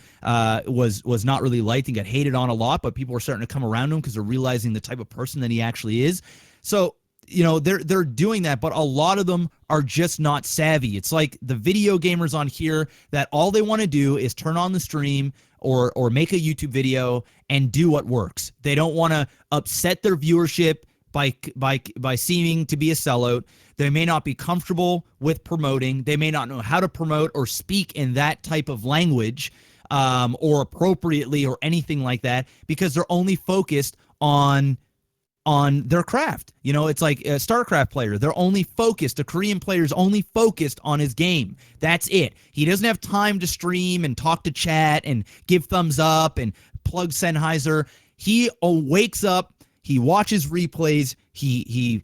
was not really liked and got hated on a lot, but people are starting to come around him because they're realizing the type of person that he actually is. So they're doing that, but a lot of them are just not savvy. It's like the video gamers on here that all they want to do is turn on the stream or make a YouTube video and do what works. They don't want to upset their viewership by seeming to be a sellout. They may not be comfortable with promoting. They may not know how to promote or speak in that type of language or appropriately or anything like that, because they're only focused on their craft. It's like a StarCraft player. They're only focused. A Korean player is only focused on his game. That's it. He doesn't have time to stream and talk to chat and give thumbs up and plug Sennheiser. He wakes up, he watches replays, he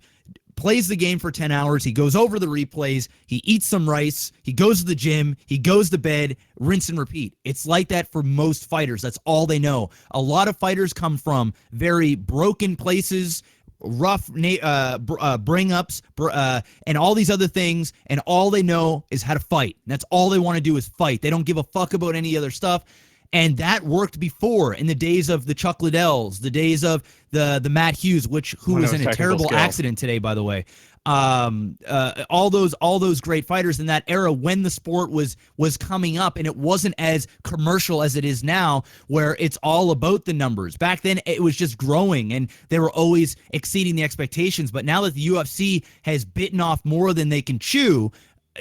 plays the game for 10 hours, he goes over the replays, he eats some rice, he goes to the gym, he goes to bed, rinse and repeat. It's like that for most fighters. That's all they know. A lot of fighters come from very broken places, rough bring-ups, and all these other things, and all they know is how to fight. And that's all they want to do is fight. They don't give a fuck about any other stuff. And that worked before, in the days of the Chuck Liddells, the days of the Matt Hughes, who was in a terrible accident today, by the way. all those great fighters in that era when the sport was coming up, and it wasn't as commercial as it is now, where it's all about the numbers. Back then, it was just growing, and they were always exceeding the expectations. But now that the UFC has bitten off more than they can chew,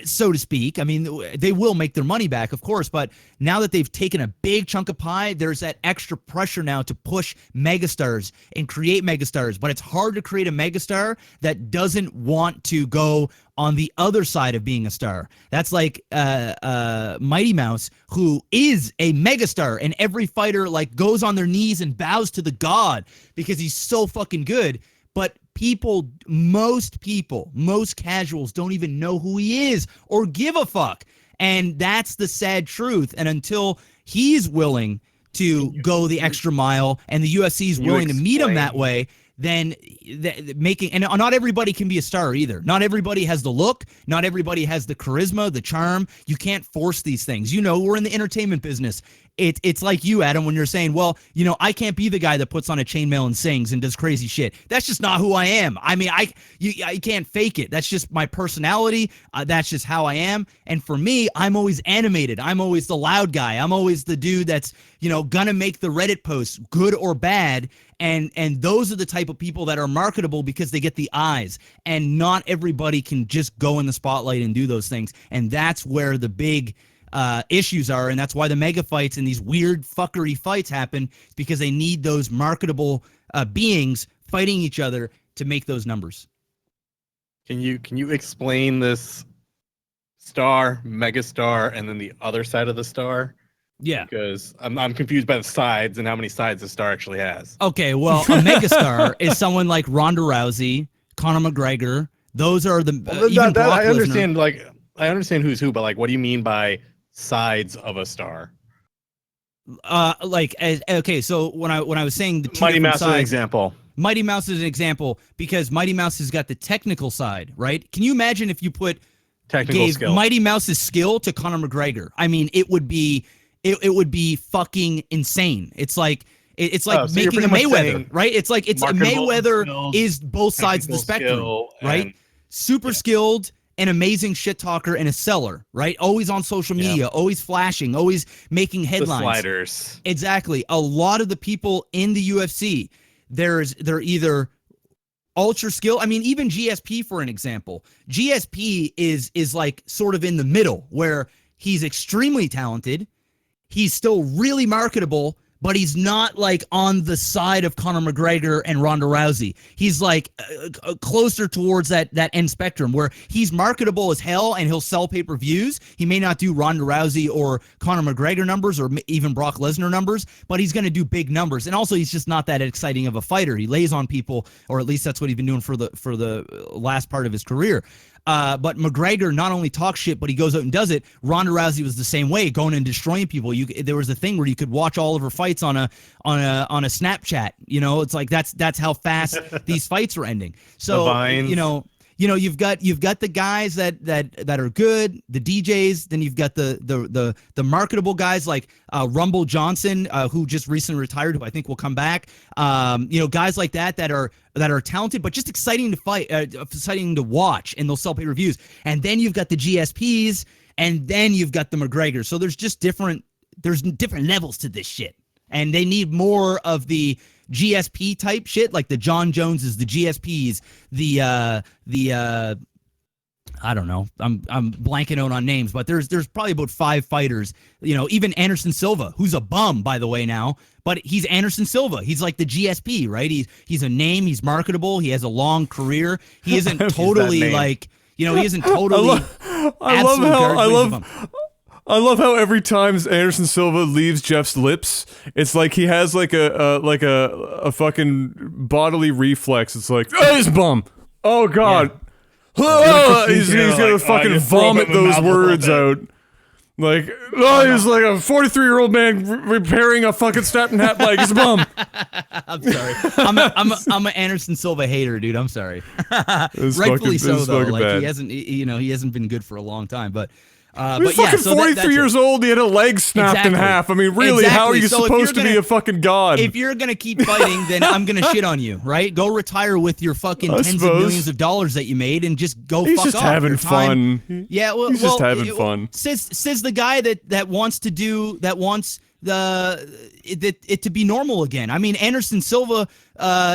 so to speak. I mean, they will make their money back, of course, but now that they've taken a big chunk of pie, there's that extra pressure now to push megastars and create megastars. But it's hard to create a megastar that doesn't want to go on the other side of being a star. That's like Mighty Mouse, who is a megastar, and every fighter like goes on their knees and bows to the god because he's so fucking good. But most casuals don't even know who he is or give a fuck. And that's the sad truth. And until he's willing to go the extra mile and the UFC is willing to meet him that way, then and not everybody can be a star either. Not everybody has the look. Not everybody has the charisma, the charm. You can't force these things. You know, we're in the entertainment business. It's like you, Adam, when you're saying, well, you know, I can't be the guy that puts on a chainmail and sings and does crazy shit. That's just not who I am. I mean, I can't fake it. That's just my personality. That's just how I am. And for me, I'm always animated. I'm always the loud guy. I'm always the dude that's, you know, gonna make the Reddit posts, good or bad. And those are the type of people that are marketable because they get the eyes. And not everybody can just go in the spotlight and do those things. And that's where the big issues are, and that's why the mega fights and these weird fuckery fights happen, because they need those marketable beings fighting each other to make those numbers. Can you explain this star, megastar, and then the other side of the star? Yeah, because I'm confused by the sides and how many sides the star actually has. Okay, well, a megastar is someone like Ronda Rousey, Conor McGregor. Those are the even Brock I understand. Lesnar. I understand who's who, but like, what do you mean by sides of a star? Okay, so when I was saying the two Mighty Mouse sides, is an example. Mighty Mouse is an example because Mighty Mouse has got the technical side, right? Can you imagine if you gave skill. Mighty Mouse's skill to Conor McGregor? I mean, it would be fucking insane. It's like making a Mayweather, right? It's like Mayweather skills, is both sides of the spectrum, right? Super skilled, an amazing shit talker, and a seller, right? Always on social media, always flashing, always making headlines. The sliders. Exactly. A lot of the people in the UFC, they're either ultra skill. I mean, even GSP, for an example. GSP is like sort of in the middle, where he's extremely talented. He's still really marketable, but he's not like on the side of Conor McGregor and Ronda Rousey. He's like closer towards that end spectrum, where he's marketable as hell and he'll sell pay-per-views. He may not do Ronda Rousey or Conor McGregor numbers or even Brock Lesnar numbers, but he's going to do big numbers. And also, he's just not that exciting of a fighter. He lays on people, or at least that's what he's been doing for the last part of his career. But McGregor not only talks shit, but he goes out and does it. Ronda Rousey was the same way, going and destroying people. There was a thing where you could watch all of her fights on a Snapchat. You know, it's like that's how fast these fights were ending. So you've got the guys that are good, the DJs. Then you've got the marketable guys like Rumble Johnson, who just recently retired, who I think will come back. Guys like that are talented, but just exciting to fight, exciting to watch, and they'll sell pay-per-views. And then you've got the GSPs, and then you've got the McGregor. So there's different levels to this shit, and they need more of the GSP type shit, like the John Joneses, the GSPs, I don't know. I'm blanking out on names, but there's probably about 5 fighters. You know, even Anderson Silva, who's a bum, by the way, now, but he's Anderson Silva. He's like the GSP, right? He's a name. He's marketable. He has a long career. He isn't totally like, he isn't totally. I love how every time Anderson Silva leaves Jeff's lips, it's like he has like a fucking bodily reflex. It's like, oh, he's bum. Oh God. Yeah. He's gonna fucking vomit those words out. Like, he's like a 43-year-old man repairing a fucking Staten Hat bike. He's a bum. I'm sorry. I'm an Anderson Silva hater, dude. I'm sorry. Rightfully so, though. Like, bad. He hasn't been good for a long time, but. He's fucking 43 years old. He had a leg snapped in half. I mean, really, how are you supposed to be a fucking god? If you're gonna keep fighting, then I'm gonna shit on you, right? Go retire with your fucking tens of millions of dollars that you made, and just go. He's fuck just off. having fun. Yeah, well, he's just having fun. Says the guy that wants it to be normal again. I mean, Anderson Silva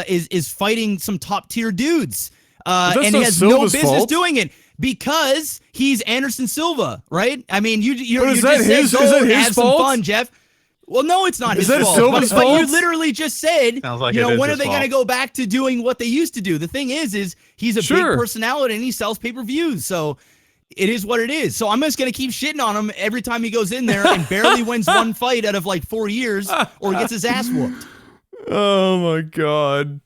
is fighting some top tier dudes, and he has no business doing it. Because he's Anderson Silva, right? I mean, you just said go have some fun, Jeff. Well, no, it's not his fault. But you literally just said, like when are they going to go back to doing what they used to do? The thing is he's a big personality and he sells pay-per-views. So it is what it is. So I'm just going to keep shitting on him every time he goes in there and barely wins one fight out of like 4 years or gets his ass whooped. Oh my God.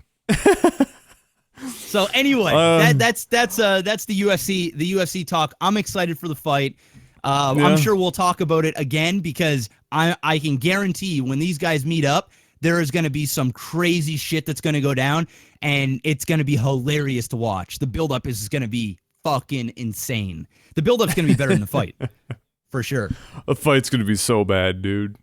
So anyway, that's the UFC talk. I'm excited for the fight. I'm sure we'll talk about it again because I can guarantee you when these guys meet up, there is going to be some crazy shit that's going to go down, and it's going to be hilarious to watch. The buildup is going to be fucking insane. The buildup's going to be better than the fight, for sure. The fight's going to be so bad, dude.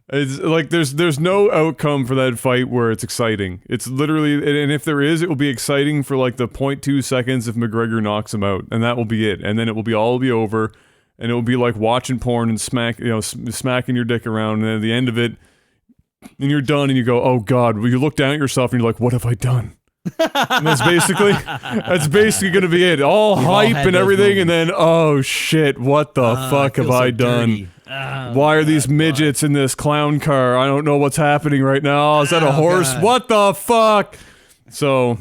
It's like there's no outcome for that fight where it's exciting. It's literally, and if there is, it will be exciting for like the 0.2 seconds if McGregor knocks him out, and that will be it. And then it will be over, and it will be like watching porn and smacking your dick around. And then at the end of it, and you're done, and you go, "Oh God!" Well, you look down at yourself, and you're like, "What have I done?" And that's basically going to be it. All hype and everything, and then oh shit, what the fuck have I done? Why are these midgets in this clown car? I don't know what's happening right now. Is that a horse? God. What the fuck? So,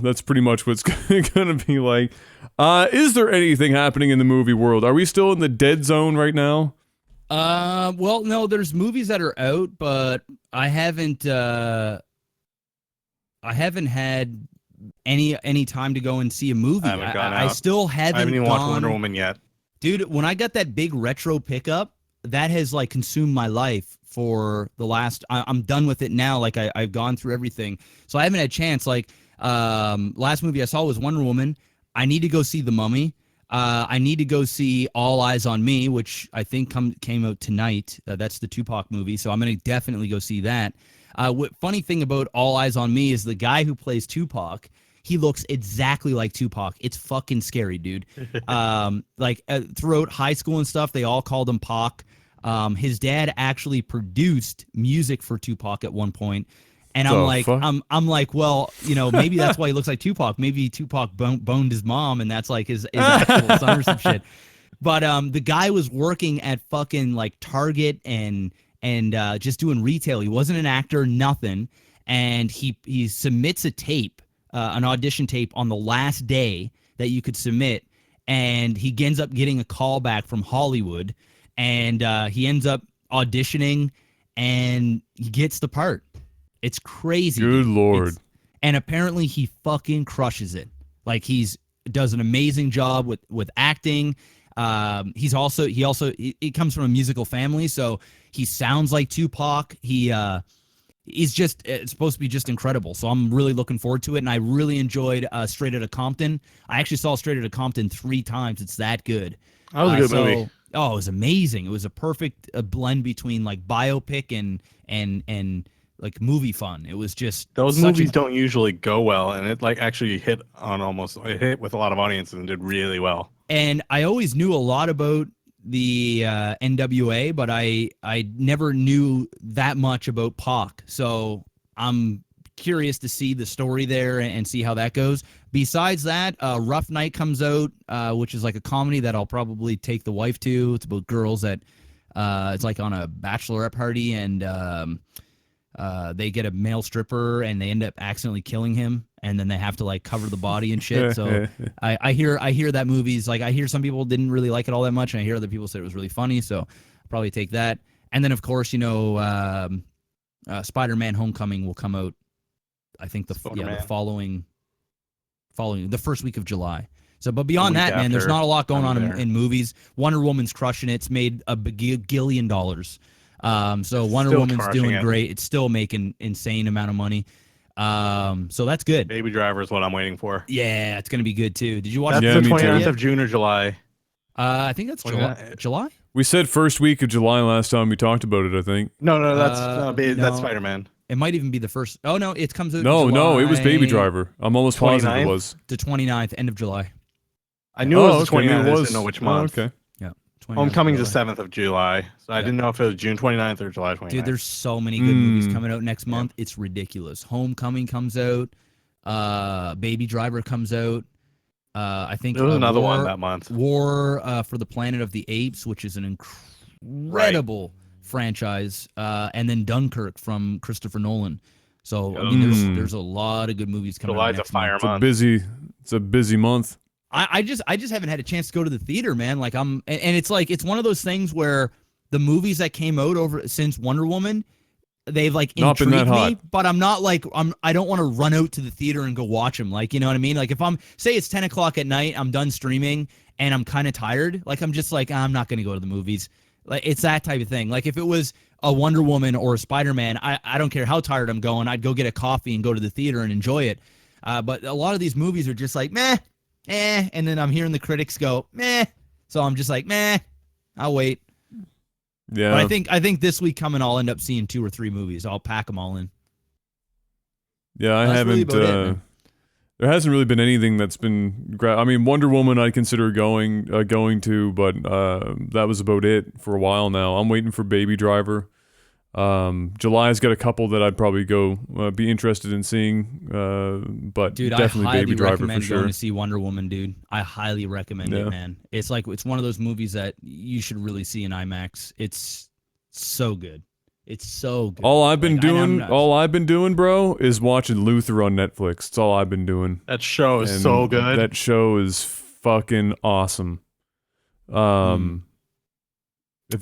that's pretty much what's going to be like. Is there anything happening in the movie world? Are we still in the dead zone right now? Well, no, there's movies that are out, but I haven't had any time to go and see a movie. I still haven't. I haven't even watched Wonder Woman yet. Dude, when I got that big retro pickup, that has like consumed my life for the last. I'm done with it now. Like I've gone through everything, so I haven't had a chance. Like last movie I saw was Wonder Woman. I need to go see The Mummy. I need to go see All Eyes on Me, which I think came out tonight. That's the Tupac movie, so I'm gonna definitely go see that. What funny thing about All Eyes on Me is the guy who plays Tupac. He looks exactly like Tupac. It's fucking scary, dude. Throughout high school and stuff, they all called him Pac. His dad actually produced music for Tupac at one point, and I'm like, well, maybe that's why he looks like Tupac. Maybe Tupac boned his mom, and that's like his actual son or some shit. But the guy was working at fucking like Target and just doing retail. He wasn't an actor, nothing, and he submits a tape. An audition tape on the last day that you could submit, and he ends up getting a call back from Hollywood, and he ends up auditioning, and he gets the part. It's crazy. Good Lord. And apparently he fucking crushes it. Like does an amazing job with acting. He comes from a musical family, so he sounds like Tupac. He's just it's supposed to be just incredible. So I'm really looking forward to it, and I really enjoyed Straight Outta Compton. I actually saw Straight Outta Compton 3 times. It's that good. That was a good movie. Oh, it was amazing. It was a perfect blend between like biopic and like movie fun. It was just those movies don't usually go well, and it like actually hit with a lot of audiences and did really well. And I always knew a lot about the NWA, but I never knew that much about Pac. So I'm curious to see the story there and see how that goes. Besides that, Rough Night comes out, which is like a comedy that I'll probably take the wife to. It's about girls that it's like on a bachelorette party, and they get a male stripper and they end up accidentally killing him, and then they have to like cover the body and shit. So I hear that movie's like, I hear some people didn't really like it all that much, and I hear other people said it was really funny, so I'll probably take that. And then of course, Spider-Man Homecoming will come out, I think the following the first week of July. So, but beyond that, man, there's not a lot going on in movies. Wonder Woman's crushing it. It's made $1 gillion. So Wonder Woman's doing great. It's still making insane amount of money. So that's good. Baby Driver is what I'm waiting for. Yeah, it's gonna be good too. Did you watch the 29th of June or July? I think that's July. We said first week of July last time we talked about it, I think. No, that's No. that's Spider-Man. It might even be the first. Oh no, it comes out. No, it was Baby Driver. I'm almost positive it 29th? was. The 29th, end of July. I knew it was the okay, 29th. I it was. didn't know which month. Oh, okay. Yeah. 29th Homecoming's of the July. 7th of July, so I didn't know if it was June 29th or July 29th. Dude, there's so many good movies coming out next month. It's ridiculous. Homecoming comes out. Baby Driver comes out. I think there was another War, one that month. War for the Planet of the Apes, which is an incredible franchise, and then Dunkirk from Christopher Nolan. So I mean, there's a lot of good movies coming out July's a next fire month. month. It's a busy month. I just haven't had a chance to go to the theater, man. Like and it's like it's one of those things where the movies that came out over since Wonder Woman, they've like Not been intrigued that me, hot. but I'm not like I don't want to run out to the theater and go watch them. Like, you know what I mean? Like if I'm say it's 10 o'clock at night, I'm done streaming and I'm kind of tired. Like I'm just like I'm not gonna go to the movies. Like it's that type of thing. Like if it was a Wonder Woman or a Spider-Man, I don't care how tired I'm going. I'd go get a coffee and go to the theater and enjoy it. But a lot of these movies are just like meh, and then I'm hearing the critics go meh, so I'm just like meh. I'll wait. Yeah. But I think this week coming, I'll end up seeing 2 or 3 movies. I'll pack them all in. Yeah, I That's really haven't. about it, man. There hasn't really been anything that's been. I mean, Wonder Woman, I consider going to, but that was about it for a while now. I'm waiting for Baby Driver. July's got a couple that I'd probably go be interested in seeing. But Dude, definitely I highly Baby Driver for recommend sure. going to see Wonder Woman, dude. I highly recommend Yeah. it, man. It's like it's one of those movies that you should really see in IMAX. It's so good. It's so good. All I've been Like, doing, bro, is watching Luther on Netflix. That's all I've been doing. That show is And so good. That show is fucking awesome. If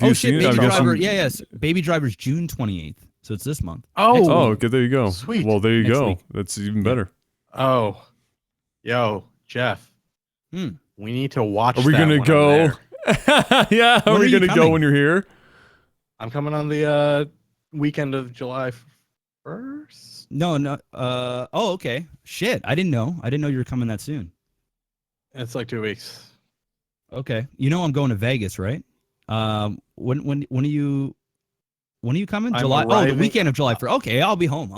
Oh you've shit, seen it, Baby I'm guessing. Driver. Yeah, yes. Baby Driver's June 28th, so it's this month. Oh, okay, there you go. Sweet. Well, there you Next go. week. That's even better. Oh, yo, Jeff. Hmm. We need to watch. Are we that gonna when I'm go? there. Yeah, When are are we you gonna go coming? when you're here? I'm coming on the weekend of July 1st. No. Oh, okay. Shit, I didn't know. I didn't know you were coming that soon. It's like 2 weeks. Okay. You know I'm going to Vegas, right? When are you coming? I'm July. Oh, the arriving- weekend of July 1st. Okay, I'll be home.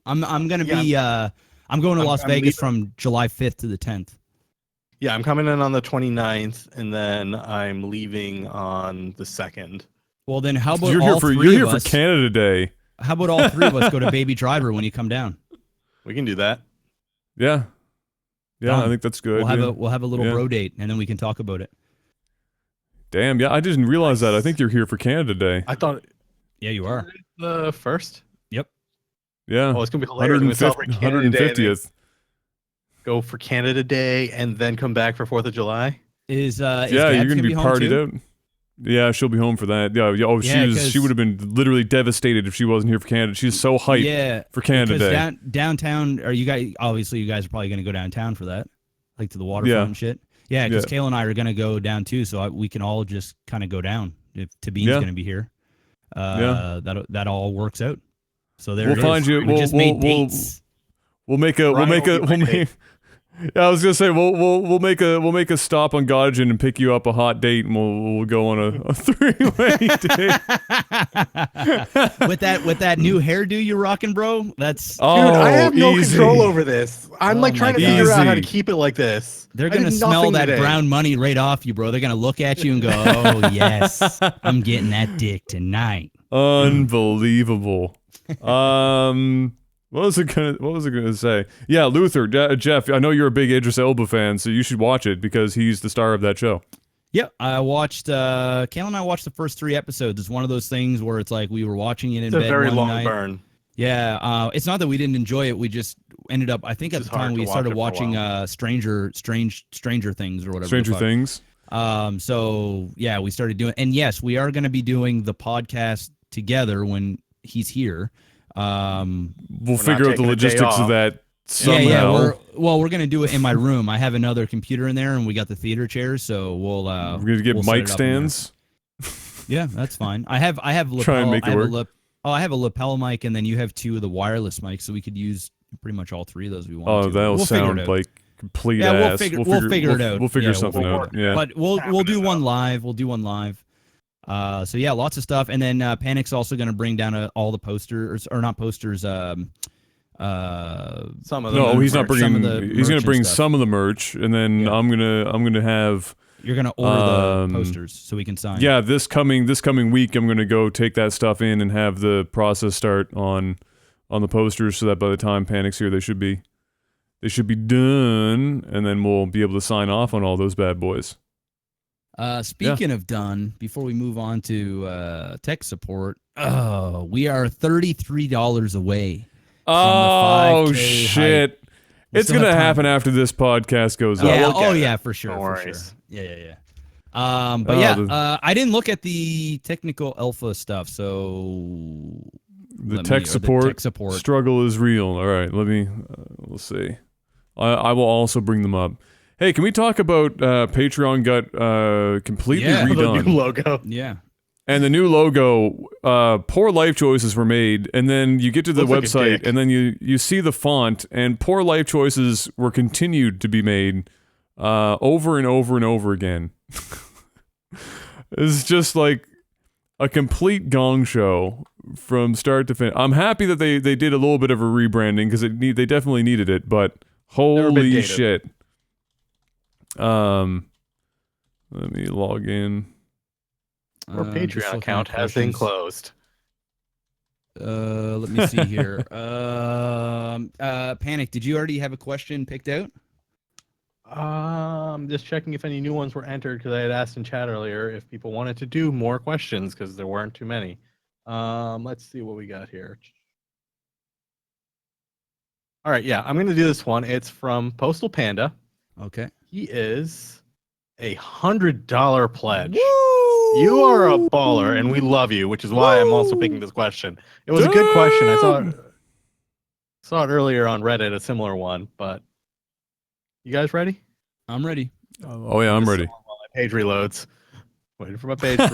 I'm gonna be I'm going to Las I'm Vegas leaving. from July 5th to the 10th. Yeah, I'm coming in on the 29th, and then I'm leaving on the 2nd. Well, then how about You're all here for three of us? Canada Day. How about all 3 of us go to Baby Driver when you come down? We can do that. Yeah, yeah, Done. I think that's good. We'll have a little Yeah. bro date, and then we can talk about it. Damn, yeah, I didn't realize that. I think you're here for Canada Day. I thought Yeah, you are. the 1st. Yeah, Oh, it's gonna be hilarious. We celebrate Canada Day and then 150th. go for Canada Day, and then come back for 4th of July. Is Yeah, Gabs you're gonna be home partied too? out. Yeah, she'll be home for that. Yeah, yeah. Oh, Yeah, she would have been literally devastated if she wasn't here for Canada. She's so hyped Yeah, for Canada because Day. downtown. Are you guys? Obviously, you guys are probably gonna go downtown for that, like to the waterfront Yeah. and shit. Yeah, because Yeah. Kayla and I are gonna go down too, so we can all just kind of go down if Tabin's Yeah. gonna be here. Yeah. That all works out. So there We'll it is. find you- We we'll- just we'll- made we'll- dates. We'll make a. Ryan will be my date. Yeah, I was gonna say we'll make a stop on Gottingen and pick you up a hot date, and we'll go on a 3-way date. with that new hairdo you're rocking, bro. That's Dude, I have no easy. control over this. I'm Oh like my trying to God. figure out how to Easy. keep it like this. they're I gonna did smell nothing that today. brown money right off you, bro. They're gonna look at you and go, "Oh yes, I'm getting that dick tonight." Unbelievable. What was it gonna say? Yeah, Luther, Jeff. I know you're a big Idris Elba fan, so you should watch it because he's the star of that show. Yep, I watched. Kayla and I watched the first 3 episodes. It's one of those things where it's like we were watching it in It's a bed very one long night. burn. Yeah, it's not that we didn't enjoy it. We just ended up. I think at It's the time hard to we watch started it for a watching while. Stranger Things or whatever. the Stranger fuck. Things. So yeah, we started doing, and yes, we are going to be doing the podcast together when he's here. We'll not figure out the taking a day logistics of off. that somehow. Yeah. We're gonna do it in my room. I have another computer in there, and we got the theater chairs, so we'll. We're gonna get we'll set mic it up in there. stands. Yeah, that's fine. I have lapel. Try and make it work. I have a lapel mic, and then you have 2 of the wireless mics, so we could use pretty much all 3 of those we want. Oh, to. that'll We'll figure it sound out. like complete Yeah, ass. we'll figure it out. We'll figure Yeah, something we'll out. Yeah. But we'll do one live. We'll do one live. So yeah, lots of stuff. And then Panic's also going to bring down all the posters, or not posters. Some of them. No, he's not merch, some bringing. of the He's merch going and to bring stuff. some of the merch, and then Yeah. I'm gonna have. You're going to order the posters so we can sign. Yeah, this coming week, I'm gonna go take that stuff in and have the process start on the posters, so that by the time Panic's here, they should be done, and then we'll be able to sign off on all those bad boys. Speaking of done, before we move on to tech support, we are $33 away. Oh 5K shit! hype. We It's still gonna have time. happen after this podcast goes Yeah. up. we'll get it. Yeah, for sure. No For sure. worries. Yeah. Oh, I didn't look at the technical alpha stuff, so The tech support struggle is real. All right, we'll see. I will also bring them up. Hey, can we talk about Patreon got completely Yeah. The redone? new logo. Yeah. And the new logo, poor life choices were made, and then you get to the Looks like a website, dick. and then you see the font, and poor life choices were continued to be made over and over and over again. It's just like a complete gong show from start to finish. I'm happy that they did a little bit of a rebranding because they definitely needed it, but holy dated. shit. Let me log in. Our Just Patreon looking account at has been questions. closed. Let me see here. Panic, did you already have a question picked out? Just checking if any new ones were entered because I had asked in chat earlier if people wanted to do more questions because there weren't too many. Let's see what we got here. All right, yeah, I'm gonna do this one. It's from Postal Panda. Okay. He is a $100 pledge. You are a baller, and we love you, which is why I'm also picking this question. It was a good question. I saw it earlier on Reddit, a similar one. But you guys ready? I'm ready. Oh yeah, I'm Just ready. while my page reloads. Waiting for my page to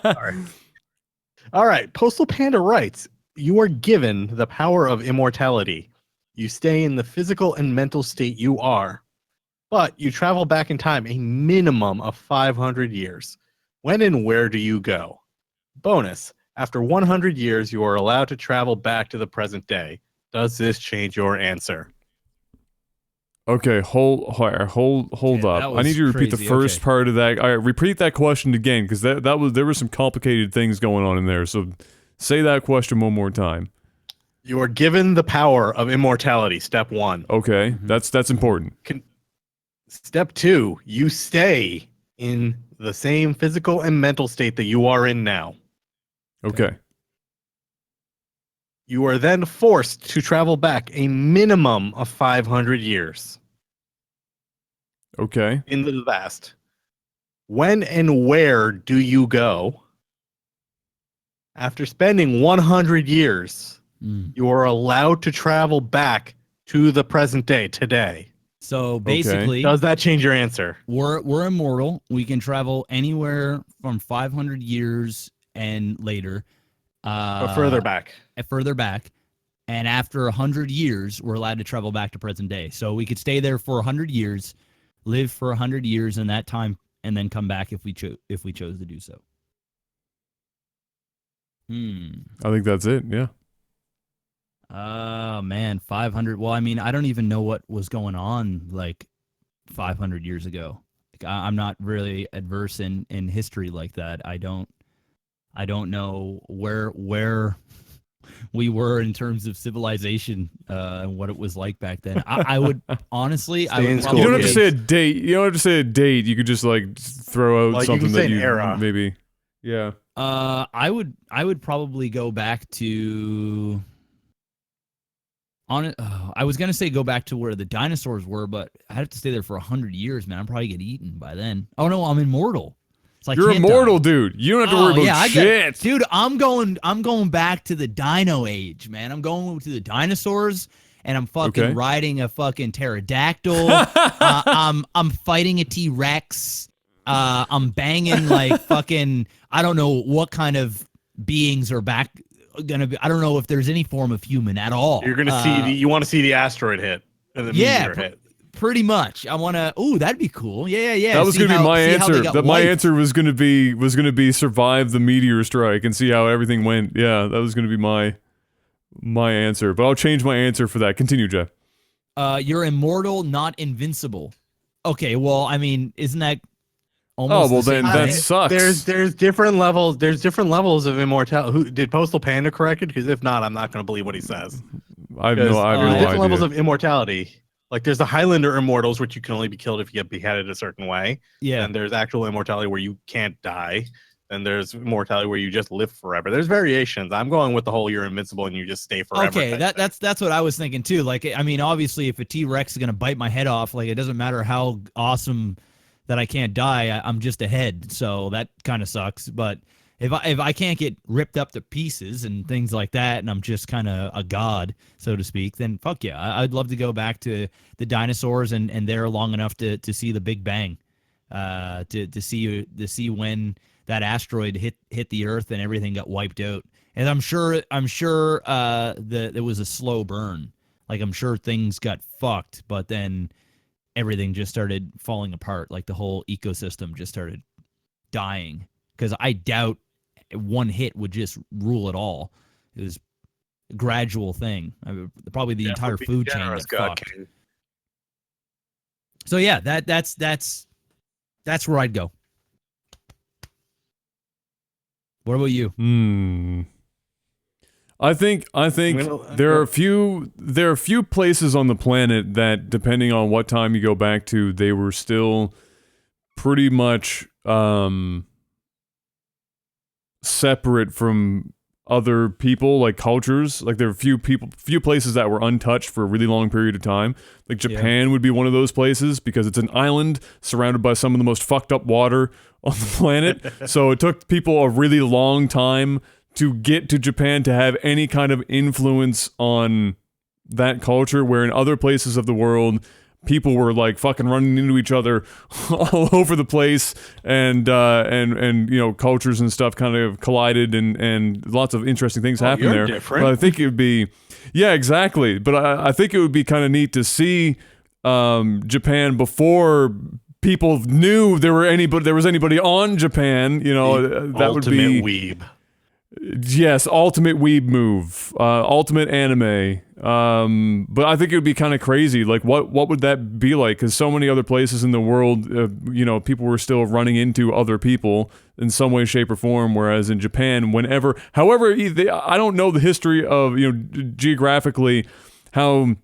reload. All right. Postal Panda writes, you are given the power of immortality. You stay in the physical and mental state you are, but you travel back in time a minimum of 500 years. When and where do you go? Bonus, after 100 years, you are allowed to travel back to the present day. Does this change your answer? Okay, hold Okay, up. that I need you to repeat the was first crazy. part of that. All right, repeat that question again, because there were some complicated things going on in there. So say that question one more time. You are given the power of immortality, step 1. Okay, that's important. Step 2, you stay in the same physical and mental state that you are in now. Okay. You are then forced to travel back a minimum of 500 years Okay. into the past. When and where do you go? After spending 100 years, you are allowed to travel back to the present day, today. So basically, Does that change your answer? we're immortal. We can travel anywhere from 500 years and later. But further back. Further back. And after 100 years, we're allowed to travel back to present day. So we could stay there for 100 years, live for 100 years in that time, and then come back if we chose to do so. I think that's it. Yeah. Oh man, 500. Well, I mean, I don't even know what was going on like 500 years ago. Like, I'm not really adverse in history like that. I don't know where we were in terms of civilization and what it was like back then. I would honestly, I Stay in would school, You don't probably have to say a date. You don't have to say a date. You could just like throw out Like, you can something say that an you era. maybe. Yeah. I would probably go back to I was gonna say go back to where the dinosaurs were, but I'd have to stay there for 100 years, man. I'm probably get eaten by then. Oh no, I'm immortal. So I You're can't immortal, die. dude. You don't have to worry about shit. Dude, I'm going back to the dino age, man. I'm going to the dinosaurs, and I'm fucking Okay. riding a fucking pterodactyl. I'm fighting a T-Rex. I'm banging like fucking. I don't know what kind of beings are back gonna be. I don't know if there's any form of human at all. You're gonna see you want to see the asteroid hit and the yeah, meteor hit. Pretty much. I want to. Ooh, that'd be cool. Yeah. That was going to be my see how they answer. got That my wiped. answer was going to be survive the meteor strike and see how everything went. Yeah, that was going to be my answer. But I'll change my answer for that. Continue, Jeff. You're immortal, not invincible. Okay, well, I mean, isn't that almost? Oh, well, the same then that thing? sucks. There's different levels. There's different levels of immortality. Who did Postal Panda correct it? Because if not, I'm not going to believe what he says. I have no Different idea. levels of immortality. Like there's the Highlander immortals, which you can only be killed if you get beheaded a certain way. Yeah. And there's actual immortality where you can't die. And there's immortality where you just live forever. There's variations. I'm going with the whole you're invincible and you just stay forever. Okay, that's what I was thinking too. Like, I mean, obviously, if a T-Rex is gonna bite my head off, like, it doesn't matter how awesome that I can't die. I'm just a head, so that kind of sucks. But if I can't get ripped up to pieces and things like that, and I'm just kind of a god, so to speak, then fuck yeah, I'd love to go back to the dinosaurs and there long enough to see the Big Bang, to see when that asteroid hit the Earth and everything got wiped out. And I'm sure there was a slow burn. Like, I'm sure things got fucked, but then everything just started falling apart. Like the whole ecosystem just started dying. Because I doubt one hit would just rule it all. It was a gradual thing. Probably the entire food chain got fucked. So yeah, that's where I'd go. What about you? I think there are a few places on the planet that, depending on what time you go back to, they were still pretty much separate from other people, like cultures. Like, there are few places that were untouched for a really long period of time. Like Japan would be one of those places because it's an island surrounded by some of the most fucked up water on the planet. So it took people a really long time to get to Japan to have any kind of influence on that culture, where in other places of the world, people were like fucking running into each other all over the place, and you know, cultures and stuff kind of collided, and lots of interesting things happened there. Different. But I think it would be, yeah, exactly. But I think it would be kind of neat to see Japan before people knew there was anybody on Japan. You know, that would be weeb. Yes, ultimate weeb move, ultimate anime. But I think it would be kind of crazy. Like, what would that be like? Because so many other places in the world, you know, people were still running into other people in some way, shape, or form. Whereas in Japan, however, I don't know the history of, you know, geographically, how,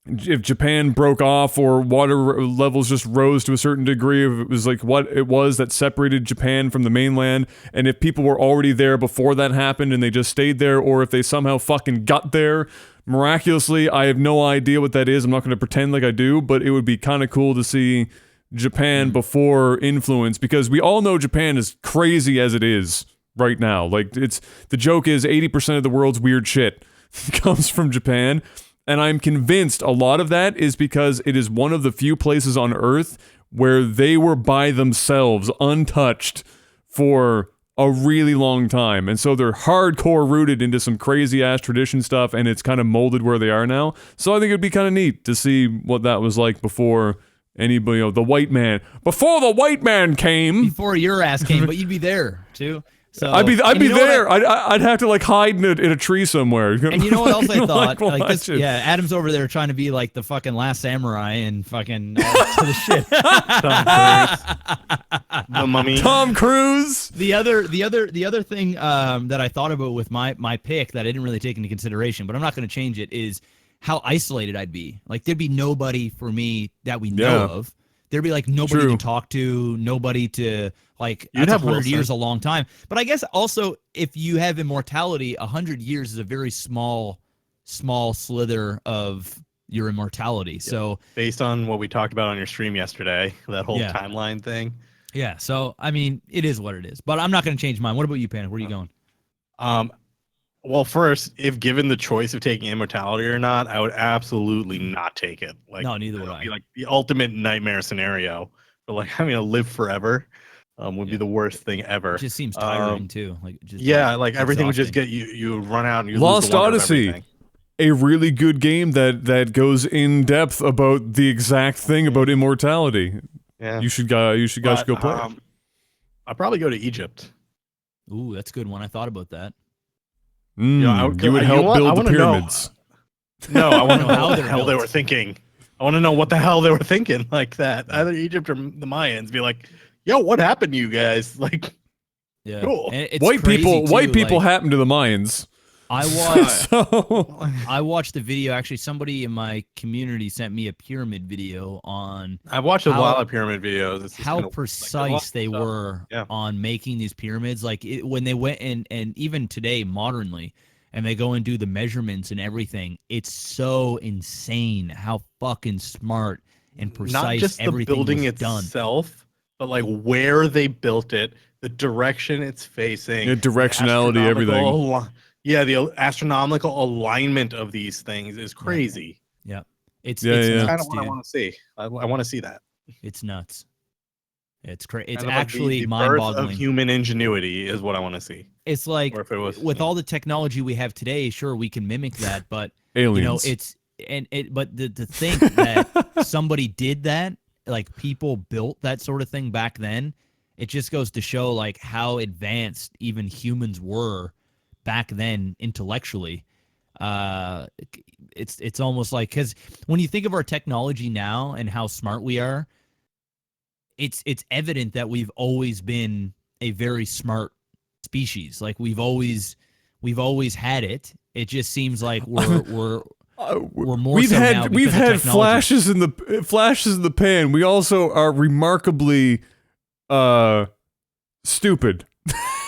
if Japan broke off or water levels just rose to a certain degree, if it was like what it was that separated Japan from the mainland, and if people were already there before that happened and they just stayed there, or if they somehow fucking got there miraculously. I have no idea what that is. I'm not going to pretend like I do, but it would be kind of cool to see Japan before influence, because we all know Japan is crazy as it is right now. Like, the joke is 80% of the world's weird shit comes from Japan. And I'm convinced a lot of that is because it is one of the few places on Earth where they were by themselves, untouched, for a really long time. And so they're hardcore rooted into some crazy-ass tradition stuff, and it's kind of molded where they are now. So I think it'd be kind of neat to see what that was like before anybody, you know, the white man. Before the white man came! Before your ass came, but you'd be there, too. So, I'd be there. I'd have to like hide in a tree somewhere. And you know what else I thought? Like this, yeah, Adam's over there trying to be like the fucking last samurai and fucking all the shit. The Mummy. Tom Cruise. The other thing that I thought about with my pick that I didn't really take into consideration, but I'm not going to change it, is how isolated I'd be. Like, there'd be nobody for me that we know of. There'd be like nobody to talk to, nobody to like. You'd have 100 years, a long time. But I guess also, if you have immortality, 100 years is a very small slither of your immortality. Yeah. So based on what we talked about on your stream yesterday, that whole timeline thing. Yeah. So I mean, it is what it is. But I'm not going to change mine. What about you, Panic? Where are you going? Well, first, if given the choice of taking immortality or not, I would absolutely not take it. Like, no, neither would I. Be like the ultimate nightmare scenario. But like, having to live forever would be the worst thing ever. It just seems tiring too. Like, just like everything would just get you run out and you Lost lose the wonder Odyssey. Of everything. a really good game that goes in depth about the exact thing about immortality. Yeah. You guys go play it. I'll probably go to Egypt. Ooh, that's a good one. I thought about that. You would help build the pyramids. No, I want to know how how the they're hell they built. were thinking. I want to know what the hell they were thinking like that. Either Egypt or the Mayans be like, yo, what happened to you guys? Like, Yeah. cool. And it's White crazy, people like, happen to the Mayans. I watched So I watched the video. Actually, somebody in my community sent me a pyramid video on I've watched a how- lot of pyramid videos. It's just how kinda, precise they stuff. were Yeah. on making these pyramids. Like when they went and even today, modernly, and they go and do the measurements and everything. It's so insane how fucking smart and precise Not just the everything building was done. itself, but like where they built it, the direction it's facing, Yeah, directionality, the everything. astronomical yeah, the astronomical alignment of these things is crazy. Yeah, it's Yeah, it's yeah. That's nuts, kind of what I dude. want to see. I want to see that. It's nuts. It's crazy. It's Kind of like actually the birth mind-boggling. of human ingenuity is what I want to see. It's like Or if it was with all the technology we have today, sure we can mimic that, but aliens. you know, but to think that somebody did that, like people built that sort of thing back then, it just goes to show like how advanced even humans were back then intellectually. It's almost like, because when you think of our technology now and how smart we are, it's evident that we've always been a very smart species. Like we've always had it. It just seems like we're more we've so had now we've because of had technology. flashes in the pan. We also are remarkably stupid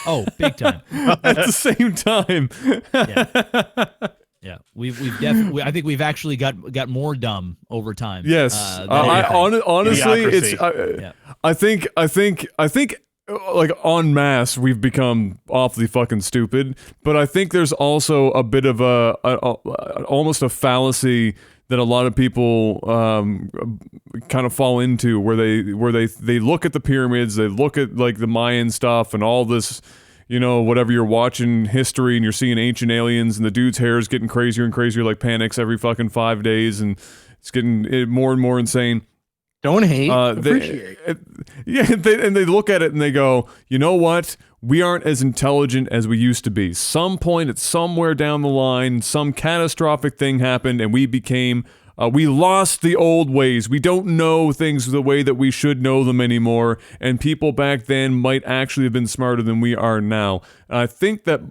Oh, big time. at the same time. Yeah, we've definitely. I think we've actually got more dumb over time. Yes, than I anything. honestly, Idiocracy. it's Yeah. I think like en masse we've become awfully fucking stupid. But I think there's also a bit of a almost a fallacy that a lot of people kind of fall into, where they look at the pyramids, they look at like the Mayan stuff and all this. You know, whatever, you're watching history and you're seeing ancient aliens and the dude's hair is getting crazier and crazier like Panic's every fucking 5 days, and it's getting more and more insane. Don't hate, They, appreciate. they look at it and they go, you know what? We aren't as intelligent as we used to be. Some point, it's somewhere down the line, some catastrophic thing happened and we became... we lost the old ways. We don't know things the way that we should know them anymore, and people back then might actually have been smarter than we are now. I think that,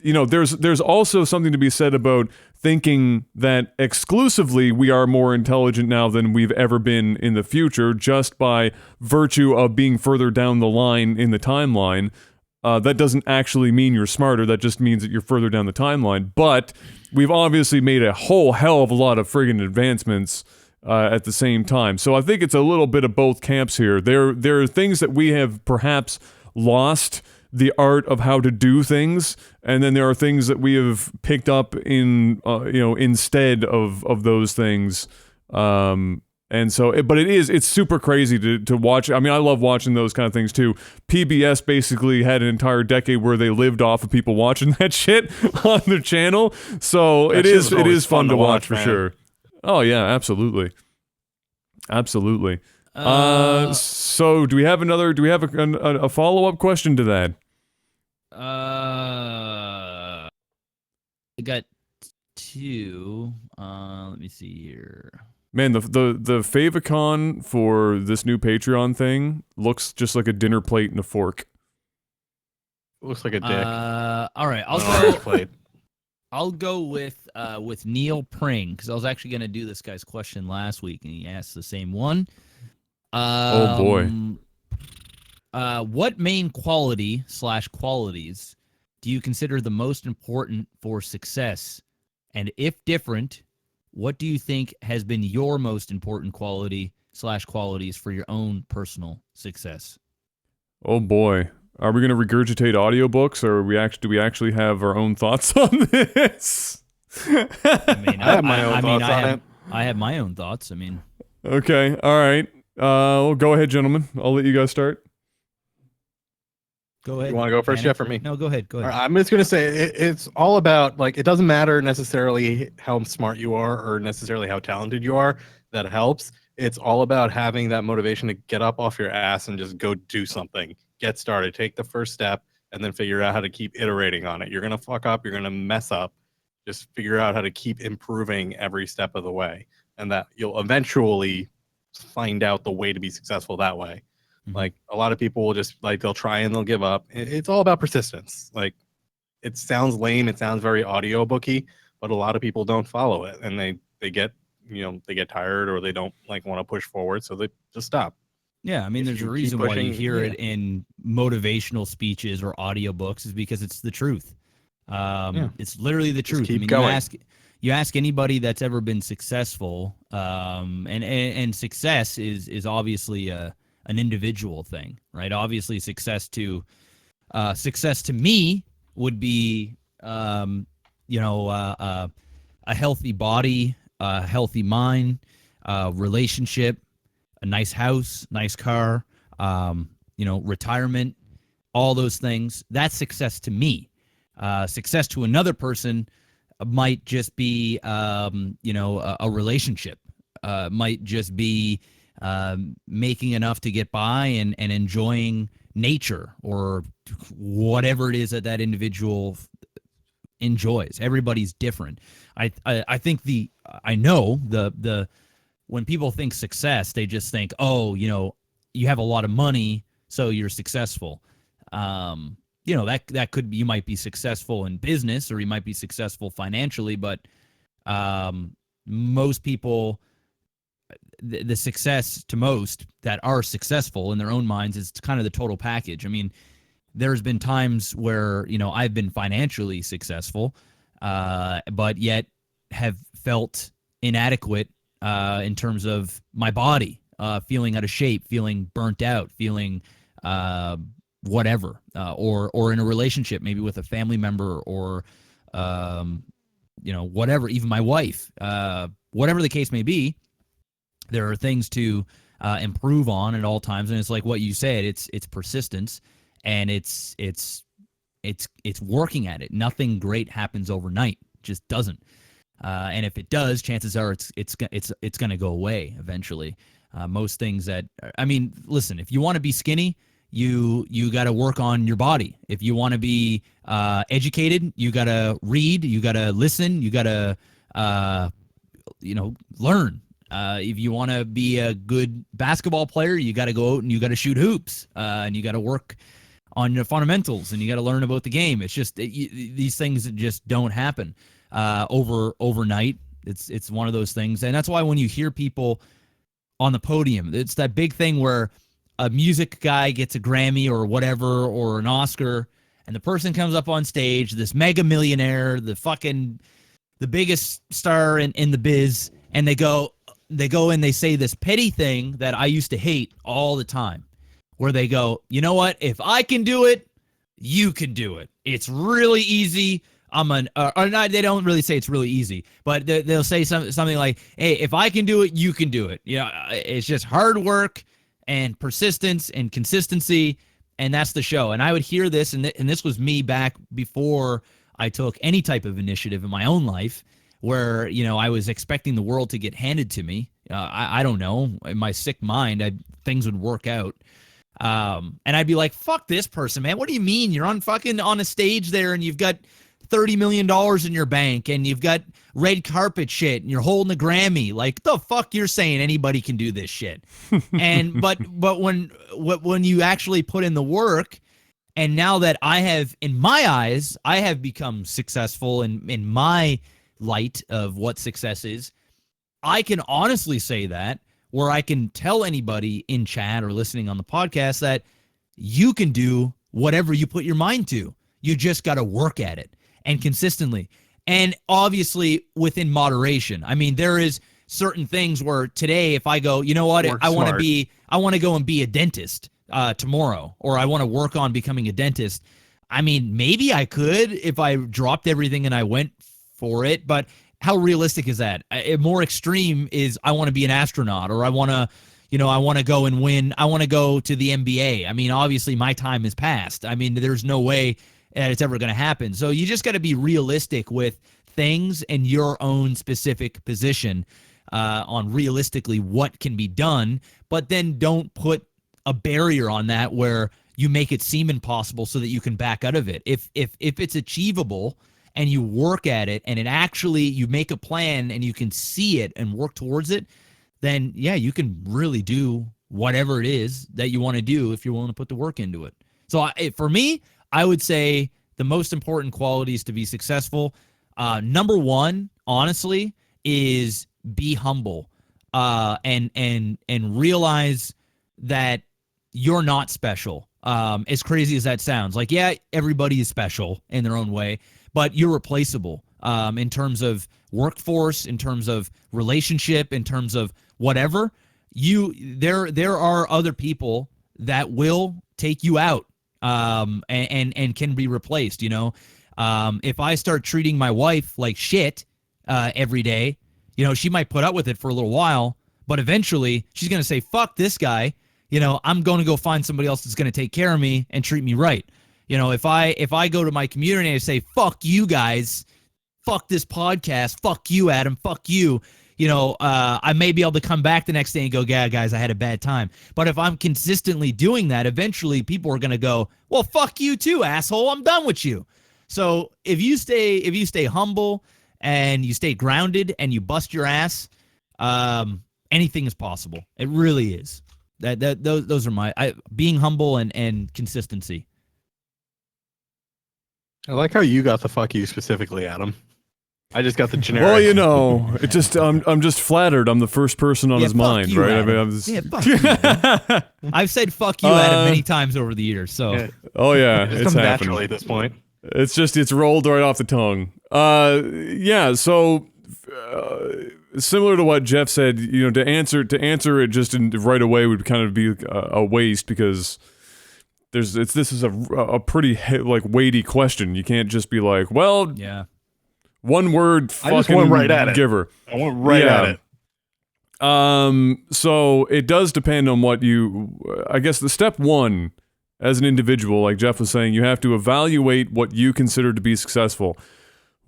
you know, there's also something to be said about thinking that exclusively we are more intelligent now than we've ever been in the future, just by virtue of being further down the line in the timeline. That doesn't actually mean you're smarter. That just means that you're further down the timeline. But we've obviously made a whole hell of a lot of friggin' advancements at the same time. So I think it's a little bit of both camps here. There are things that we have perhaps lost the art of how to do things, and then there are things that we have picked up in instead of those things. And so, but it's super crazy to watch. I mean, I love watching those kind of things too. PBS basically had an entire decade where they lived off of people watching that shit on their channel. So That it shit is was always fun to watch for man. sure. Oh yeah, absolutely. So do we have a follow-up question to that? I got two. Let me see here. Man, the favicon for this new Patreon thing looks just like a dinner plate and a fork. Looks like a dick. All right, I'll go with Neil Pring, because I was actually gonna do this guy's question last week and he asked the same one. Oh boy. What main qualities do you consider the most important for success? And if different, what do you think has been your most important qualities for your own personal success? Oh boy. Are we going to regurgitate audiobooks, or do we actually have our own thoughts on this? I mean, I have my own thoughts on it. I have my own thoughts. I mean, Okay, all right. Well, go ahead, gentlemen. I'll let you guys start. Go ahead. You want to go first, Jeff, or me? No, go ahead. Go All ahead. right, I'm just gonna say it's all about, like, it doesn't matter necessarily how smart you are or necessarily how talented you are. That helps. It's all about having that motivation to get up off your ass and just go do something. Get started. Take the first step, and then figure out how to keep iterating on it. You're gonna fuck up. You're gonna mess up. Just figure out how to keep improving every step of the way, and that you'll eventually find out the way to be successful that way. Mhm. Like, a lot of people will just, like, they'll try and they'll give up. It's all about persistence. Like, it sounds lame, it sounds very audiobooky, but a lot of people don't follow it, and they get, they get tired, or they don't, like, want to push forward, so they just stop. Yeah, I mean, If there's a you keep reason why you pushing, hear yeah. it in motivational speeches or audiobooks is because it's the truth. It's literally the truth. keep I mean, going. you ask anybody that's ever been successful, and success is obviously an individual thing, right? Obviously, success to me would be, a healthy body, a healthy mind, relationship, a nice house, nice car, retirement, all those things. That's success to me. Success to another person might just be, a relationship. Might just be making enough to get by and enjoying nature or whatever it is that individual enjoys. Everybody's different. I think I know the when people think success, they just think, oh, you have a lot of money, so you're successful. That could be, you might be successful in business or you might be successful financially, but most people, the success to most that are successful in their own minds is kind of the total package. I mean, there's been times where, I've been financially successful, but yet have felt inadequate in terms of my body, feeling out of shape, feeling burnt out, feeling whatever, or in a relationship, maybe with a family member or, whatever, even my wife, whatever the case may be. There are things to improve on at all times, and it's like what you said. It's persistence, and it's working at it. Nothing great happens overnight; just doesn't. And if it does, chances are it's going to go away eventually. Most things listen. If you want to be skinny, you got to work on your body. If you want to be educated, you got to read. You got to listen. You got to learn. If you want to be a good basketball player, you got to go out and you got to shoot hoops, and you got to work on your fundamentals, and you got to learn about the game. It's just these things just don't happen overnight. It's one of those things, and that's why when you hear people on the podium, it's that big thing where a music guy gets a Grammy or whatever or an Oscar, and the person comes up on stage, this mega millionaire, the biggest star in the biz, and they go and they say this petty thing that I used to hate all the time, where they go, you know what? If I can do it, you can do it. It's really easy. Or not. They don't really say it's really easy, but they'll say something like, "Hey, if I can do it, you can do it." It's just hard work and persistence and consistency, and that's the show. And I would hear this, and this was me back before I took any type of initiative in my own life, where I was expecting the world to get handed to me. I don't know, in my sick mind, things would work out. And I'd be like, fuck this person, man. What do you mean? You're on a stage there and you've got $30 million in your bank and you've got red carpet shit and you're holding a Grammy. Like, the fuck you're saying anybody can do this shit. And but when you actually put in the work, and now that I have, in my eyes, I have become successful in my light of what success is, I can honestly say that, where I can tell anybody in chat or listening on the podcast that you can do whatever you put your mind to. You just got to work at it, and consistently, and obviously within moderation. I mean, there is certain things where today, if I go, you know what, I want to go and be a dentist tomorrow, or I want to work on becoming a dentist. I mean, maybe I could if I dropped everything and I went for it, but how realistic is that? More extreme is I want to be an astronaut, or I want to, I want to go and win. I want to go to the NBA. I mean, obviously my time has passed. I mean, there's no way that it's ever going to happen. So you just got to be realistic with things in your own specific position on realistically what can be done, but then don't put a barrier on that where you make it seem impossible so that you can back out of it. If it's achievable and you work at it and it actually, you make a plan and you can see it and work towards it, then yeah, you can really do whatever it is that you want to do if you're willing to put the work into it. So for me, I would say the most important qualities to be successful, number one, honestly, is be humble and realize that you're not special. As crazy as that sounds, like, yeah, everybody is special in their own way, but you're replaceable in terms of workforce, in terms of relationship, in terms of whatever. There are other people that will take you out and can be replaced. If I start treating my wife like shit every day, she might put up with it for a little while, but eventually she's going to say, fuck this guy. I'm going to go find somebody else that's going to take care of me and treat me right. If I go to my community and I say, fuck you guys, fuck this podcast, fuck you, Adam, fuck you, I may be able to come back the next day and go, yeah, guys, I had a bad time. But if I'm consistently doing that, eventually people are going to go, well, fuck you too, asshole. I'm done with you. So if you stay humble and you stay grounded and you bust your ass, anything is possible. It really is. Those are my being humble and consistency. I like how you got the fuck you specifically, Adam. I just got the generic. Well, it just I'm just flattered. I'm the first person on his mind, you, right? Adam. I mean, yeah, fuck you, Adam. I've said fuck you, Adam, many times over the years. So Yeah. Oh yeah, It just it's comes happened. naturally at this point. It's rolled right off the tongue. Yeah. So similar to what Jeff said, to answer it just right away would kind of be a waste because this is a pretty weighty question. You can't just be like, well, yeah, one word, I just fucking went right at it. giver. I went right at it. So it does depend on what I guess the step one as an individual, like Jeff was saying, you have to evaluate what you consider to be successful.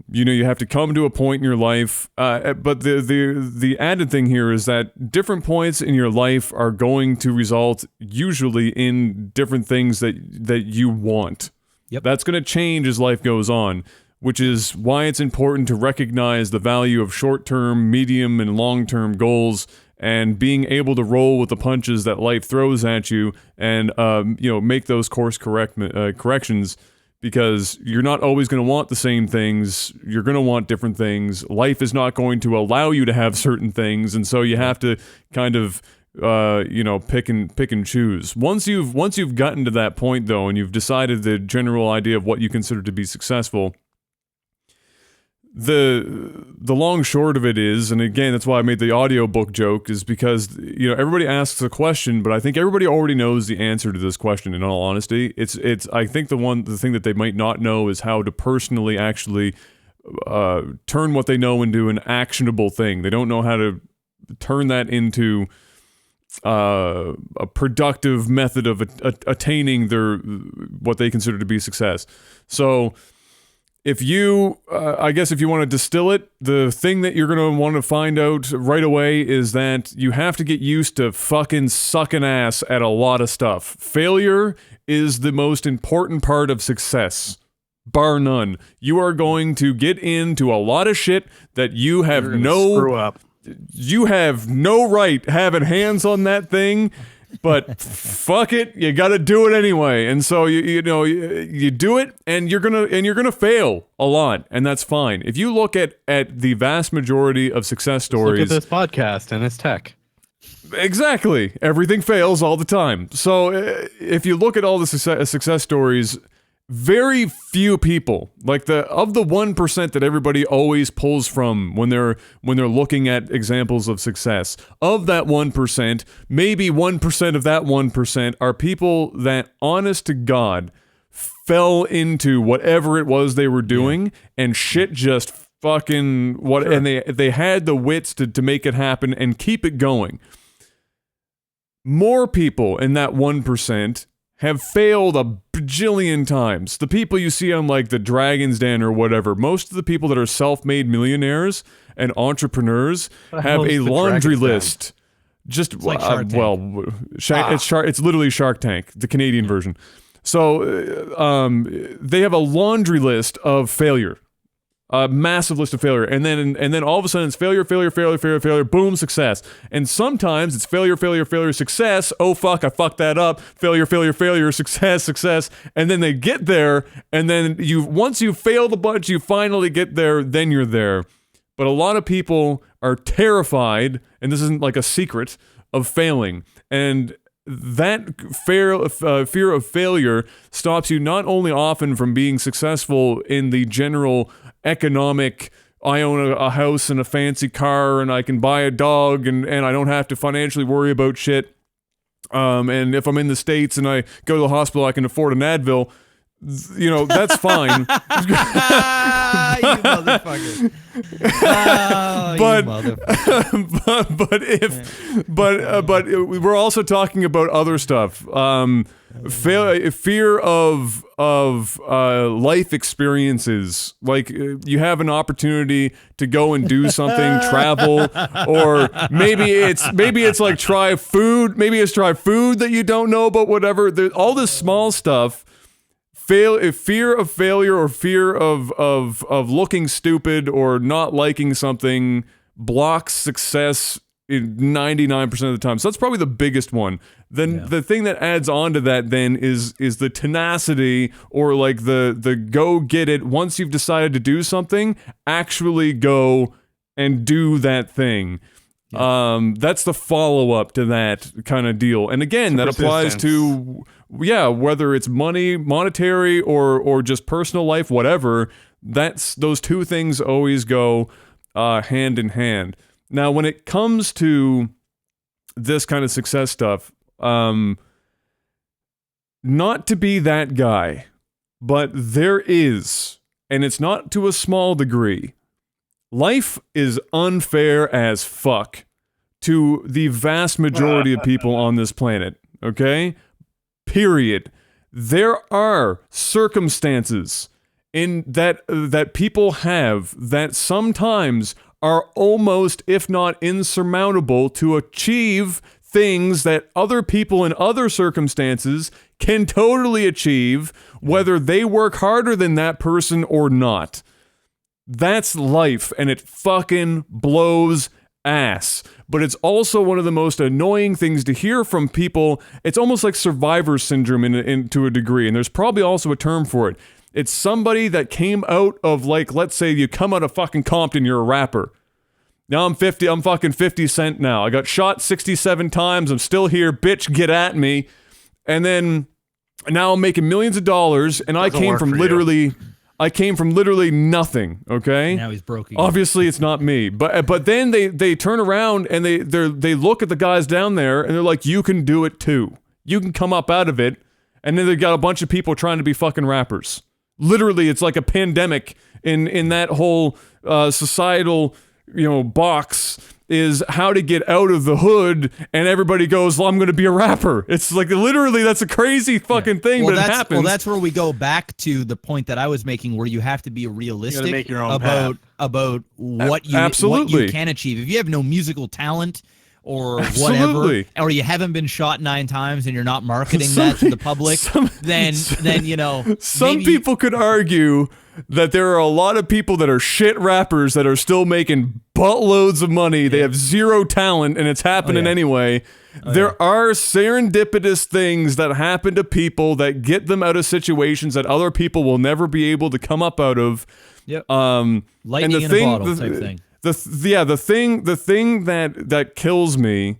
You have to come to a point in your life, but the added thing here is that different points in your life are going to result usually in different things that you want. Yep. That's going to change as life goes on, which is why it's important to recognize the value of short-term, medium, and long-term goals and being able to roll with the punches that life throws at you and make those course corrections. Because you're not always going to want the same things. You're going to want different things. Life is not going to allow you to have certain things, and so you have to kind of, pick and choose. Once you've gotten to that point, though, and you've decided the general idea of what you consider to be successful, the long short of it is, and again, that's why I made the audiobook joke, is because everybody asks a question, but I think everybody already knows the answer to this question. In all honesty, it's I think the thing that they might not know is how to personally actually turn what they know into an actionable thing. They don't know how to turn that into a productive method of attaining what they consider to be success. So if you want to distill it, the thing that you're going to want to find out right away is that you have to get used to fucking sucking ass at a lot of stuff. Failure is the most important part of success, bar none. You are going to get into a lot of shit that you have Screw up. You have no right having hands on that thing. But fuck it, you got to do it anyway, and so you do it, and you're gonna fail a lot, and that's fine. If you look at the vast majority of success stories, look at this podcast and it's tech. Exactly, everything fails all the time. So if you look at all the success stories, very few people, like of the 1% that everybody always pulls from when they're looking at examples of success, of that 1%, maybe 1% of that 1% are people that, honest to God, fell into whatever it was they were doing, and shit just fucking and they had the wits to make it happen and keep it going. more people in that 1% have failed a bajillion times. The people you see on like the Dragon's Den or whatever, most of the people that are self-made millionaires and entrepreneurs have a laundry list. Just like Shark Tank. It's literally Shark Tank, the Canadian version. So they have a laundry list of failure. A massive list of failure, and then all of a sudden it's failure, boom, success. And sometimes it's failure, success. Oh fuck, I fucked that up. Failure, success. And then they get there, and then once you failed a bunch, you finally get there. Then you're there. But a lot of people are terrified, and this isn't like a secret, of failing. And that fear of failure stops you not only often from being successful in the general economic, I own a house and a fancy car and I can buy a dog and I don't have to financially worry about shit. And if I'm in the States and I go to the hospital, I can afford an Advil. You know, that's fine. You motherfucker. But we're also talking about other stuff. Fear of life experiences. Like you have an opportunity to go and do something, travel, or maybe it's like try food. Maybe it's try food that you don't know about. Whatever. All this small stuff. Fear of failure or fear of looking stupid or not liking something blocks success 99% of the time. So that's probably the biggest one. Then the thing that adds on to that then is the tenacity or like the go get it. Once you've decided to do something, actually go and do that thing. That's the follow-up to that kind of deal. And again, that applies to whether it's monetary or just personal life, whatever. Those two things always go hand in hand. Now, when it comes to this kind of success stuff, not to be that guy, but there is, and it's not to a small degree, life is unfair as fuck to the vast majority of people on this planet, okay? Period. There are circumstances in that people have that sometimes are almost, if not insurmountable, to achieve things that other people in other circumstances can totally achieve, whether they work harder than that person or not. That's life, and it fucking blows ass. But it's also one of the most annoying things to hear from people. It's almost like survivor syndrome to a degree, and there's probably also a term for it. It's somebody that came out of, like, let's say you come out of fucking Compton, you're a rapper. Now I'm fucking 50 Cent now. I got shot 67 times, I'm still here, bitch, get at me. And then, now I'm making millions of dollars, and I came from literally nothing, okay? Now he's broke again. Obviously, it's not me. But then they turn around and they look at the guys down there and they're like, you can do it too. You can come up out of it. And then they got a bunch of people trying to be fucking rappers. Literally, it's like a pandemic in that whole societal, box is how to get out of the hood, and everybody goes, well, I'm going to be a rapper. It's like, literally, that's a crazy fucking thing, but it happens. Well, that's where we go back to the point that I was making, where you have to be realistic make your own about what you can achieve. If you have no musical talent or whatever, or you haven't been shot 9 times and you're not marketing that to the public, then some people could argue that there are a lot of people that are shit rappers that are still making buttloads of money. They have zero talent, and it's happening anyway. There are serendipitous things that happen to people that get them out of situations that other people will never be able to come up out of. Yep. Lightning in a bottle type thing. The thing that kills me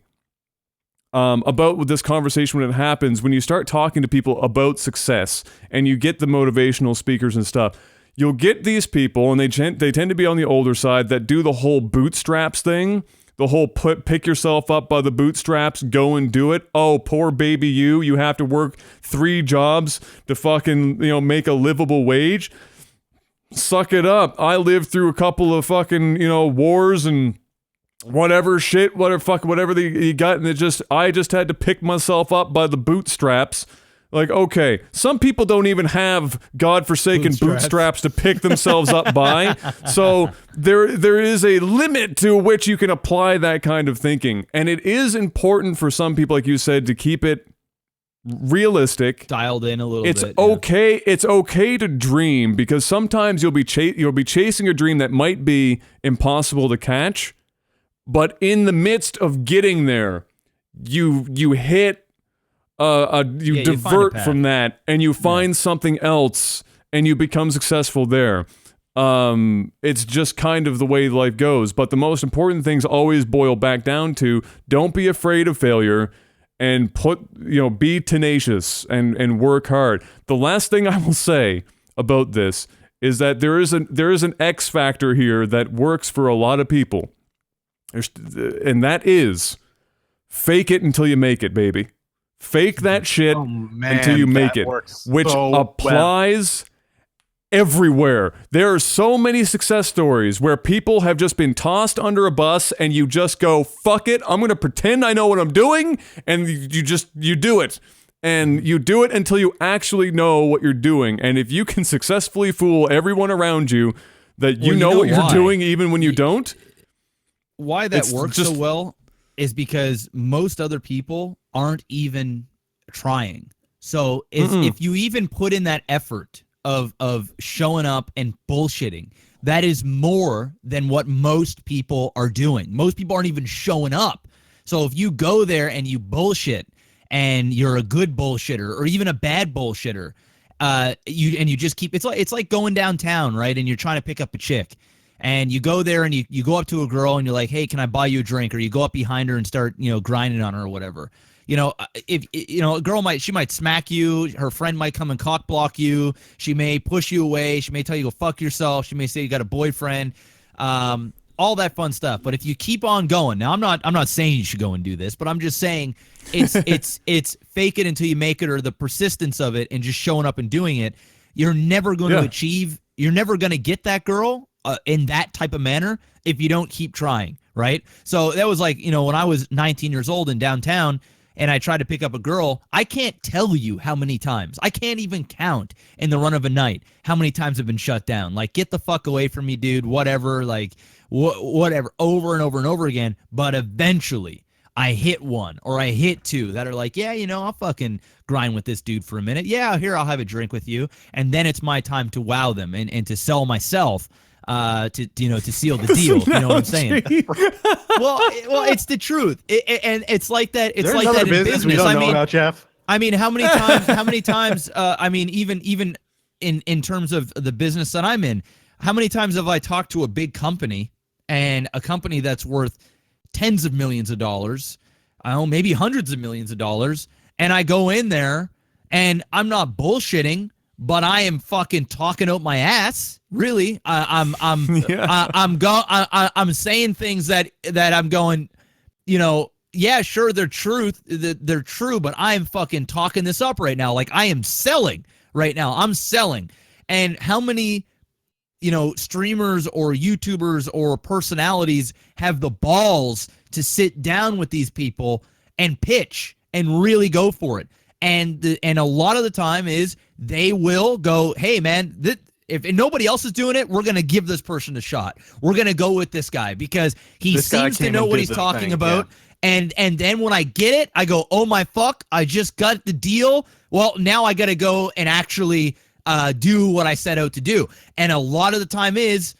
about this conversation when it happens, when you start talking to people about success and you get the motivational speakers and stuff, you'll get these people, and they tend to be on the older side, that do the whole bootstraps thing, the whole pick yourself up by the bootstraps, go and do it. Oh, poor baby you have to work 3 jobs to fucking, make a livable wage. Suck it up. I lived through a couple of fucking, wars and whatever shit, whatever you got, and I just had to pick myself up by the bootstraps. Like, okay, some people don't even have godforsaken bootstraps to pick themselves up by. So there is a limit to which you can apply that kind of thinking. And it is important for some people, like you said, to keep it realistic, dialed in a little bit. It's okay. It's okay to dream, because sometimes you'll be chasing a dream that might be impossible to catch, but in the midst of getting there, you hit you divert from that, and you find something else, and you become successful there. It's just kind of the way life goes. But the most important things always boil back down to: don't be afraid of failure, and be tenacious and work hard. The last thing I will say about this is that there is an X factor here that works for a lot of people, and that is fake it until you make it, baby. Fake that shit until you make it, which applies everywhere. There are so many success stories where people have just been tossed under a bus, and you just go, fuck it, I'm going to pretend I know what I'm doing, and you do it. And you do it until you actually know what you're doing. And if you can successfully fool everyone around you that you know what you're doing even when you don't. Why that works so well is because most other people aren't even trying. So if you even put in that effort of showing up and bullshitting, that is more than what most people are doing. Most people aren't even showing up. So if you go there and you bullshit, and you're a good bullshitter or even a bad bullshitter, you just keep, it's like going downtown, right? And you're trying to pick up a chick. And you go there and you go up to a girl and you're like, hey, can I buy you a drink? Or you go up behind her and start, grinding on her or whatever. If a girl she might smack you, her friend might come and cock block you, she may push you away, she may tell you go fuck yourself, she may say you got a boyfriend, all that fun stuff. But if you keep on going, now I'm not saying you should go and do this, but I'm just saying it's fake it until you make it, or the persistence of it and just showing up and doing it. You're never going to achieve, you're never going to get that girl in that type of manner if you don't keep trying, right? So that was like, when I was 19 years old in downtown and I tried to pick up a girl, I can't tell you how many times. I can't even count in the run of a night how many times I've been shut down. Like, get the fuck away from me, dude, whatever, like, whatever, over and over and over again. But eventually I hit one or I hit two that are like, yeah, I'll fucking grind with this dude for a minute. Yeah, here, I'll have a drink with you. And then it's my time to wow them and to sell myself to seal the deal. You know what I'm saying? well, it's the truth. And it's like that. It's like that in business. We don't know about, Jeff. I mean, how many times, I mean, even in terms of the business that I'm in, how many times have I talked to a big company, and a company that's worth tens of millions of dollars, maybe hundreds of millions of dollars, and I go in there and I'm not bullshitting, but I am fucking talking out my ass. Really, I'm saying things that I'm going, yeah, sure, they're true, but I'm fucking talking this up right now. Like, I am selling right now. I'm selling. And how many, streamers or YouTubers or personalities have the balls to sit down with these people and pitch and really go for it? And a lot of the time is they will go, hey, man, if nobody else is doing it, we're going to give this person a shot. We're going to go with this guy because he seems to know what he's talking about. Yeah. And then when I get it, I go, oh, my fuck, I just got the deal. Well, now I got to go and actually do what I set out to do. And a lot of the time is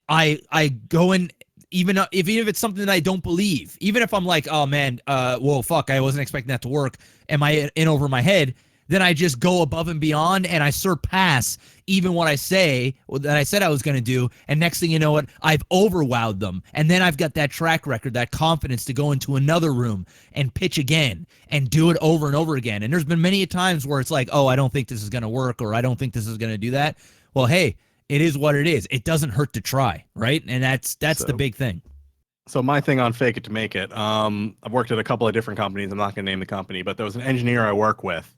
I go in, even if it's something that I don't believe, even if I'm like, oh, man, well, fuck, I wasn't expecting that to work. Am I in over my head? Then I just go above and beyond, and I surpass even what I said I was going to do. And next thing you know, I've overwowed them. And then I've got that track record, that confidence to go into another room and pitch again and do it over and over again. And there's been many times where it's like, oh, I don't think this is going to work, or I don't think this is going to do that. Well, hey, it is what it is. It doesn't hurt to try, right? And that's the big thing. So my thing on fake it to make it, I've worked at a couple of different companies. I'm not going to name the company, but there was an engineer I work with.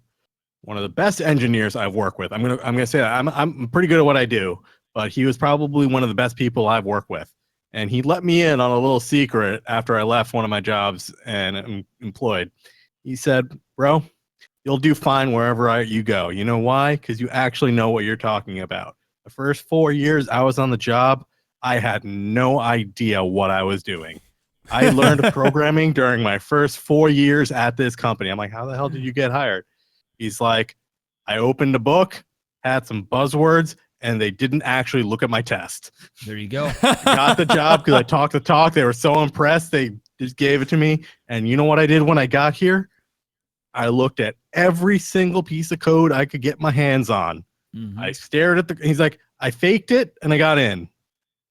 One of the best engineers I've worked with. I'm gonna say that I'm pretty good at what I do, but he was probably one of the best people I've worked with. and he let me in on a little secret after I left one of my jobs and I'm employed. He said, bro, you'll do fine wherever you go. You know why? Because you actually know what you're talking about. The first 4 years I was on the job, I had no idea what I was doing. I learned programming during my first 4 years at this company. I'm like, how the hell did you get hired? He's like, I opened a book, had some buzzwords, and they didn't actually look at my test. There you go. Got the job because I talked the talk. They were so impressed. They just gave it to me. And you know what I did when I got here? I looked at every single piece of code I could get my hands on. Mhm. I stared at he's like, I faked it and I got in.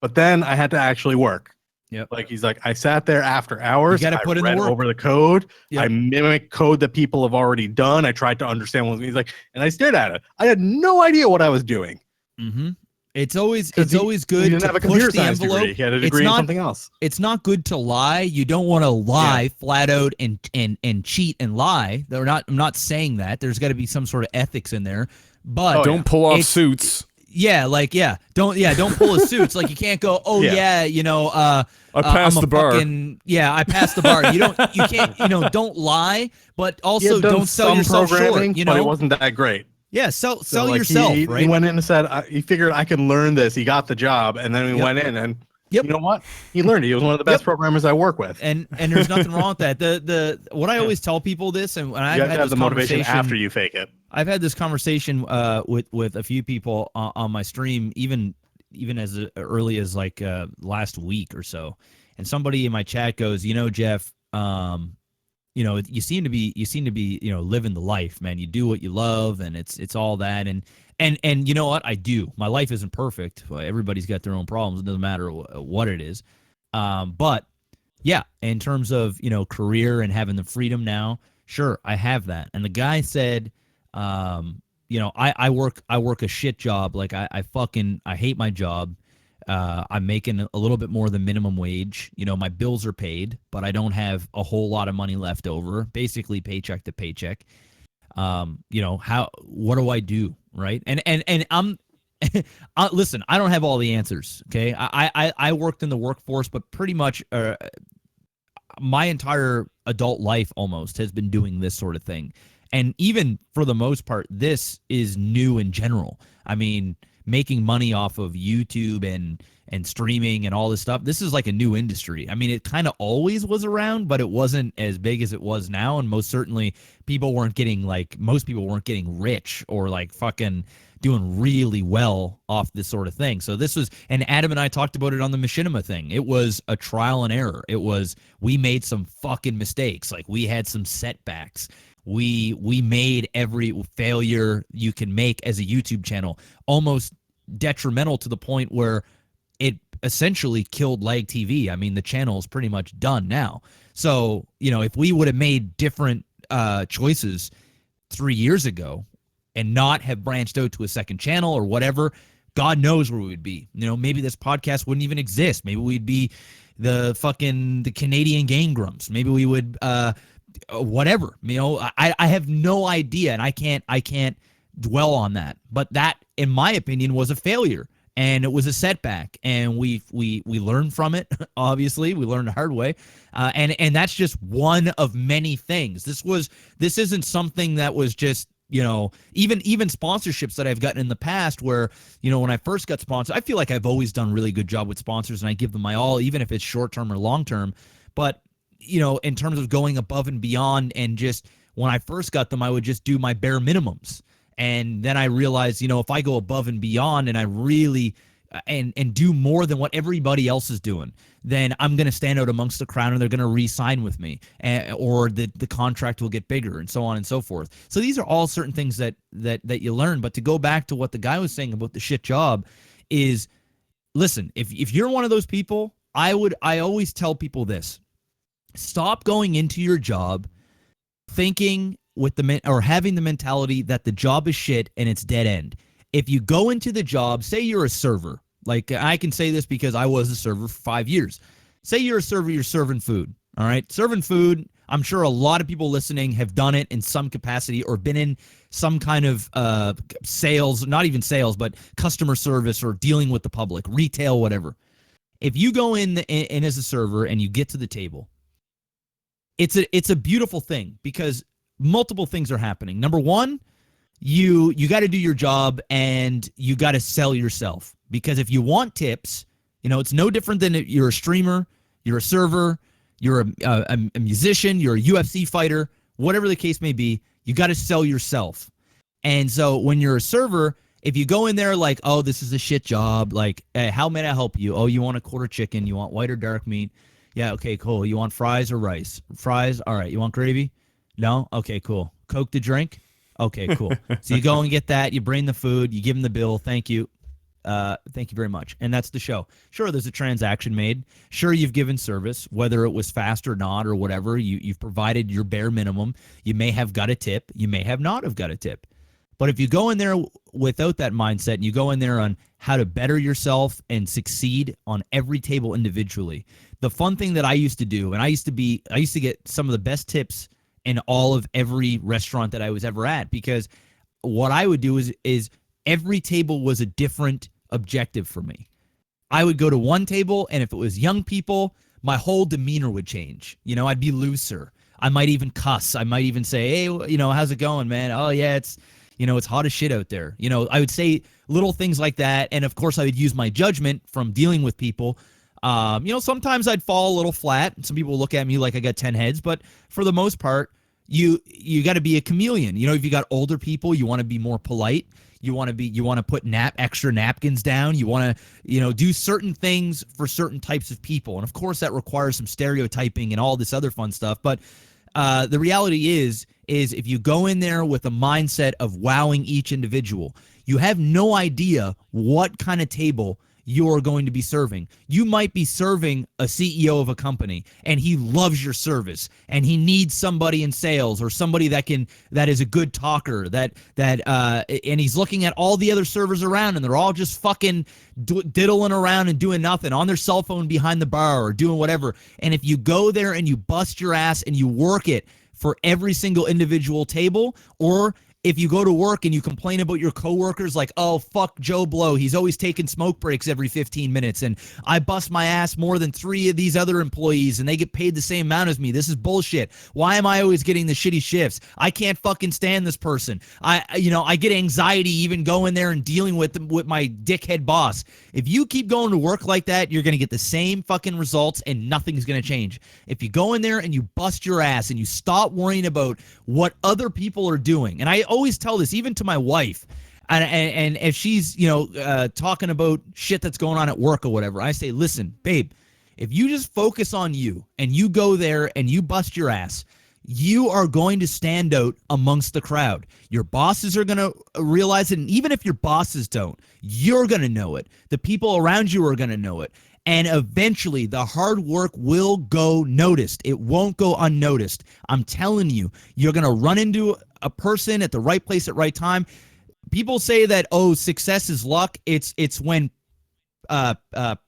But then I had to actually work. Yep. Like he's like, I sat there after hours. You gotta put I in the read work. over the code. Yep. I mimicked code that people have already done. I tried to understand what he's like, and I stared at it. I had no idea what I was doing. Mm-hmm. It's always He good didn't to have a push computer the science envelope. degree. He had a degree in something else. It's not good to lie. You don't want to lie flat out and cheat and lie. I'm not saying that. There's got to be some sort of ethics in there. But Don't pull off suits. Don't pull a suits. Like you can't go, I passed the bar. I passed the bar. You can't, don't lie, but also don't sell yourself short. But it wasn't that great. Yeah, sell like yourself, he right? He went in and said, he figured I can learn this. He got the job, and then we went in, and you know what? He learned it. He was one of the best programmers I work with. And there's nothing wrong with that. What I always tell people this, and I've had have this the motivation conversation after you fake it. I've had this conversation with a few people on my stream, even as early as like last week or so, and somebody in my chat goes, Jeff, you seem to be living the life, man. You do what you love, and it's all that, and you know what? I do. My life isn't perfect. Everybody's got their own problems. It doesn't matter what it is, but yeah, in terms of career and having the freedom now, sure, I have that. And the guy said, I work a shit job. Like I hate my job. I'm making a little bit more than minimum wage. My bills are paid, but I don't have a whole lot of money left over, basically paycheck to paycheck. What do I do? Right. And I'm, listen, I don't have all the answers. Okay. I worked in the workforce, but pretty much, my entire adult life almost has been doing this sort of thing. And even for the most part, this is new in general. I mean, making money off of YouTube and streaming and all this stuff, this is like a new industry. I mean, it kind of always was around, but it wasn't as big as it was now. And most certainly most people weren't getting rich or like fucking doing really well off this sort of thing. So this was, and Adam and I talked about it on the Machinima thing. It was a trial and error. We made some fucking mistakes. Like we had some setbacks. We made every failure you can make as a YouTube channel almost detrimental to the point where it essentially killed LAGTV. I mean, the channel is pretty much done now. So, if we would have made different choices 3 years ago and not have branched out to a second channel or whatever, God knows where we would be. Maybe this podcast wouldn't even exist. Maybe we'd be the Canadian Game Grumps. Maybe we would whatever. I have no idea, and I can't dwell on that. But that, in my opinion, was a failure, and it was a setback, and we learned from it. Obviously, we learned the hard way, and that's just one of many things. This isn't something that was just even sponsorships that I've gotten in the past where, when I first got sponsored, I feel like I've always done a really good job with sponsors and I give them my all, even if it's short term or long term. But in terms of going above and beyond, and just when I first got them, I would just do my bare minimums. And then I realized, if I go above and beyond and I really and do more than what everybody else is doing, then I'm going to stand out amongst the crowd and they're going to re-sign with me, or the contract will get bigger, and so on and so forth. So these are all certain things that you learn. But to go back to what the guy was saying about the shit job is, listen, if you're one of those people, I always tell people this: stop going into your job thinking having the mentality that the job is shit and it's dead end. If you go into the job, say you're a server, like I can say this because I was a server for 5 years. Say you're a server, you're serving food. All right. Serving food. I'm sure a lot of people listening have done it in some capacity or been in some kind of sales, not even sales, but customer service or dealing with the public, retail, whatever. If you go in as a server and you get to the table, it's a beautiful thing because multiple things are happening. Number one, you got to do your job and you got to sell yourself, because if you want tips, it's no different than you're a streamer, you're a server, you're a musician, you're a UFC fighter, whatever the case may be, you got to sell yourself. And so when you're a server, if you go in there like, oh, this is a shit job, like, hey, how may I help you? Oh, you want a quarter chicken? You want white or dark meat? Yeah, okay, cool. You want fries or rice? Fries? All right. You want gravy? No? Okay, cool. Coke to drink? Okay, cool. So you go and get that. You bring the food. You give them the bill. Thank you. Thank you very much. And that's the show. Sure, there's a transaction made. Sure, you've given service, whether it was fast or not or whatever. You've provided your bare minimum. You may have got a tip. You may have not have got a tip. But if you go in there without that mindset and you go in there on how to better yourself and succeed on every table individually, the fun thing that I used to do, and I used to get some of the best tips in all of every restaurant that I was ever at, because what I would do is every table was a different objective for me. I would go to one table, and if it was young people, my whole demeanor would change. I'd be looser. I might even cuss. I might even say, hey, how's it going, man? Oh, yeah, it's hot as shit out there. I would say little things like that. And of course I would use my judgment from dealing with people. Sometimes I'd fall a little flat. Some people look at me like I got 10 heads, but for the most part, you got to be a chameleon. If you got older people, you want to be more polite. You want to put extra napkins down. You want to, do certain things for certain types of people. And of course that requires some stereotyping and all this other fun stuff. But the reality is if you go in there with a mindset of wowing each individual, you have no idea what kind of table you're going to be serving. You might be serving a CEO of a company and he loves your service and he needs somebody in sales or somebody that is a good talker and he's looking at all the other servers around and they're all just fucking diddling around and doing nothing on their cell phone behind the bar or doing whatever. And if you go there and you bust your ass and you work it for every single individual table, or if you go to work and you complain about your coworkers like, oh, fuck Joe Blow, he's always taking smoke breaks every 15 minutes, and I bust my ass more than 3 of these other employees, and they get paid the same amount as me. This is bullshit. Why am I always getting the shitty shifts? I can't fucking stand this person. I get anxiety even going there and dealing with my dickhead boss. If you keep going to work like that, you're going to get the same fucking results, and nothing's going to change. If you go in there and you bust your ass and you stop worrying about what other people are doing, and I always tell this even to my wife, and if she's talking about shit that's going on at work or whatever, I say, listen, babe, if you just focus on you and you go there and you bust your ass, you are going to stand out amongst the crowd. Your bosses are going to realize it, and even if your bosses don't, you're going to know it. The people around you are going to know it. And eventually, the hard work will go noticed. It won't go unnoticed. I'm telling you, you're going to run into a person at the right place at right time. People say that, oh, success is luck. It's when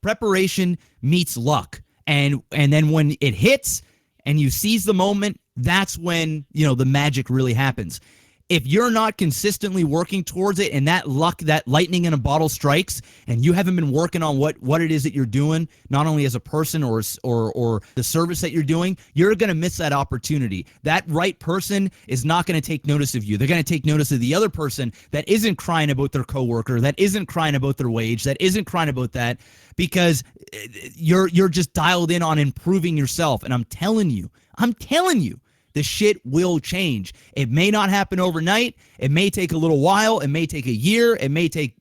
preparation meets luck. And then when it hits and you seize the moment, that's when, the magic really happens. If you're not consistently working towards it and that luck, that lightning in a bottle strikes, and you haven't been working on what it is that you're doing, not only as a person or the service that you're doing, you're going to miss that opportunity. That right person is not going to take notice of you. They're going to take notice of the other person that isn't crying about their coworker, that isn't crying about their wage, that isn't crying about that, because you're just dialed in on improving yourself. And I'm telling you, the shit will change. It may not happen overnight. It may take a little while. It may take a year. It may take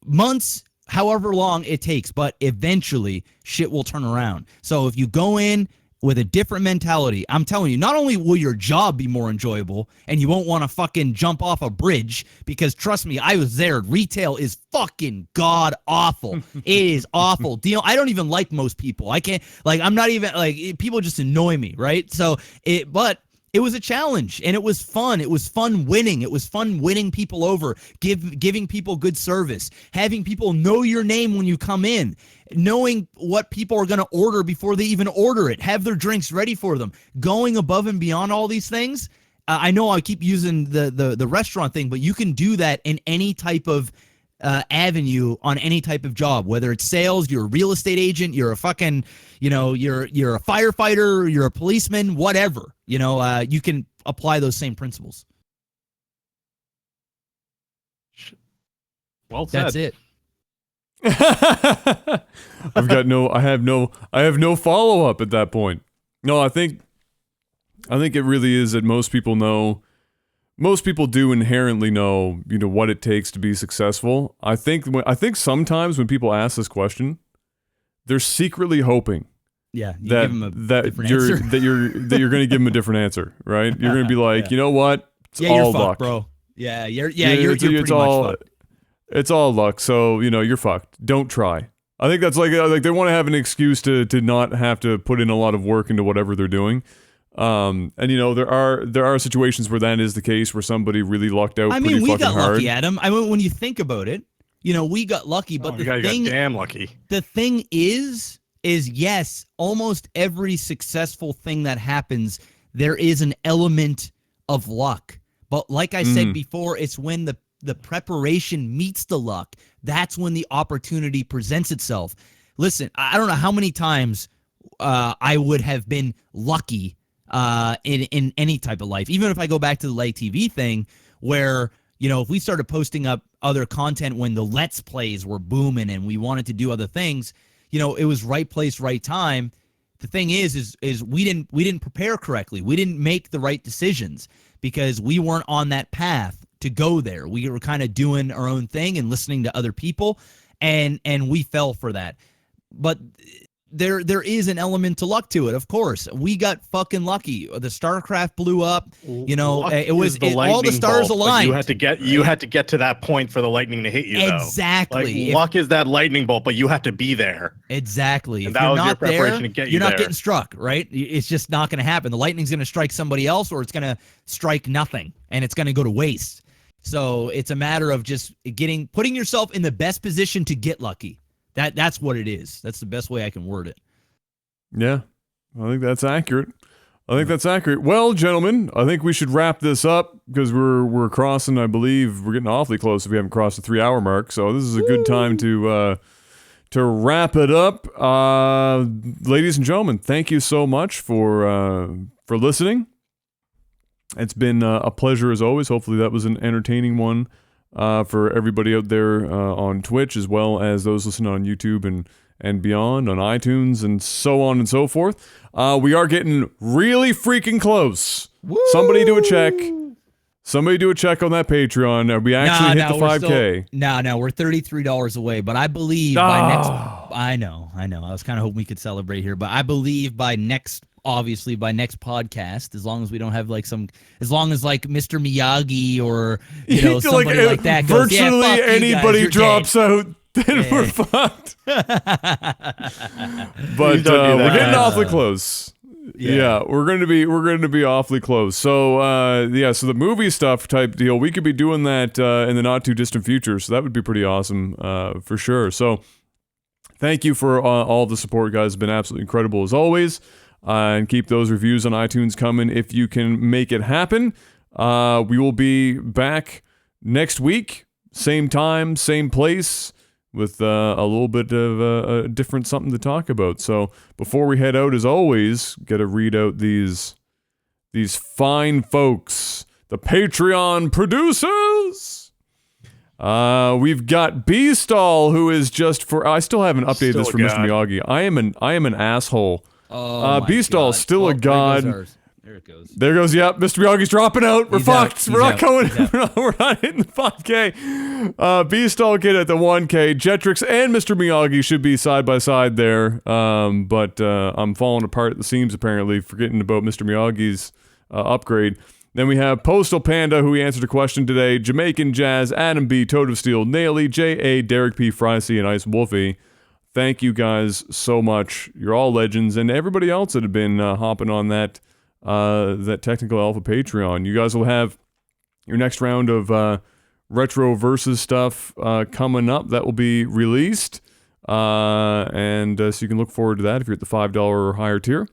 months, however long it takes. But eventually, shit will turn around. So if you go in with a different mentality, I'm telling you, not only will your job be more enjoyable and you won't want to fucking jump off a bridge, because trust me, I was there. Retail is fucking god awful. It is awful. I don't even like most people. I can't, I'm not even, people just annoy me, right? But it was a challenge, and it was fun. It was fun winning. It was fun winning people over, giving people good service, having people know your name when you come in, knowing what people are going to order before they even order it, have their drinks ready for them, going above and beyond all these things. I know I keep using the restaurant thing, but you can do that in any type of avenue on any type of job, whether it's sales, you're a real estate agent, you're a fucking, you're a firefighter, you're a policeman, whatever. You can apply those same principles. Well said. That's it. I have no follow up at that point. No, I think it really is that most people do inherently know, what it takes to be successful. I think sometimes when people ask this question, they're secretly hoping Yeah, that you're going to give them a different answer, right? You're going to be like, Yeah. you know what? It's you're all fucked, luck, bro. Yeah, you're pretty much fucked. It's all luck, so you're fucked. Don't try. I think that's like they want to have an excuse to not have to put in a lot of work into whatever they're doing. And there are situations where that is the case, where somebody really lucked out. I mean, we got hard. lucky, Adam. I mean, when you think about it, we got lucky. But you got damn lucky. The thing is yes, almost every successful thing that happens, there is an element of luck. But like I said before, it's when the preparation meets the luck. That's when the opportunity presents itself. Listen, I don't know how many times I would have been lucky in any type of life. Even if I go back to the LAGTV thing, where if we started posting up other content when the Let's Plays were booming and we wanted to do other things, it was right place, right time. The thing is we didn't prepare correctly. We didn't make the right decisions because we weren't on that path to go there. We were kind of doing our own thing and listening to other people, and we fell for that. But there is an element to luck to it, of course. We got fucking lucky. The StarCraft blew up. It was all the stars aligned. You had to get to that point for the lightning to hit you. Exactly. Luck is that lightning bolt, but you have to be there. Exactly. And if that you're was not your preparation there, to get you you're not there. getting struck, right? It's just not going to happen. The lightning's going to strike somebody else, or it's going to strike nothing, and it's going to go to waste. So it's a matter of just putting yourself in the best position to get lucky. That's what it is. That's the best way I can word it. Yeah, I think that's accurate. Well, gentlemen, I think we should wrap this up because we're crossing. I believe we're getting awfully close if we haven't crossed the 3-hour mark. So this is a good time to wrap it up. Ladies and gentlemen, thank you so much for listening. It's been a pleasure as always. Hopefully that was an entertaining one for everybody out there on Twitch, as well as those listening on YouTube and beyond, on iTunes and so on and so forth. We are getting really freaking close. Woo! Somebody do a check on that Patreon. We actually hit the 5K. No, we're $33 away, but I believe by next... I know. I was kind of hoping we could celebrate here, but I believe by next podcast, as long as we don't have as long as Mr. Miyagi or somebody like that goes, virtually anybody drops out, then we're fucked. But we're getting awfully close. Yeah, we're going to be awfully close. So so the movie stuff type deal, we could be doing that in the not too distant future. So that would be pretty awesome for sure. So thank you for all the support, guys. It's been absolutely incredible as always. And keep those reviews on iTunes coming if you can make it happen. We will be back next week, same time, same place, with a little bit of a different something to talk about. So before we head out, as always, got to read out these fine folks, the Patreon producers. We've got Beastall, who is just I still haven't updated this for Mr. Miyagi. I am an asshole. Oh, Beastall, still a god. There it goes. There goes. Yep, Mr. Miyagi's dropping out. We're fucked. We're not going. We're not hitting the 5K. Beastall Kid at the 1K. Jetrix and Mr. Miyagi should be side by side there. But I'm falling apart at the seams apparently, forgetting about Mr. Miyagi's upgrade. Then we have Postal Panda, who we answered a question today. Jamaican Jazz, Adam B, Toad of Steel, Naily, J.A, Derek P, Fricey, and Ice Wolfie. Thank you guys so much. You're all legends, and everybody else that have been hopping on that Technical Alpha Patreon. You guys will have your next round of retro versus stuff coming up that will be released, and so you can look forward to that if you're at the $5 or higher tier.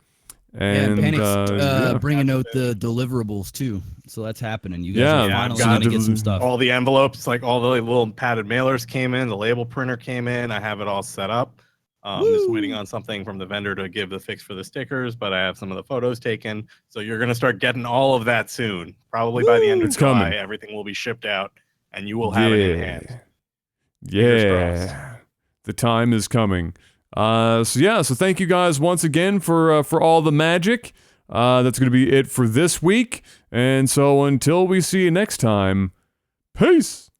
And yeah. bringing out the deliverables too, so that's happening. You guys Yeah, are yeah, finally I've gonna got get some stuff. all the envelopes, like all the little padded mailers came in, the label printer came in. I have it all set up. Just waiting on something from the vendor to give the fix for the stickers, but I have some of the photos taken. So you're going to start getting all of that soon. Probably by the end of It's July, coming. everything will be shipped out and you will have it in hand. Yeah. The time is coming. So thank you guys once again for all the magic. That's going to be it for this week. And so until we see you next time, peace.